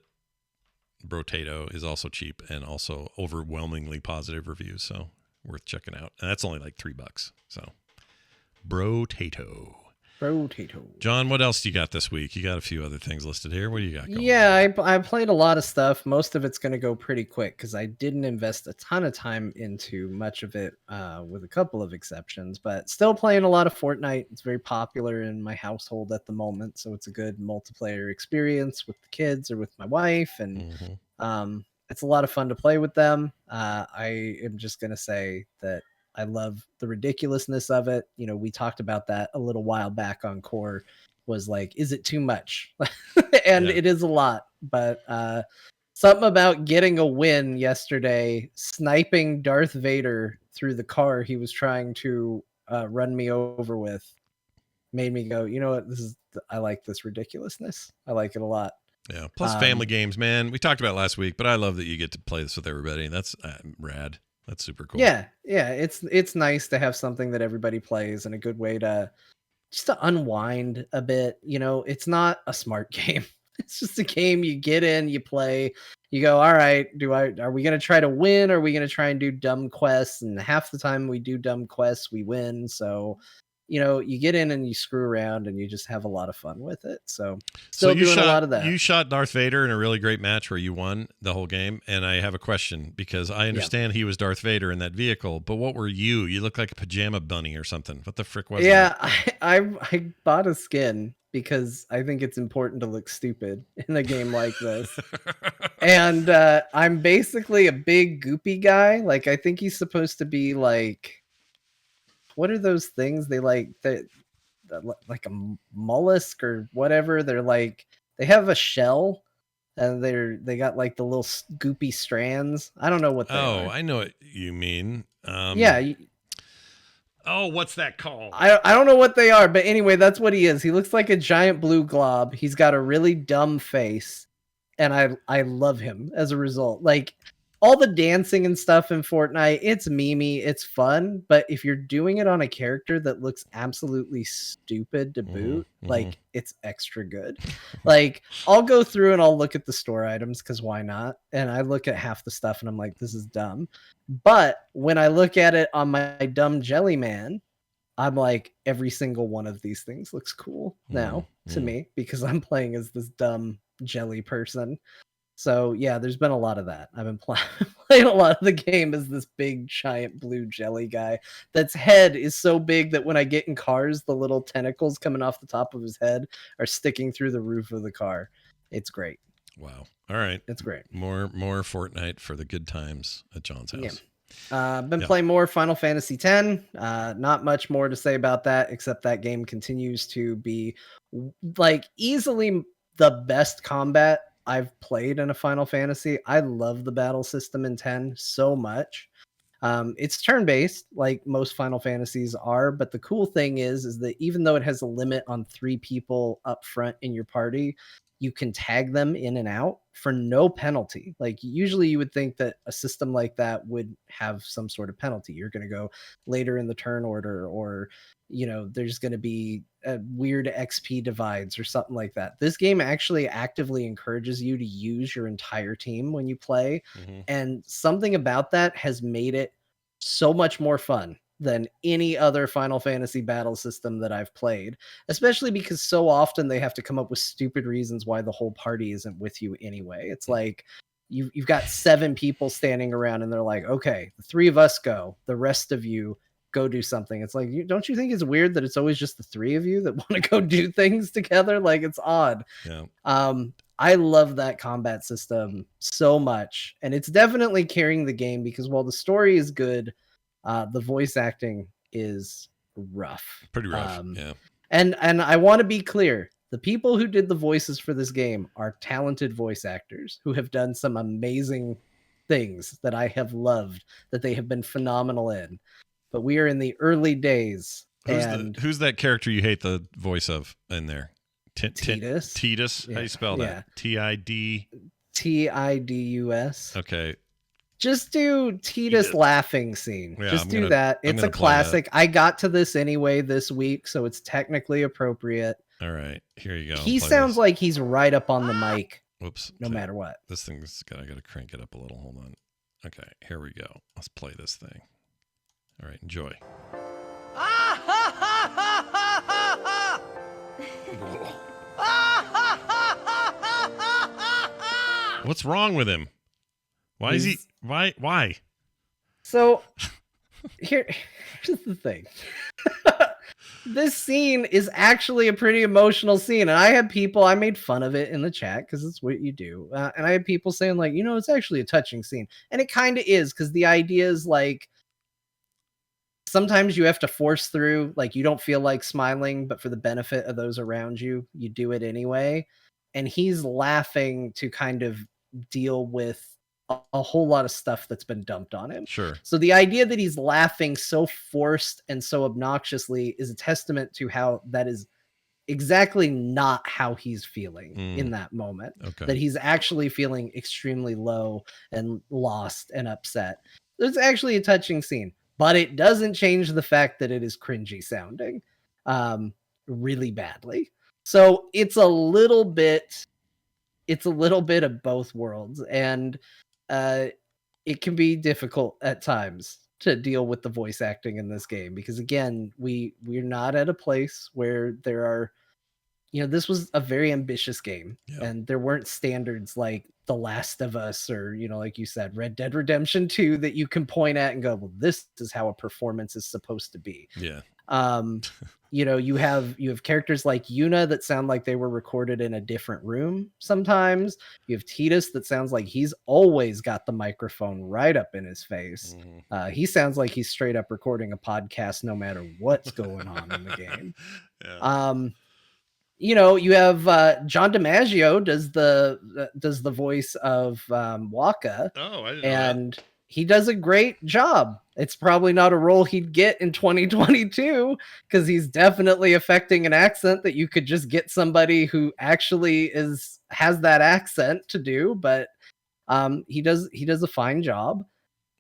Brotato is also cheap and also overwhelmingly positive reviews, so worth checking out. And that's only like $3. So Brotato. John, what else do you got this week? You got a few other things listed here. What do you got going? Yeah, I played a lot of stuff. Most of it's going to go pretty quick because I didn't invest a ton of time into much of it, with a couple of exceptions, but still playing a lot of Fortnite. It's very popular in my household at the moment, so it's a good multiplayer experience with the kids or with my wife, and it's a lot of fun to play with them. I am just going to say that I love the ridiculousness of it. We talked about that a little while back on Core, was like, is it too much? And it is a lot, but something about getting a win yesterday, sniping Darth Vader through the car he was trying to run me over with, made me go, you know what? I like this ridiculousness. I like it a lot. Yeah. Plus family games, man. We talked about it last week, but I love that you get to play this with everybody. That's rad. That's super cool. Yeah. It's nice to have something that everybody plays, and a good way to unwind a bit. It's not a smart game. It's just a game you get in, you play, you go, all right, are we going to try to win? Or are we going to try and do dumb quests? And half the time we do dumb quests, we win. So, you get in and you screw around and you just have a lot of fun with it. So still doing a lot of that. You shot Darth Vader in a really great match where you won the whole game. And I have a question, because I understand he was Darth Vader in that vehicle, but what were you? You look like a pajama bunny or something. What the frick was that? Yeah, I bought a skin because I think it's important to look stupid in a game like this. And I'm basically a big goopy guy. Like, I think he's supposed to be like, what are those things they like a mollusk or whatever? They're like, they have a shell and they got like the little goopy strands. I don't know what they are. I know what you mean. Yeah. What's that called? I don't know what they are, but anyway, that's what he is. He looks like a giant blue glob. He's got a really dumb face, and I love him as a result. Like all the dancing and stuff in Fortnite, it's memey, it's fun, but if you're doing it on a character that looks absolutely stupid to boot, like it's extra good. Like I'll go through and I'll look at the store items because why not? And I look at half the stuff and I'm like, this is dumb. But when I look at it on my dumb jelly man, I'm like, every single one of these things looks cool now to me because I'm playing as this dumb jelly person. So yeah, there's been a lot of that. I've been playing a lot of the game as this big giant blue jelly guy that's head is so big that when I get in cars, the little tentacles coming off the top of his head are sticking through the roof of the car. It's great. Wow. All right. It's great. More Fortnite for the good times at John's house. Yeah. Been playing more Final Fantasy X. Not much more to say about that, except that game continues to be like easily the best combat I've played in a Final Fantasy. I love the battle system in 10 so much. It's turn-based like most Final Fantasies are, but the cool thing is that even though it has a limit on 3 people up front in your party, you can tag them in and out for no penalty. Like usually you would think that a system like that would have some sort of penalty. You're going to go later in the turn order, or, you know, there's going to be weird XP divides or something like that. This game actually actively encourages you to use your entire team when you play. And something about that has made it so much more fun than any other Final Fantasy battle system that I've played, especially because so often they have to come up with stupid reasons why the whole party isn't with you anyway. It's like you've got 7 people standing around and they're like, okay, the 3 of us go, the rest of you go do something. It's like, don't you think it's weird that it's always just the 3 of you that want to go do things together? Like it's odd. Yeah. I love that combat system so much, and it's definitely carrying the game because while the story is good, the voice acting is rough. Pretty rough. Yeah. And I want to be clear. The people who did the voices for this game are talented voice actors who have done some amazing things that I have loved, that they have been phenomenal in. But we are in the early days. Who's that character you hate the voice of in there? Tidus. Tidus? Yeah. How do you spell that? T-I-D? Tidus. Okay. Just do Tidus laughing scene. Yeah, Just do that. It's a classic. I got to this anyway this week, so it's technically appropriate. All right, here you go. He sounds like he's right up on the mic. Whoops. No matter what. This thing's I got to crank it up a little. Hold on. Okay, here we go. Let's play this thing. All right, enjoy. What's wrong with him? Why is he? Why? So here's the thing. This scene is actually a pretty emotional scene, and I made fun of it in the chat because it's what you do, and I had people saying like, you know, it's actually a touching scene, and it kind of is, because the idea is like sometimes you have to force through, like you don't feel like smiling, but for the benefit of those around you, you do it anyway, and he's laughing to kind of deal with a whole lot of stuff that's been dumped on him. Sure. So the idea that he's laughing so forced and so obnoxiously is a testament to how that is exactly not how he's feeling in that moment. Okay. That he's actually feeling extremely low and lost and upset. It's actually a touching scene, but it doesn't change the fact that it is cringy sounding really badly. So it's a little bit of both worlds, and it can be difficult at times to deal with the voice acting in this game because, again, we're not at a place where there are, you know, this was a very ambitious game, and there weren't standards like The Last of Us or, you know, like you said, Red Dead Redemption 2 that you can point at and go, well, this is how a performance is supposed to be. Yeah. You know, you have characters like Yuna that sound like they were recorded in a different room sometimes. You have Tidus that sounds like he's always got the microphone right up in his face. He sounds like he's straight up recording a podcast no matter what's going on in the game. you know, you have John DiMaggio does the voice of Waka. Oh, I didn't know and he does a great job. It's probably not a role he'd get in 2022 because he's definitely affecting an accent that you could just get somebody who actually has that accent to do. But he does a fine job.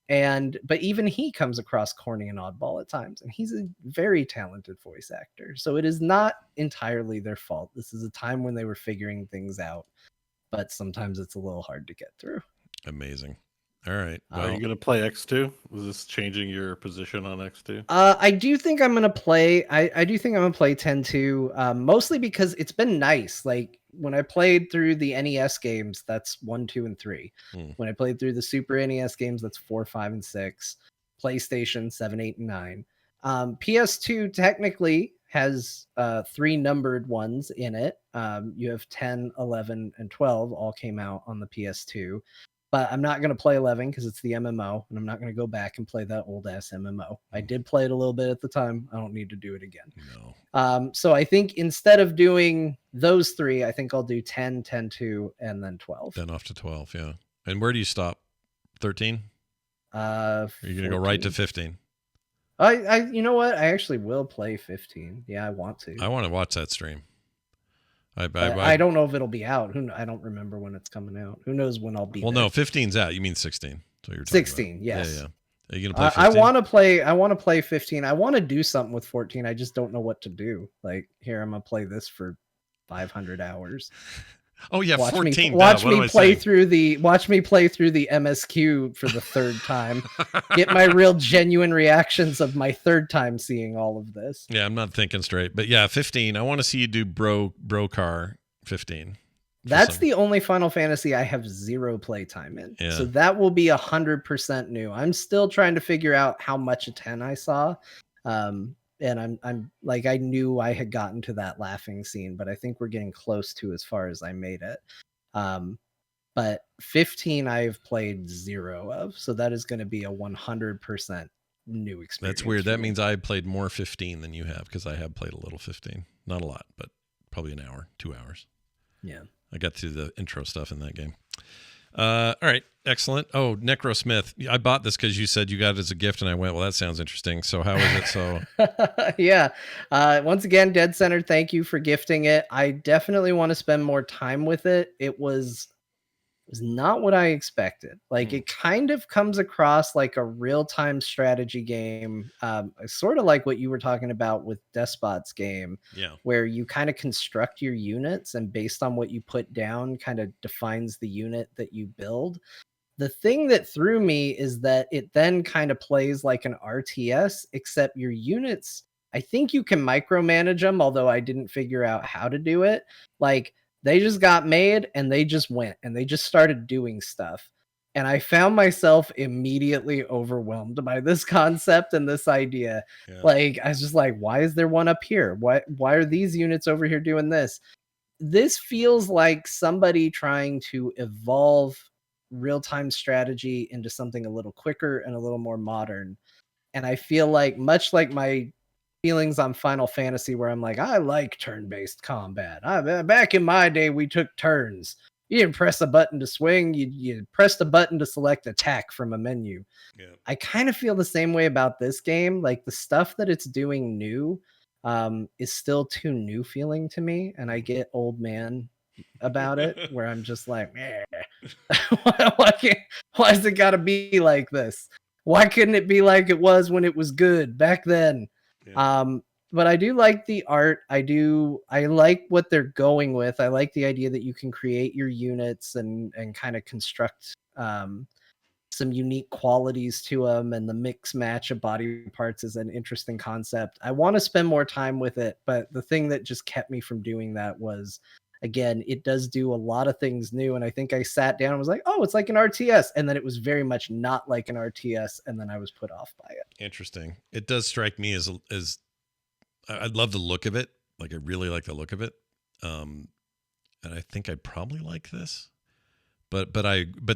But even he comes across corny and oddball at times, and he's a very talented voice actor. So it is not entirely their fault. This is a time when they were figuring things out, but sometimes it's a little hard to get through. Amazing. All right. Well, are you going to play X2? Was this changing your position on X2? I do think I'm going to play. I do think I'm going to play 10-2, mostly because it's been nice. Like when I played through the NES games, that's 1, 2, and 3. When I played through the Super NES games, that's 4, 5, and 6. PlayStation 7, 8, and 9. PS2 technically has 3 numbered ones in it. You have 10, 11, and 12 all came out on the PS2. But I'm not going to play 11 because it's the MMO, and I'm not going to go back and play that old-ass MMO. I did play it a little bit at the time. I don't need to do it again. No. So I think instead of doing those 3, I think I'll do 10, 10-2, and then 12. Then off to 12, yeah. And where do you stop? 13? Are you going to go right to 15? You know what? I actually will play 15. Yeah, I want to. I want to watch that stream. I don't know if it'll be out. I don't remember when it's coming out. Who knows when I'll be Well, there. no, 15's out. You mean 16. So you're 16, about. yes. Yeah. Are you going to play 15? I want to play 15. I want to do something with 14. I just don't know what to do. Like, here, I'm going to play this for 500 hours. Oh yeah, 14. Watch me play through the MSQ for the third time. Get my real genuine reactions of my third time seeing all of this. Yeah, I'm not thinking straight. But yeah, 15. I want to see you do bro car 15. That's the only Final Fantasy I have 0 playtime in. Yeah. So that will be 100% new. I'm still trying to figure out how much a 10 I saw. And I'm like, I knew I had gotten to that laughing scene, but I think we're getting close to as far as I made it. But 15 I've played 0 of, so that is going to be a 100% new experience. That's weird. That means I played more 15 than you have, because I have played a little 15. Not a lot, but probably an hour, 2 hours. Yeah. I got through the intro stuff in that game. All right. Excellent. Oh, Necrosmith. I bought this because you said you got it as a gift, and I went, well, that sounds interesting. So how is it? So yeah. Once again, Dead Center, thank you for gifting it. I definitely want to spend more time with it. It was not what I expected. Like, it kind of comes across like a real-time strategy game, sort of like what you were talking about with Despots game, where you kind of construct your units, and based on what you put down kind of defines the unit that you build. The thing that threw me is that it then kind of plays like an RTS, except your units, I think you can micromanage them, although I didn't figure out how to do it. Like, they just got made and they just went and they just started doing stuff. And I found myself immediately overwhelmed by this concept and this idea. Yeah. Like, I was just like, why is there one up here? Why are these units over here doing this? This feels like somebody trying to evolve real-time strategy into something a little quicker and a little more modern. And I feel like, much like my feelings on Final Fantasy, where I'm like, I like turn-based combat. Back in my day, we took turns. You didn't press a button to swing. You pressed a button to select attack from a menu. Yeah. I kind of feel the same way about this game. Like, the stuff that it's doing new is still too new feeling to me. And I get old man about it, where I'm just like, why has it got to be like this? Why couldn't it be like it was when it was good back then? Yeah. But I do like the art. I like what they're going with. I like the idea that you can create your units and kind of construct some unique qualities to them, and the mix match of body parts is an interesting concept. I want to spend more time with it, but the thing that just kept me from doing that was, again, it does do a lot of things new, and I think I sat down and was like, oh, it's like an RTS, and then it was very much not like an RTS, and then I was put off by it. Interesting. It does strike me as I love the look of it. Like, I really like the look of it. And I think I'd probably like this. But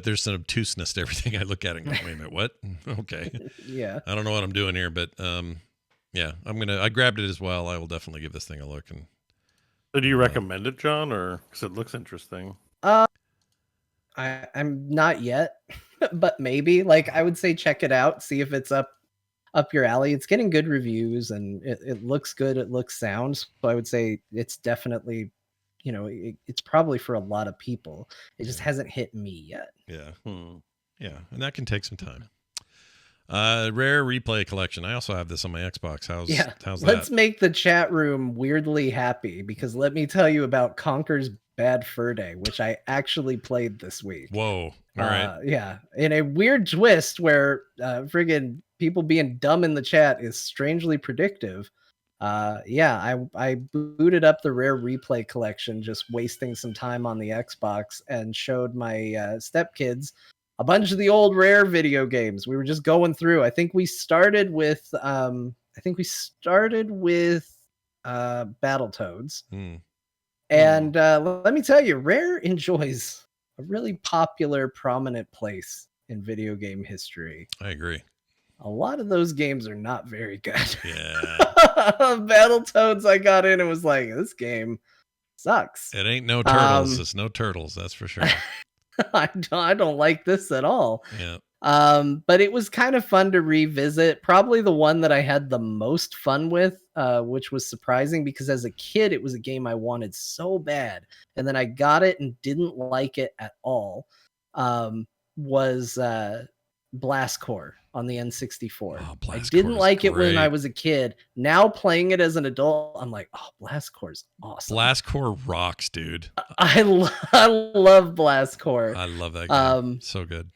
there's some obtuseness to everything I look at and go, wait a minute, what? Okay. Yeah. I don't know what I'm doing here, but yeah, I grabbed it as well. I will definitely give this thing a look. And So do you recommend it, John, or because it looks interesting? I'm not yet, but maybe. Like, I would say check it out, see if it's up your alley. It's getting good reviews and it looks good. It looks sound. So I would say it's definitely, it's probably for a lot of people. It just hasn't hit me yet. Yeah. Yeah. And that can take some time. Rare replay collection. I also have this on my Xbox. How's that? Let's make the chat room weirdly happy because let me tell you about Conker's Bad Fur Day, which I actually played this week. Whoa. All right. Yeah. In a weird twist where friggin' people being dumb in the chat is strangely predictive. I booted up the Rare Replay collection, just wasting some time on the Xbox, and showed my stepkids a bunch of the old Rare video games. We were just going through. I think we started with Battletoads. And let me tell you, Rare enjoys a really popular, prominent place in video game history. I agree. A lot of those games are not very good. Yeah. Battletoads, I got in and was like, this game sucks. It ain't no turtles. It's no turtles, that's for sure. I don't like this at all. Yeah. But it was kind of fun to revisit. Probably the one that I had the most fun with, which was surprising because as a kid, it was a game I wanted so bad. And then I got it and didn't like it at all. Was Blast Corps on the N64. Oh, I didn't like it when I was a kid. Now playing it as an adult, I'm like, oh, Blast Corps is awesome. Blast Corps rocks, dude. I love Blast Corps. I love that game. So good.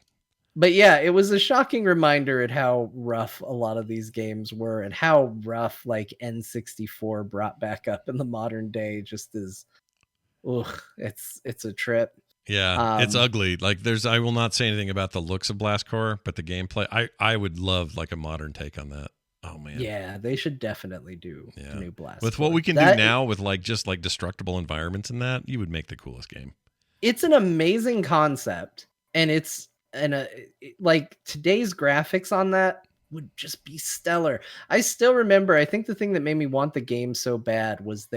But yeah, it was a shocking reminder at how rough a lot of these games were and how rough like N64 brought back up in the modern day just is, it's a trip. Yeah, it's ugly. Like I will not say anything about the looks of Blast Corps, but the gameplay, I would love like a modern take on that. Oh man. Yeah, they should definitely do a new Blast with Corps. What we can do now with like just like destructible environments and that, you would make the coolest game. It's an amazing concept, and like today's graphics on that would just be stellar. I still remember, I think the thing that made me want the game so bad was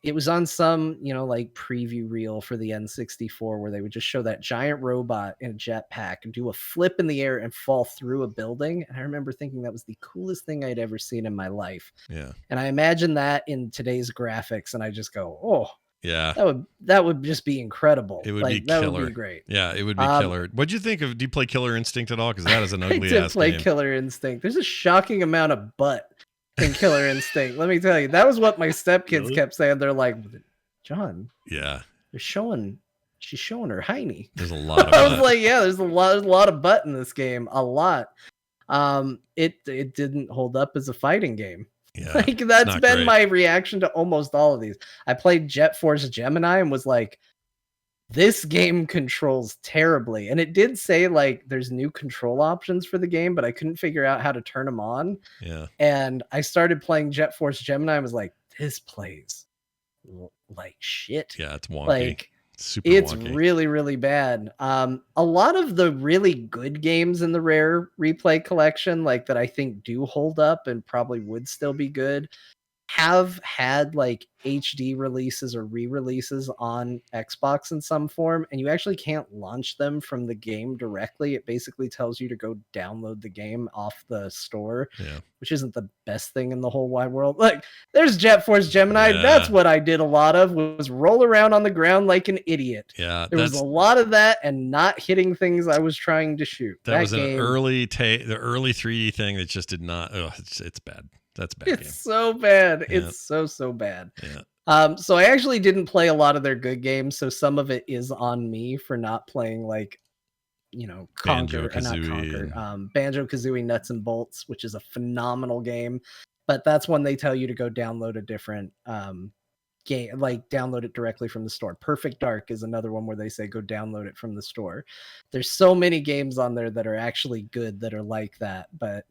it was on some, like preview reel for the N64 where they would just show that giant robot in a jetpack and do a flip in the air and fall through a building. And I remember thinking that was the coolest thing I'd ever seen in my life. Yeah. And I imagine that in today's graphics and I just go, oh, yeah, that would just be incredible. It would be killer. That would be great. Yeah, it would be killer. What'd you think of? Do you play Killer Instinct at all? Because that is an ugly ass game. I did play Killer Instinct. There's a shocking amount of butt in Killer Instinct. Let me tell you, that was what my stepkids kept saying. They're like, John. Yeah. She's showing her hiney. There's a lot of I was like, yeah, there's a lot of butt in this game. A lot. It didn't hold up as a fighting game. Yeah, like that's been my reaction to almost all of these. I played Jet Force Gemini and was like, this game controls terribly. And it did say like there's new control options for the game, but I couldn't figure out how to turn them on. Yeah. And I started playing Jet Force Gemini and was like, this plays like shit. Yeah, it's wonky. Like it's really, really bad. A lot of the really good games in the Rare Replay collection, like that I think do hold up and probably would still be good, have had like HD releases or re-releases on Xbox in some form, and you actually can't launch them from the game directly. It basically tells you to go download the game off the store, which isn't the best thing in the whole wide world. Like, there's Jet Force Gemini. Yeah. That's what I did a lot of, was roll around on the ground like an idiot. Yeah, there was a lot of that and not hitting things I was trying to shoot. That was game, the early 3D thing that just did not. Oh, it's bad. That's a bad game. It's so bad. Yeah. It's so bad. Yeah. So I actually didn't play a lot of their good games, so some of it is on me for not playing like, Banjo-Kazooie Nuts and Bolts, which is a phenomenal game. But that's when they tell you to go download a different game, like download it directly from the store. Perfect Dark is another one where they say go download it from the store. There's so many games on there that are actually good that are like that, but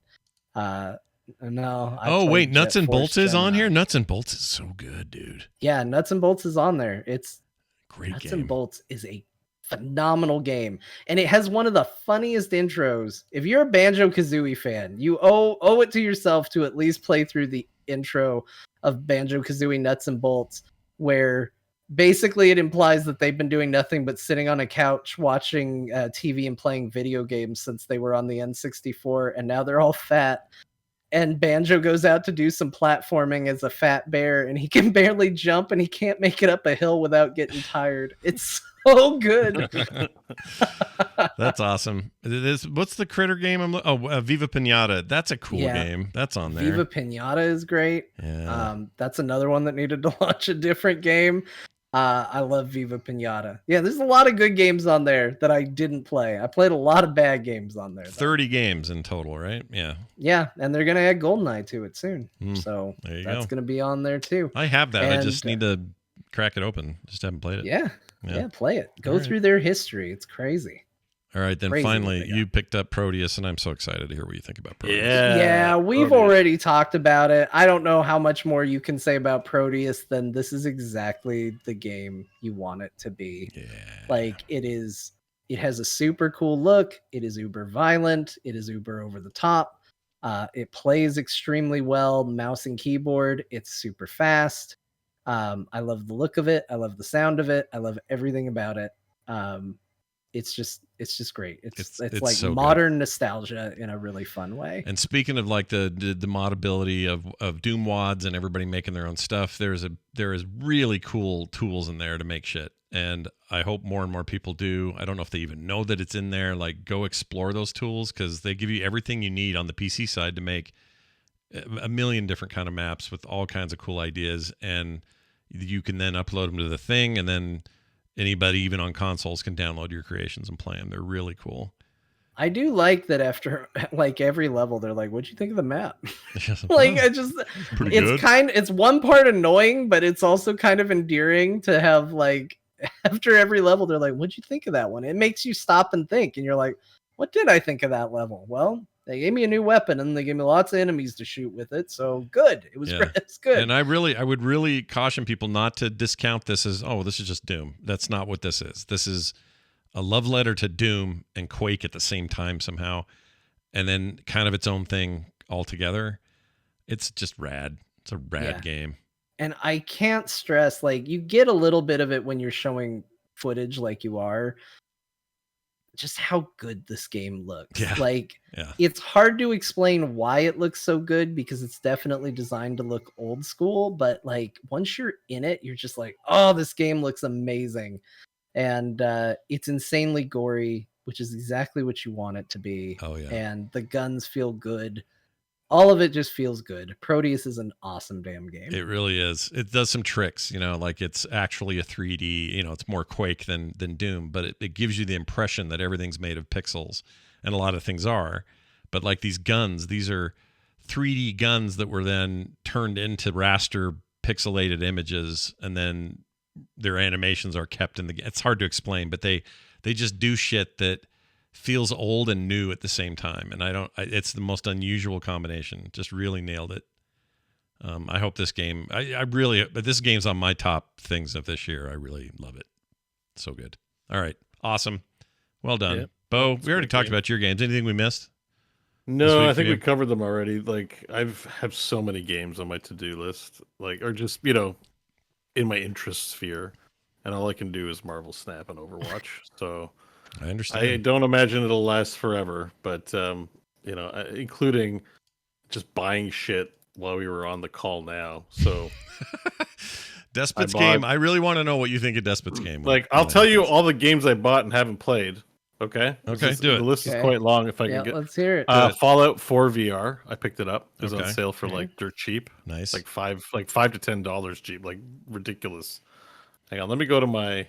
no. Wait, Nuts and Bolts is on here? Nuts and Bolts is so good, dude. Yeah, Nuts and Bolts is on there. It's great. Nuts and Bolts is a phenomenal game, and it has one of the funniest intros. If you're a Banjo-Kazooie fan, you owe it to yourself to at least play through the intro of Banjo-Kazooie Nuts and Bolts. where basically it implies that they've been doing nothing but sitting on a couch watching TV and playing video games since they were on the N64, and now they're all fat. And Banjo goes out to do some platforming as a fat bear, and he can barely jump, and he can't make it up a hill without getting tired. It's so good. That's awesome. What's the critter game? Viva Pinata. That's a cool game. That's on there. Viva Pinata is great. Yeah. That's another one that needed to launch a different game. I love Viva Pinata. Yeah, there's a lot of good games on there that I didn't play. I played a lot of bad games on there. 30 games in total, right? Yeah. Yeah, and they're going to add GoldenEye to it soon. So that's going to be on there too. I have that. I just need to crack it open. Just haven't played it. Yeah, play it. Go through their history. It's crazy. All right, then finally, you picked up Prodeus, and I'm so excited to hear what you think about Prodeus. Yeah, we've already talked about it. I don't know how much more you can say about Prodeus than this is exactly the game you want it to be. Yeah. Like, it has a super cool look. It is uber violent. It is uber over the top. It plays extremely well, mouse and keyboard. It's super fast. I love the look of it. I love the sound of it. I love everything about it. It's just great. It's like so modern nostalgia in a really fun way. And speaking of like the modability of Doom WADs and everybody making their own stuff, there is really cool tools in there to make shit. And I hope more and more people do. I don't know if they even know that it's in there. Like, go explore those tools, because they give you everything you need on the PC side to make a million different kind of maps with all kinds of cool ideas. And you can then upload them to the thing, and then anybody, even on consoles, can download your creations and play them. They're really cool. I do like that after like every level, they're like, "What'd you think of the map?" Like, it's one part annoying, but it's also kind of endearing to have, like, after every level, they're like, "What'd you think of that one?" It makes you stop and think, and you're like, "What did I think of that level?" Well, they gave me a new weapon, and they gave me lots of enemies to shoot with it. So good. It was it's good. And I would really caution people not to discount this as, oh, this is just Doom. That's not what this is. This is a love letter to Doom and Quake at the same time somehow, and then kind of its own thing altogether. It's just rad. It's a rad game. And I can't stress, like, you get a little bit of it when you're showing footage like you are, just how good this game looks. It's hard to explain why it looks so good, because it's definitely designed to look old school, but like once you're in it, you're just like, oh, this game looks amazing. And it's insanely gory, which is exactly what you want it to be. Oh yeah. And the guns feel good. All of it just feels good. Prodeus is an awesome damn game. It really is. It does some tricks, like it's actually a 3D, it's more Quake than Doom, but it gives you the impression that everything's made of pixels, and a lot of things are. But like these guns, these are 3D guns that were then turned into raster pixelated images, and then their animations are kept in the game. It's hard to explain, but they just do shit that feels old and new at the same time, and it's the most unusual combination. Just really nailed it. I hope this game, but this game's on my top things of this year. I really love it. So good. All right, awesome, well done. Yeah, Bo. We already talked about your games. Anything we missed? No, I think we covered them already. Like, have so many games on my to-do list, like, or just in my interest sphere, and all I can do is Marvel Snap and Overwatch. So I understand. I don't imagine it'll last forever, but including just buying shit while we were on the call now. So Despots game. I really want to know what you think of Despots game. Like, I'll tell you all the games I bought and haven't played. Okay. Do it. The list is quite long. If I can get. Let's hear it. Fallout 4 VR. I picked it up. It was on sale for like dirt cheap. Nice. Like $5 to $10 cheap. Like ridiculous. Hang on. Let me go to my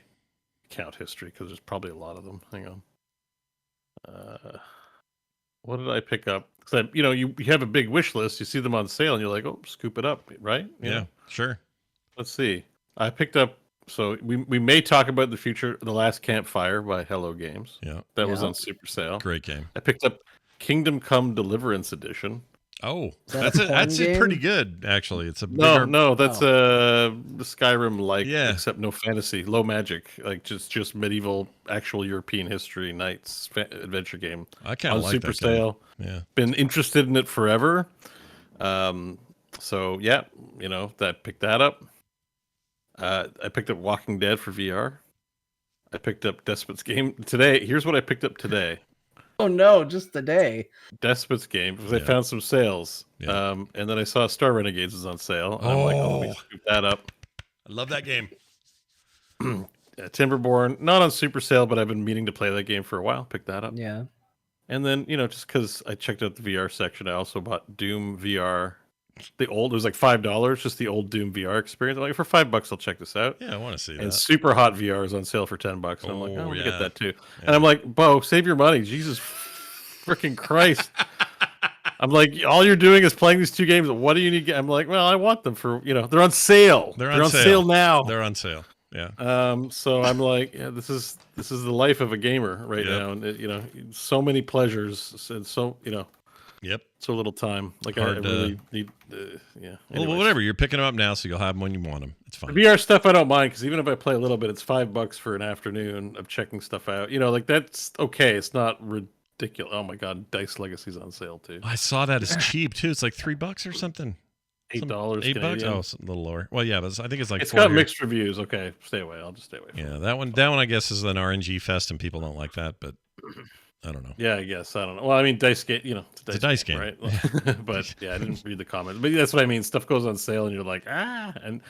account history, because there's probably a lot of them. Hang on. What did I pick up? Because you have a big wish list. You see them on sale, and you're like, oh, scoop it up, right? Sure. Let's see. I picked up. So we may talk about the future. The Last Campfire by Hello Games. Yeah, that was on super sale. Great game. I picked up Kingdom Come Deliverance Edition. Oh, that's pretty good, actually. It's a bigger... no, that's the Skyrim like, except no fantasy, low magic, like just medieval, actual European history knights adventure game. I kind of like super that sale. Game. Yeah, been interested in it forever. So yeah, that picked that up. I picked up Walking Dead for VR. I picked up Despots game today. Here's what I picked up today. Oh no, just today. Despots game because I found some sales. Yeah. And then I saw Star Renegades is on sale. And I'm like, oh, let me scoop that up. I love that game. Timberborn, not on super sale, but I've been meaning to play that game for a while. Pick that up. Yeah. And then, just because I checked out the VR section, I also bought Doom VR. It was like $5, just the old Doom VR experience. I'm like, for $5, I'll check this out. Yeah, I want to see that. And Super Hot VR is on sale for $10. And I'm like, Oh, let me yeah. get that too. Yeah. And I'm like, Bo, save your money. Jesus freaking Christ. I'm like, all you're doing is playing these two games. What do you need? I'm like, well, I want them for, they're on sale. They're on sale now. They're on sale. Yeah. So I'm like, yeah, this is the life of a gamer right now, and so many pleasures, and so Yep. so little time. Like I really need, yeah. Well, whatever. You're picking them up now, so you'll have them when you want them. It's fine. The VR stuff I don't mind because even if I play a little bit, it's $5 for an afternoon of checking stuff out. Like that's okay. It's not ridiculous. Oh my God, Dice Legacy's on sale too. I saw that it's cheap too. It's like $3 or something. $8. $8. Oh, it's a little lower. Well, yeah, but I think it's like. It's got mixed reviews. Okay, stay away. I'll just stay away. Yeah, that one I guess is an RNG fest, and people don't like that, but I don't know. Yeah, I guess I don't know. Well, I mean, dice game. It's a dice game, right? But yeah, I didn't read the comments. But that's what I mean. Stuff goes on sale, and you're like, and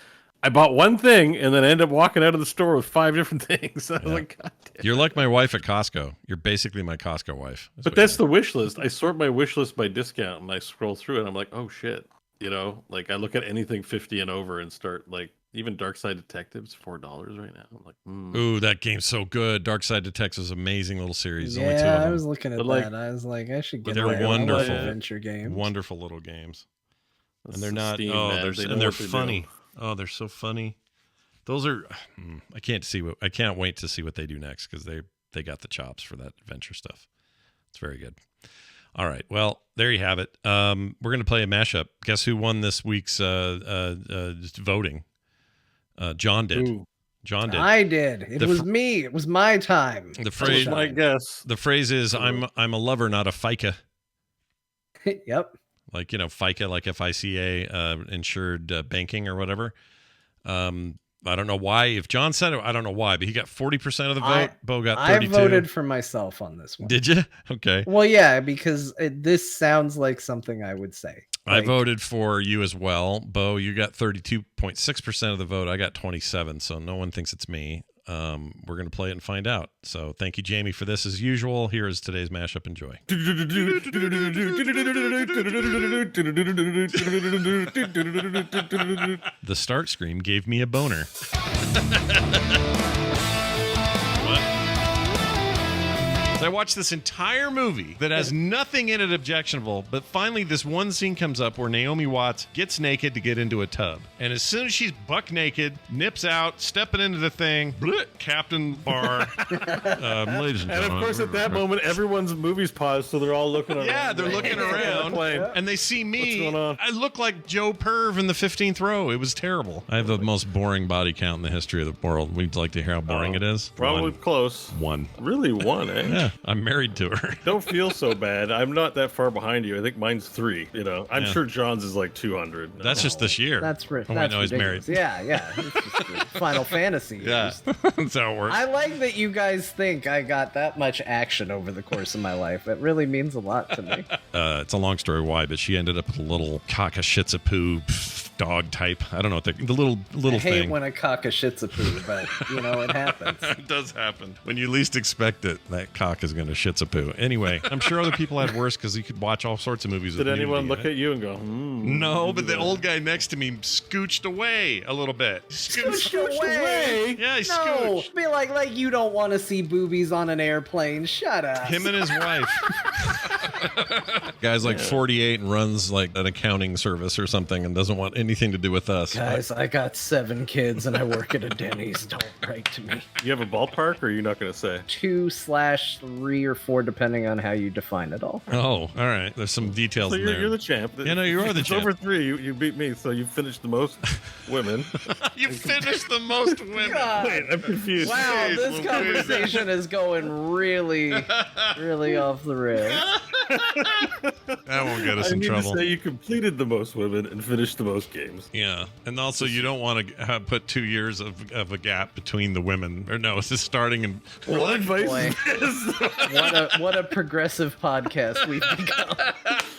I bought one thing, and then I ended up walking out of the store with 5 different things. I was like, God damn. You're like my wife at Costco. You're basically my Costco wife. But that's the wish list. I sort my wish list by discount, and I scroll through it. And I'm like, oh shit. Like I look at anything 50 and over and start like even Dark Side Detectives $4 right now. I'm like, Ooh, that game's so good. Dark Side Detectives is an amazing little series. Only 2 of Yeah, them. I was looking at that. I was like, I should get. They're that. wonderful adventure games. Wonderful little games, and they're the not. Steam, oh, man. they're funny. Oh, they're so funny. Those are. I can't wait to see what they do next because they got the chops for that adventure stuff. It's very good. All right. Well, there you have it. We're going to play a mashup. Guess who won this week's voting? John did. Ooh. John did. I did. It was me. It was my time. The phrase, my guess. The phrase is, "I'm a lover, not a FICA." Yep. Like FICA, like FICA, insured banking or whatever. I don't know why. If John said it, I don't know why, but he got 40% of the vote. Bo got 32. I voted for myself on this one. Did you? Okay. Well, yeah, because this sounds like something I would say. I voted for you as well. Bo, you got 32.6% of the vote. I got 27, so no one thinks it's me. We're going to play it and find out. So thank you, Jamie, for this as usual. Here is today's mashup. Enjoy. The start scream gave me a boner. So I watched this entire movie that has nothing in it objectionable, but finally this one scene comes up where Naomi Watts gets naked to get into a tub. And as soon as she's buck naked, nips out, stepping into the thing, Captain Bar. Ladies and gentlemen. And of course, at that moment, everyone's movie's paused, so they're all looking around. Yeah, they're looking around. And they see me. What's going on? I look like Joe Perv in the 15th row. It was terrible. I have the most boring body count in the history of the world. We'd like to hear how boring it is. Probably close. 1. Really 1, eh? Yeah, I'm married to her. Don't feel so bad. I'm not that far behind you. I think mine's 3. I'm sure John's is like 200. That's just this year. That's right. Oh, wait, no, he's married. Yeah. It's just Final Fantasy. Yeah, that's how it works. I like that you guys think I got that much action over the course of my life. It really means a lot to me. It's a long story why, but she ended up with a little cock-a-shih-tzu-poo dog type. I don't know what the little I hate thing. when a cock-a-shih-tzu-poo, but it happens. It does happen. When you least expect it, that cock is going to shih-tzu-poo. Anyway, I'm sure other people had worse because you could watch all sorts of movies. Did anyone look at you and go, No, but the old guy next to me scooched away a little bit. Scooched away? Yeah, he No, scooched. be like you don't want to see boobies on an airplane. Shut up. Him and his wife. Guy's like 48 and runs like an accounting service or something and doesn't want anything to do with us. Guys, I got 7 kids and I work at a Denny's. Don't write to me. You have a ballpark, or are you not going to say? 2/3 or 4, depending on how you define it all. Oh, all right. There's some details So in there. you're the champ. Yeah, no, you are the it's champ. over 3. You beat me, so you finished the most women. You finished the most women. God. Wait, I'm confused. Wow, this conversation is going really, really off the rails. That won't get us in trouble. To say you completed the most women and finished the most games. Yeah, and also you don't want to put 2 years of a gap between the women. Or no, it's just starting in. What advice Boy. is this? What a progressive podcast we've become.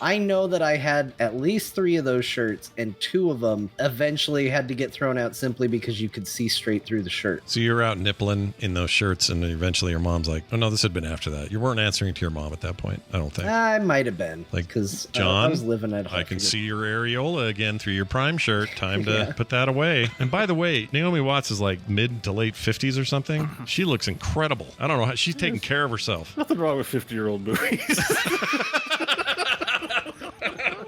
I know that I had at least 3 of those shirts, and 2 of them eventually had to get thrown out simply because you could see straight through the shirt. So you're out nippling in those shirts, and eventually your mom's like, "Oh no, this had been after that." You weren't answering to your mom at that point, I don't think. I might have been, Like, because John, I was living at home. I can see your areola again through your Prime shirt. Time to put that away. And by the way, Naomi Watts is like mid to late 50s or something. She looks incredible. I don't know how she's taking care of herself. Nothing wrong with 50-year-old movies.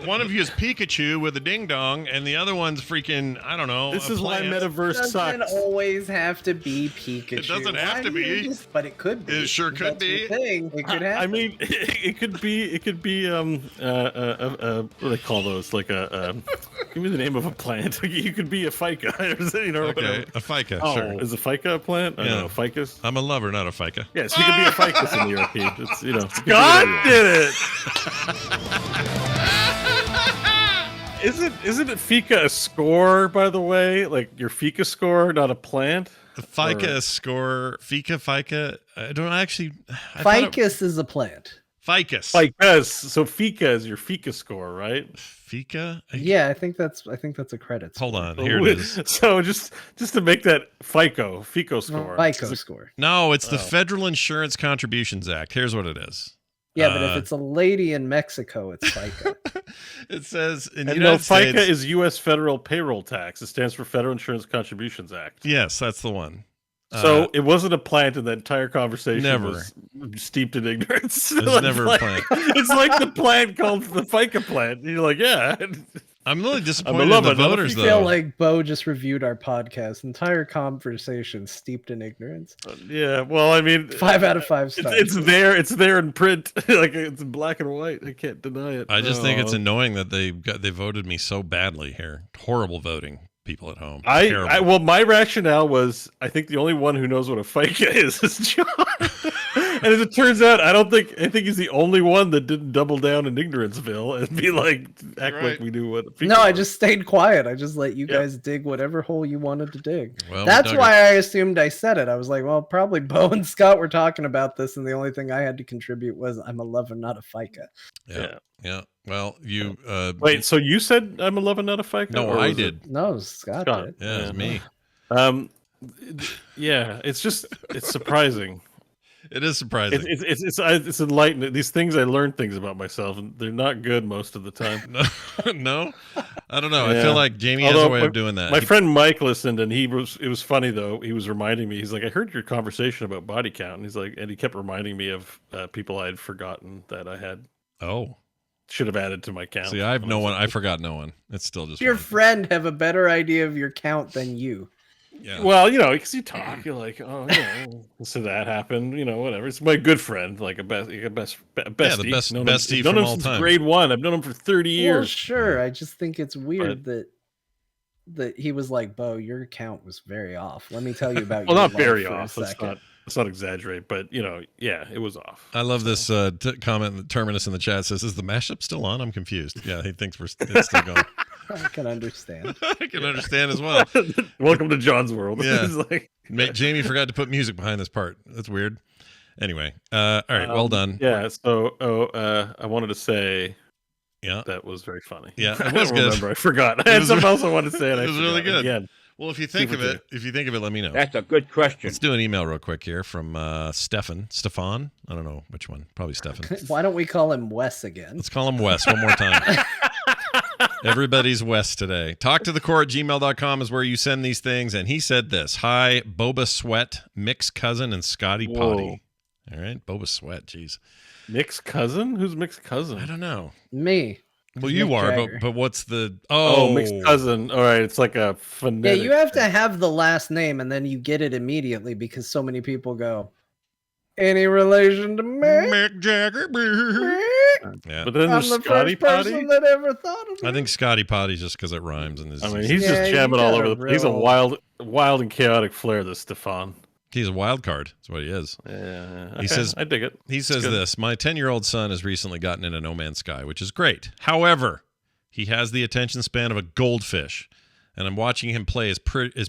One of you is Pikachu with a ding dong, and the other one's freaking, I don't know. This a is why plant. Metaverse Doesn't sucks. always have to be Pikachu. It doesn't have to be. But it could be. It sure could That's be. the thing. It could happen. I mean, it could be. What do they call those? Like give me the name of a plant. You could be a ficus. You know, Okay, whatever. a ficus, Oh, sure. is a fica a plant? I Yeah. don't know, ficus. I'm a lover, not a fica. Yes, you could be a ficus in the ERP. It's God did it! Isn't it Fika a score, by the way? Like your Fika score, not a plant? The fica score, fica. I don't actually. I thought it- Ficus is a plant. Ficus. Ficus. So Fika is your Fika score, right? Fika? Yeah, I think that's a credit. Hold on. Here it is. So just to make that Fico score. FICO score. No, it's the Federal Insurance Contributions Act. Here's what it is. Yeah, but if it's a lady in Mexico, it's FICO. It says in the And United FICA States. is U.S. federal payroll tax. It stands for Federal Insurance Contributions Act. Yes, that's the one. So it wasn't a plant, and the entire conversation Never. was steeped in ignorance. There's never a plant. It's like the plant called the FICA plant. And you're like, yeah. I'm really disappointed in love the it. I'm a voters, I feel though. like Bo just reviewed our podcast. Entire conversation steeped in ignorance. Yeah, well, I mean, 5 out of 5 stars. it's there. It's there in print. Like it's in black and white. I can't deny it. I just think it's annoying that they voted me so badly here. Horrible voting, people at home. Terrible. Well, my rationale was I think the only one who knows what a FICA is John. And as it turns out, I think he's the only one that didn't double down in Ignoranceville and be like, act Right. like we knew what a FICA No, I was. just stayed quiet. I just let you guys dig whatever hole you wanted to dig. Well, we That's dug why I assumed I said it. I was like, well, probably Bo and Scott were talking about this, and the only thing I had to contribute was I'm a lover, not a FICA. Yeah. Well, you. Wait, so you said I'm a lover, not a FICA? No, or I was it- did. No, Scott did. Yeah, it's me. Yeah, it's surprising. It is surprising. It's enlightening. These things I learn things about myself, and they're not good most of the time. No, I don't know. I Yeah. feel like Jamie has a way of doing that. My friend Mike listened, and it was funny though. He was reminding me. He's like, I heard your conversation about body count, and he's like, and he kept reminding me of people I had forgotten that I had should have added to my count. See, I have no one. I forgot no one. It's still just Your fine. friend have a better idea of your count than you. Yeah. Well, because you talk, you're like, oh, so that happened, whatever. It's my good friend, like a bestie. the best bestie known from him all since time. grade 1. I've known him for 30 years. Well, sure. I just think it's weird that he was like, Bo, your count was very off. Let me tell you about Well, your not very life for a off. second." Let's not exaggerate, but yeah, it was off. I love this comment. Terminus in the chat says, "Is the mashup still on?" I'm confused. Yeah, he thinks it's still going. I can understand. I can understand as well. Welcome to John's world. Yeah. It's like, Jamie forgot to put music behind this part. That's weird. Anyway, all right, well done. Yeah. So, I wanted to say, Yeah, that was very funny. Yeah, it I was don't good. remember. I forgot. I had something else I wanted to say. And it I was really forgot good. Again. Well, if you think of it, let me know. That's a good question. Let's do an email real quick here from Stefan. I don't know which one. Probably Stefan. Why don't we call him Wes again? Let's call him Wes one more time. Everybody's Wes today. Talktothecore@gmail.com is where you send these things. And he said this. Hi, Boba Sweat, Mick's cousin, and Scotty Potty. All right, Boba Sweat, jeez. Mick's cousin? Who's Mick's cousin? I don't know. Me. Well, you Mick are, Jagger. but what's the... Oh, Mick's cousin. All right, it's like a Yeah, phonetic. you have to have the last name, and then you get it immediately because so many people go, any relation to me? Mick Jagger. Yeah. But then I'm there's the Scotty first person Potty. that ever thought of me. I think Scotty Potty's just because it rhymes. And I mean, he's Yeah, just you jamming all got over a the. He's a real- wild and chaotic flair. This Stefan. He's a wild card. That's what he is. Yeah. Okay. He says, I dig it. He says this, my 10-year-old son has recently gotten into No Man's Sky, which is great. However, he has the attention span of a goldfish, and I'm watching him play is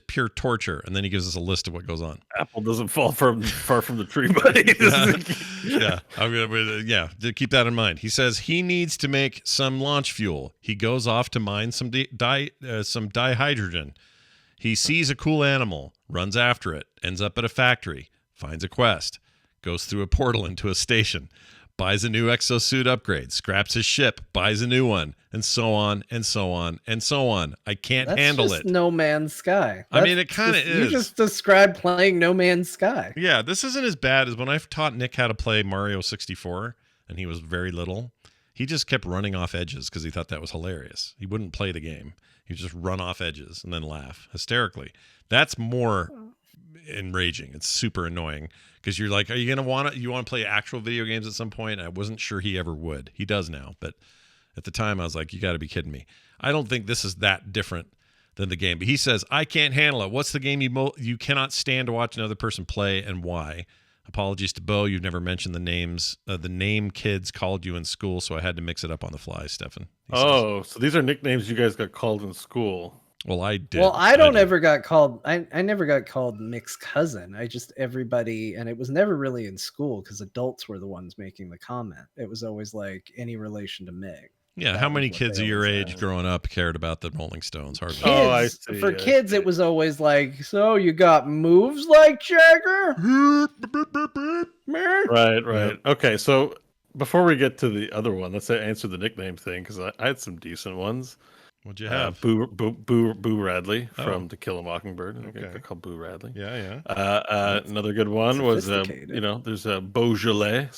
pure torture. And then he gives us a list of what goes on. Apple doesn't fall far from the tree, buddy. Keep that in mind. He says he needs to make some launch fuel. He goes off to mine some dihydrogen. He sees a cool animal, runs after it, ends up at a factory, finds a quest, goes through a portal into a station, buys a new exosuit upgrade, scraps his ship, buys a new one, and so on, and so on, and so on. I can't handle it. No Man's Sky. I mean, it kind of is. You just described playing No Man's Sky. Yeah, this isn't as bad as when I've taught Nick how to play Mario 64, and he was very little. He just kept running off edges because he thought that was hilarious. He wouldn't play the game. He'd just run off edges and then laugh hysterically. That's more enraging. It's super annoying because you're like, are you going to you want to play actual video games at some point? I wasn't sure he ever would. He does now, but at the time I was like, you got to be kidding me. I don't think this is that different than the game. But he says, I can't handle it. What's the game you cannot stand to watch another person play, and why? Apologies to Bo. You've never mentioned the names. The name kids called you in school, so I had to mix it up on the fly, Stefan. So these are nicknames you guys got called in school. Well, I did. Well, I never got called. I never got called Mick's cousin. I just everybody, and it was never really in school because adults were the ones making the comment. It was always like any relation to Mick. Yeah, how many kids of your age growing up cared about the Rolling Stones? Hardly. I see. For kids, it was always like, so you got moves like Jagger? Right. Okay, so before we get to the other one, let's answer the nickname thing, because I had some decent ones. What'd you have? Boo Radley from To Kill a Mockingbird. Okay. I called Boo Radley. Yeah. Another good one was, there's a Beaujolais.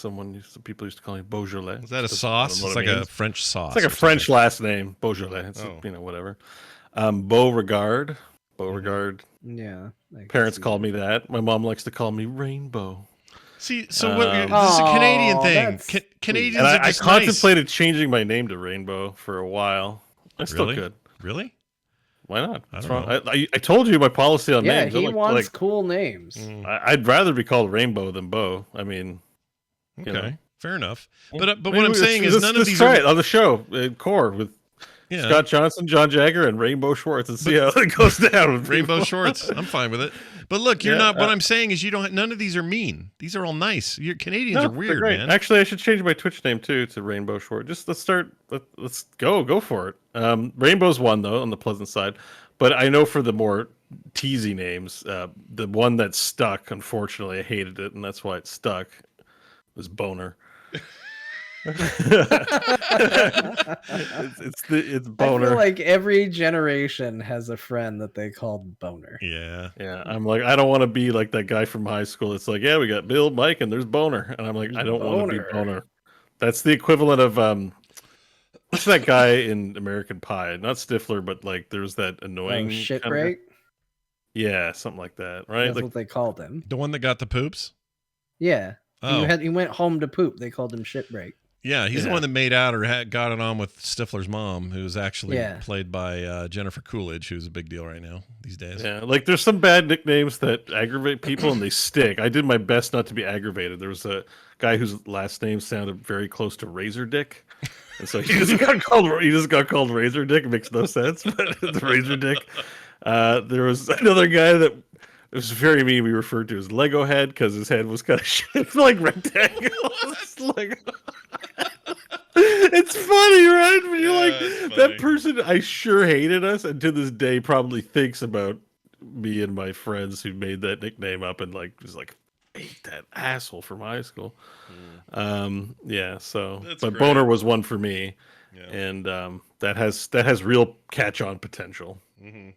People used to call me Beaujolais. Is that a sauce? It's like a French sauce. It's like a French last name, Beaujolais. It's whatever. Beauregard. Yeah. Parents call me that. My mom likes to call me Rainbow. See, so this is a Canadian thing. Canadians and are I just contemplated changing my name to Rainbow for a while. I still could. Really? Why not? What's wrong? I told you my policy on names. Yeah, he wants cool names. I'd rather be called Rainbow than Bo. I mean, okay, fair enough. But what I'm saying is none of these try it on the show, Core, with Scott Johnson, John Jagger, and Rainbow Schwartz, and see how it goes down with Rainbow Shorts. I'm fine with it. But look, you're not. What I'm saying is, none of these are mean. These are all nice. Canadians are weird, man. Actually, I should change my Twitch name too to Rainbow Short. Just let's start. Let's go for it. Rainbow's one though on the pleasant side, but I know for the more teasy names, the one that stuck. Unfortunately, I hated it, and that's why it stuck. Was Boner. It's Boner. I feel like every generation has a friend that they called Boner. Yeah. I'm like, I don't want to be like that guy from high school. It's like, we got Bill, Mike, and there's Boner, and I'm like, I don't want to be Boner. That's the equivalent of what's that guy in American Pie? Not Stifler, but like there's that annoying shit break. Yeah, something like that, right? That's what they called him. The one that got the poops. Yeah. Oh. He went home to poop. They called him shit break. Yeah, he's the one that made out or got it on with Stifler's mom, who's actually played by Jennifer Coolidge, who's a big deal right now these days. Yeah, like there's some bad nicknames that aggravate people and they stick. I did my best not to be aggravated. There was a guy whose last name sounded very close to Razor Dick, and so he just got called Razor Dick. It makes no sense, but the Razor Dick. There was another guy that it was very mean. We referred to as Lego Head because his head was kind of shaped like rectangles. It's funny, right? But you're like, that person, I sure hated us, and to this day probably thinks about me and my friends who made that nickname up and like was like, hate that asshole from high school. So that's but great. Boner was one for me, and that has real catch-on potential. Mm-hmm.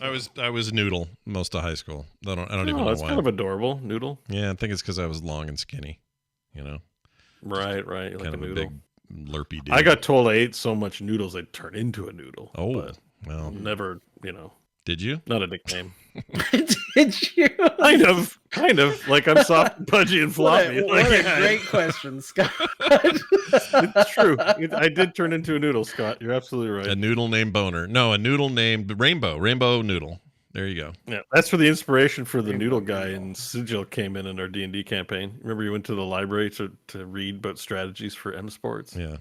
I was Noodle most of high school. I don't even know why. That's kind of adorable, Noodle. Yeah, I think it's because I was long and skinny. Right. Like kind of a noodle. a big lurpy dude. I got told I ate so much noodles I'd turn into a noodle. Oh, but well, never. Did you? Not a nickname. Did you? Kind of. Like I'm soft, and pudgy, and floppy. What a great question, Scott. It's true. I did turn into a noodle, Scott. You're absolutely right. A noodle named Boner. No, a noodle named Rainbow. Rainbow Noodle. There you go. Yeah, that's where the inspiration for the noodle guy and Sigil came in our D&D campaign. Remember, you went to the library to read about strategies for M Sports. Yeah.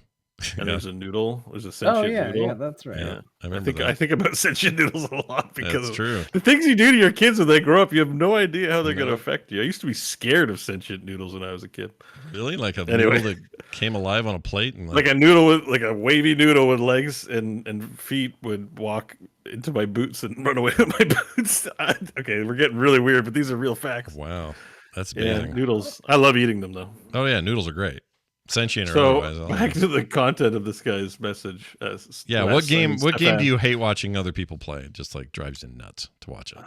And there's a noodle. There's a sentient noodle. Yeah, that's right. Yeah, I think about sentient noodles a lot because true. The things you do to your kids when they grow up, you have no idea how they're going to affect you. I used to be scared of sentient noodles when I was a kid. Really? Like a noodle that came alive on a plate? And like a noodle with like a wavy noodle with legs and feet would walk into my boots and run away with my boots. Okay, we're getting really weird, but these are real facts. Wow. That's amazing. Yeah, noodles. I love eating them though. Oh yeah, noodles are great. Sentient or so otherwise. Back to the content of this guy's message. What game do you hate watching other people play? It just like drives you nuts to watch it.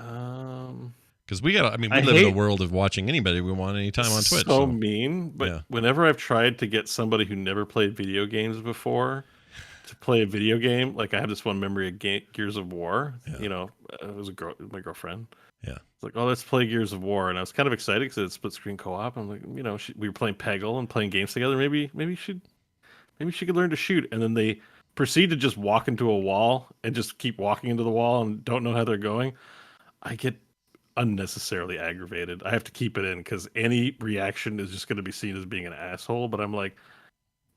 Because we live in a world of watching anybody we want anytime on Twitch. So mean, but whenever I've tried to get somebody who never played video games before to play a video game, like I have this one memory of Gears of War. You know, it was my girlfriend. Yeah. It's like, oh, let's play Gears of War. And I was kind of excited because it's split screen co-op. I'm like, you know, we were playing Peggle and playing games together. Maybe she could learn to shoot. And then they proceed to just walk into a wall and just keep walking into the wall and don't know how they're going. I get unnecessarily aggravated. I have to keep it in because any reaction is just going to be seen as being an asshole. But I'm like,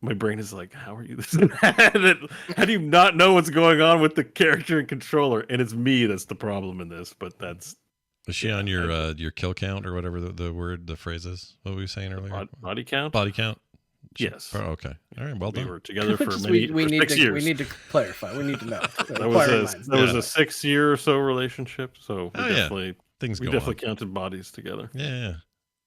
my brain is like, how are you this and that? How do you not know what's going on with the character and controller? And it's me that's the problem in this. But that's... Was she on your kill count or whatever the phrase is? What were you saying earlier? Body count? Body count? Yes. Oh, okay. All right. Well done. We were together for 6 We years. need to clarify. We need to know. That was a 6 year or so relationship. So we definitely counted bodies together. Yeah.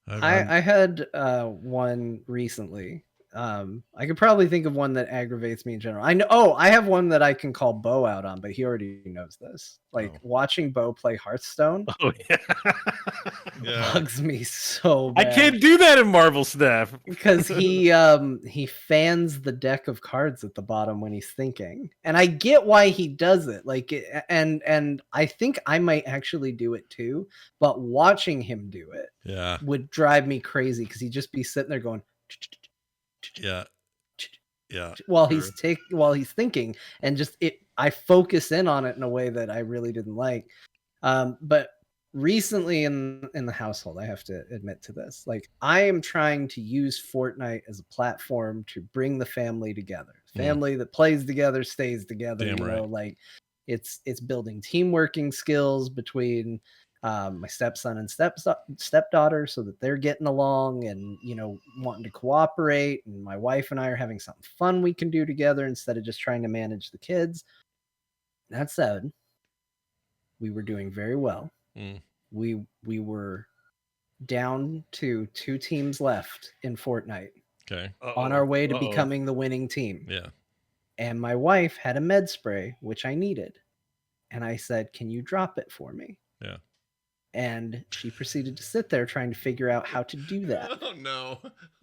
I had one recently. I could probably think of one that aggravates me in general. I know. Oh, I have one that I can call Bo out on, but he already knows this. Like watching Bo play Hearthstone. Oh yeah, bugs me so bad. I can't do that in Marvel Snap because he fans the deck of cards at the bottom when he's thinking, and I get why he does it. Like, and I think I might actually do it too. But watching him do it, would drive me crazy because he'd just be sitting there going. While he's thinking, and just I focus in on it in a way that I really didn't like. But recently in the household, I have to admit to this, like I am trying to use Fortnite as a platform to bring the family together. Family that plays together stays together. Damn right. Know, like it's building team working skills between my stepson and stepdaughter so that they're getting along and, you know, wanting to cooperate. And my wife and I are having something fun we can do together instead of just trying to manage the kids. That said, we were doing very well. We were down to 2 teams left in Fortnite. Okay. On our way to becoming the winning team. Yeah. And my wife had a med spray, which I needed. And I said, can you drop it for me? Yeah. And she proceeded to sit there trying to figure out how to do that. Oh, no.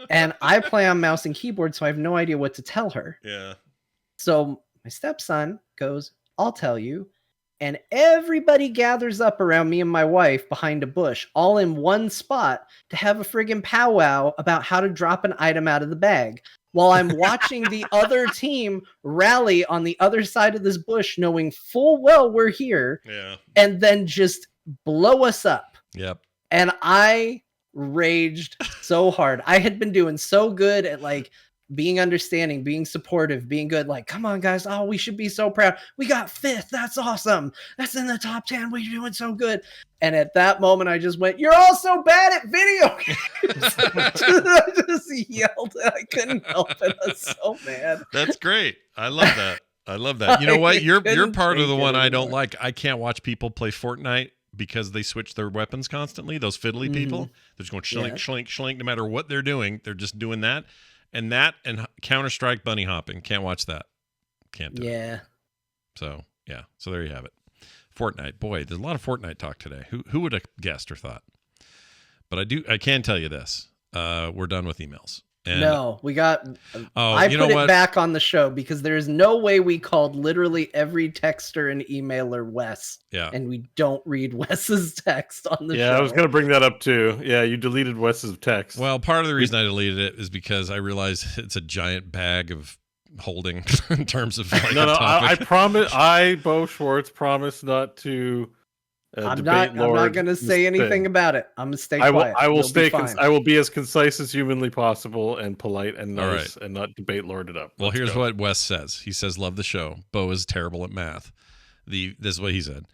And I play on mouse and keyboard, so I have no idea what to tell her. Yeah. So my stepson goes, I'll tell you. And everybody gathers up around me and my wife behind a bush, all in one spot to have a friggin' powwow about how to drop an item out of the bag. While I'm watching the other team rally on the other side of this bush, knowing full well we're here. Yeah. And then just blow us up. Yep. And I raged so hard. I had been doing so good at like being understanding, being supportive, being good. Like, come on, guys. Oh, we should be so proud. We got 5th. That's awesome. That's in the top 10. We're doing so good. And at that moment, I just went, you're all so bad at video games. I just yelled. I couldn't help it. I was so mad. That's great. I love that. I love that. You know what? You're part of the one I don't like. I can't watch people play Fortnite because they switch their weapons constantly. Those fiddly people. They're just going shlink, shlink, shlink. No matter what they're doing, they're just doing that. And Counter-Strike bunny hopping. Can't watch that. Can't do it. So, yeah. So there you have it. Fortnite. Boy, there's a lot of Fortnite talk today. Who would have guessed or thought? But I can tell you this. We're done with emails. And no, we got. I put it back on the show because there's no way we called literally every texter and emailer Wes. Yeah. And we don't read Wes's text on the show. Yeah, I was going to bring that up too. Yeah, you deleted Wes's text. Well, part of the reason I deleted it is because I realized it's a giant bag of holding in terms of like I promise. Bo Schwartz promised not to I'm not going to say anything about it. I'm going to stay quiet. I will stay. I will be as concise as humanly possible and polite and nice, right. and not debate lord it up. Well, here's what Wes says. He says, "Love the show. Bo is terrible at math." This is what he said.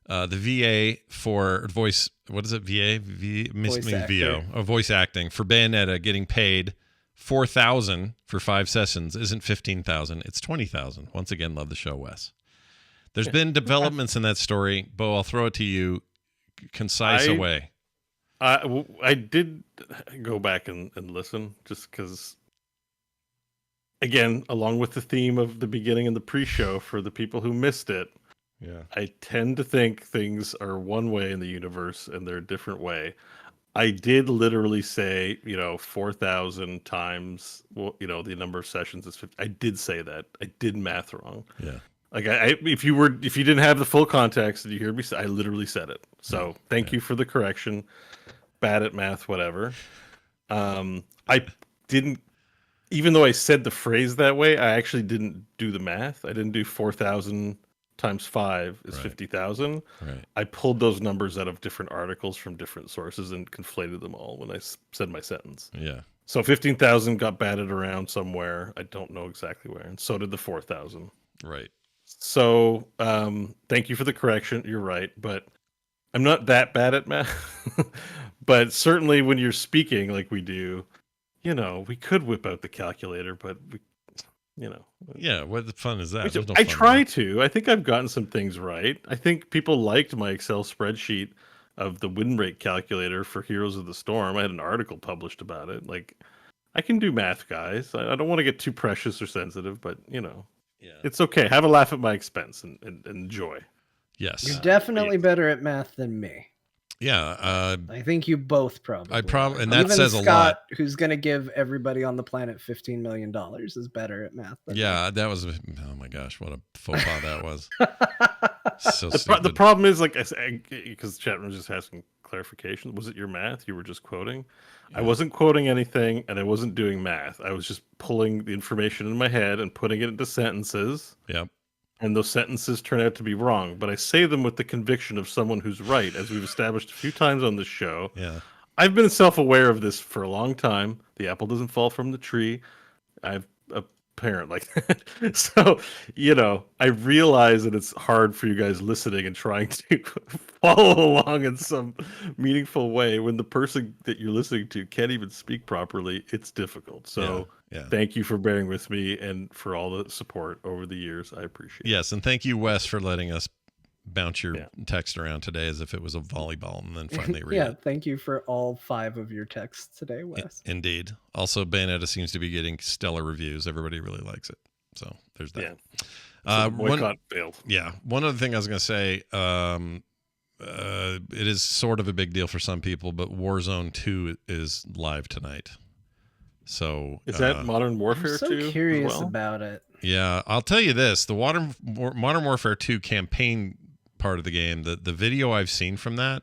The VA for voice. What is it? VA. VO. Oh, voice acting for Bayonetta getting paid $4,000 for 5 sessions isn't $15,000. It's $20,000. Once again, love the show, Wes. There's been developments in that story. Bo, I'll throw it to you. Concise away. I did go back and listen just because, again, along with the theme of the beginning and the pre-show for the people who missed it, I tend to think things are one way in the universe and they're a different way. I did literally say, 4,000 times, the number of sessions is 50. I did say that. I did math wrong. Yeah. Like if you didn't have the full context and you heard me say, I literally said it. So thank you for the correction. Bad at math, whatever. I didn't, even though I said the phrase that way, I actually didn't do the math. I didn't do 4,000 times 5 is 50,000. Right. I pulled those numbers out of different articles from different sources and conflated them all when I said my sentence. Yeah. So 15,000 got batted around somewhere. I don't know exactly where. And so did the 4,000. Right. So thank you for the correction. You're right. But I'm not that bad at math. But certainly when you're speaking like we do, we could whip out the calculator, but we, Yeah, what fun is that? I try to. I think I've gotten some things right. I think people liked my Excel spreadsheet of the win rate calculator for Heroes of the Storm. I had an article published about it. Like, I can do math, guys. I don't want to get too precious or sensitive, but it's okay. Have a laugh at my expense and enjoy. Yes, you're definitely better at math than me. Yeah, I think you both probably. And that even says Scott, a lot. Who's going to give everybody on the planet $15 million, is better at math. Than me. That was. Oh my gosh, what a faux pas that was. So the problem is, like, because chat room is just asking clarification. Was it your math you were just quoting? Yeah. I wasn't quoting anything, and I wasn't doing math. I was just pulling the information in my head and putting it into sentences. Yep. And those sentences turn out to be wrong, but I say them with the conviction of someone who's right, as we've established a few times on this show. Yeah, I've been self-aware of this for a long time. The apple doesn't fall from the tree. I've a parent like that. So, I realize that it's hard for you guys listening and trying to follow along in some meaningful way when the person that you're listening to can't even speak properly. It's difficult. So thank you for bearing with me and for all the support over the years. I appreciate it. Yes, and thank you, Wes, for letting us bounce your text around today as if it was a volleyball and then finally read it. Thank you for all 5 of your texts today, Wes. Indeed. Also, Bayonetta seems to be getting stellar reviews. Everybody really likes it. So there's that. So boycott failed. Yeah. One other thing I was going to say, it is sort of a big deal for some people, but Warzone 2 is live tonight. So is that Modern Warfare 2? I'm so curious about it. Yeah, I'll tell you this: the Modern Warfare 2 campaign part of the game, the video I've seen from that,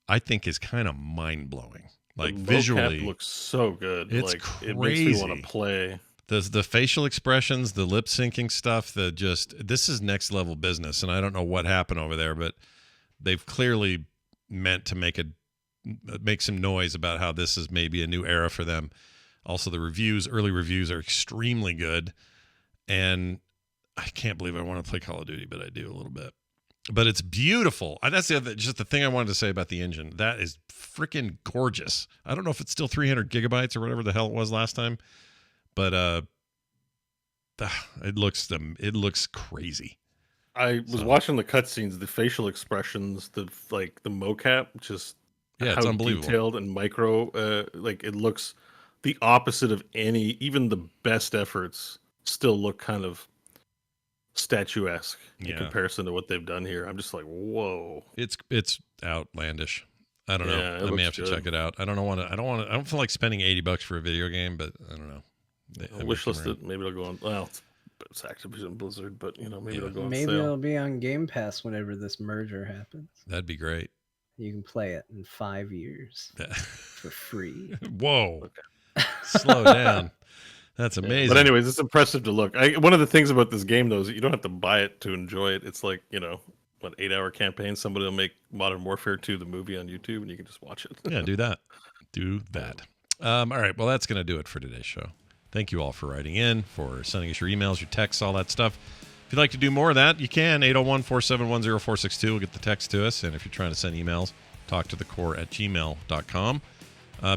I think is kind of mind blowing. Like visually, looks so good. It's like, crazy. It makes me want to play. The facial expressions, the lip syncing stuff, this is next level business. And I don't know what happened over there, but they've clearly meant to make some noise about how this is maybe a new era for them. Also, the early reviews are extremely good. And I can't believe I want to play Call of Duty, but I do a little bit. But it's beautiful. That's just the thing I wanted to say about the engine. That is freaking gorgeous. I don't know if it's still 300 gigabytes or whatever the hell it was last time, but it looks crazy. I was watching the cutscenes, the facial expressions, the mocap, just it's unbelievable, detailed and micro. It looks the opposite of even the best efforts still look kind of statuesque in comparison to what they've done here. I'm just like, whoa. It's outlandish. I don't know. I may have to check it out. I don't feel like spending $80 for a video game, but I don't know. I wish listed. Maybe it'll go on. Well, it's Activision Blizzard, but maybe it'll go on Maybe sale. it'll be on Game Pass whenever this merger happens. That'd be great. You can play it in 5 years for free. Whoa. Okay. Slow down. That's amazing. But anyways, it's impressive to look. One of the things about this game, though, is that you don't have to buy it to enjoy it. It's like, 8-hour campaign. Somebody will make Modern Warfare 2 the movie on YouTube, and you can just watch it. Yeah, do that. Do that. All right. Well, that's going to do it for today's show. Thank you all for writing in, for sending us your emails, your texts, all that stuff. If you'd like to do more of that, you can. 801-471-0462 will get the text to us. And if you're trying to send emails, talktothecore@gmail.com.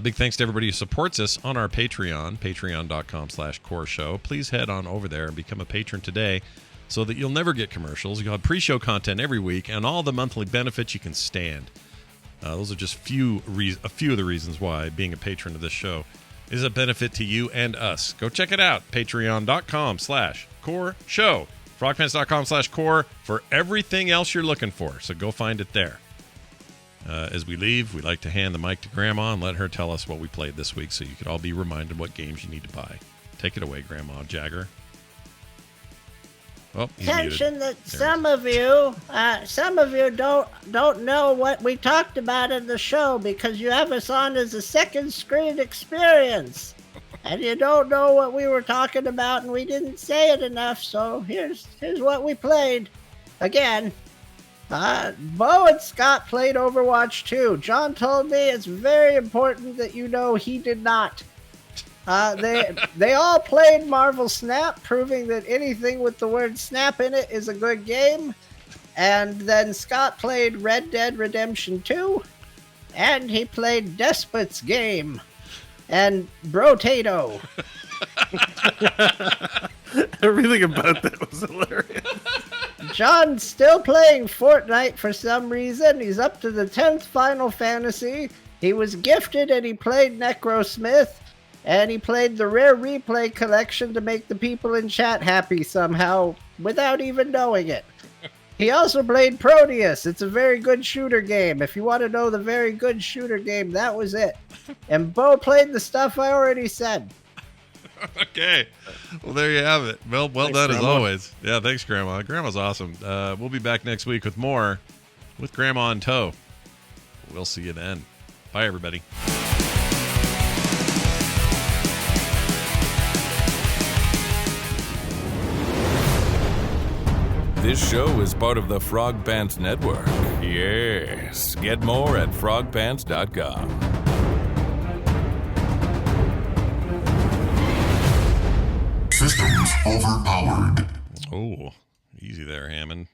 Big thanks to everybody who supports us on our Patreon, patreon.com/core show. Please head on over there and become a patron today so that you'll never get commercials. You'll have pre-show content every week and all the monthly benefits you can stand. Those are just a few of the reasons why being a patron of this show is a benefit to you and us. Go check it out, patreon.com/core show. frogpants.com/core for everything else you're looking for. So go find it there. As we leave, we like to hand the mic to Grandma and let her tell us what we played this week so you could all be reminded what games you need to buy. Take it away, Grandma Jagger. Oh, Attention that some of you don't know what we talked about in the show because you have us on as a second screen experience. And you don't know what we were talking about and we didn't say it enough, so here's what we played. Again, Bo and Scott played Overwatch 2. John told me it's very important that you know he did not. They all played Marvel Snap, proving that anything with the word snap in it is a good game. And then Scott played Red Dead Redemption 2, and he played Despots game and Brotato. Everything about that was hilarious. John's still playing Fortnite for some reason. He's up to the 10th Final Fantasy. He was gifted and he played Necrosmith. And he played the Rare Replay collection to make the people in chat happy somehow, without even knowing it. He also played Prodeus. It's a very good shooter game. If you want to know the very good shooter game, that was it. And Bo played the stuff I already said. Okay. Well, there you have it. Well Thanks, done Grandma. as always. Yeah, thanks, Grandma. Grandma's awesome. We'll be back next week with more with Grandma in tow. We'll see you then. Bye, everybody. This show is part of the Frog Pants Network. Yes. Get more at frogpants.com. Systems overpowered. Oh, easy there, Hammond.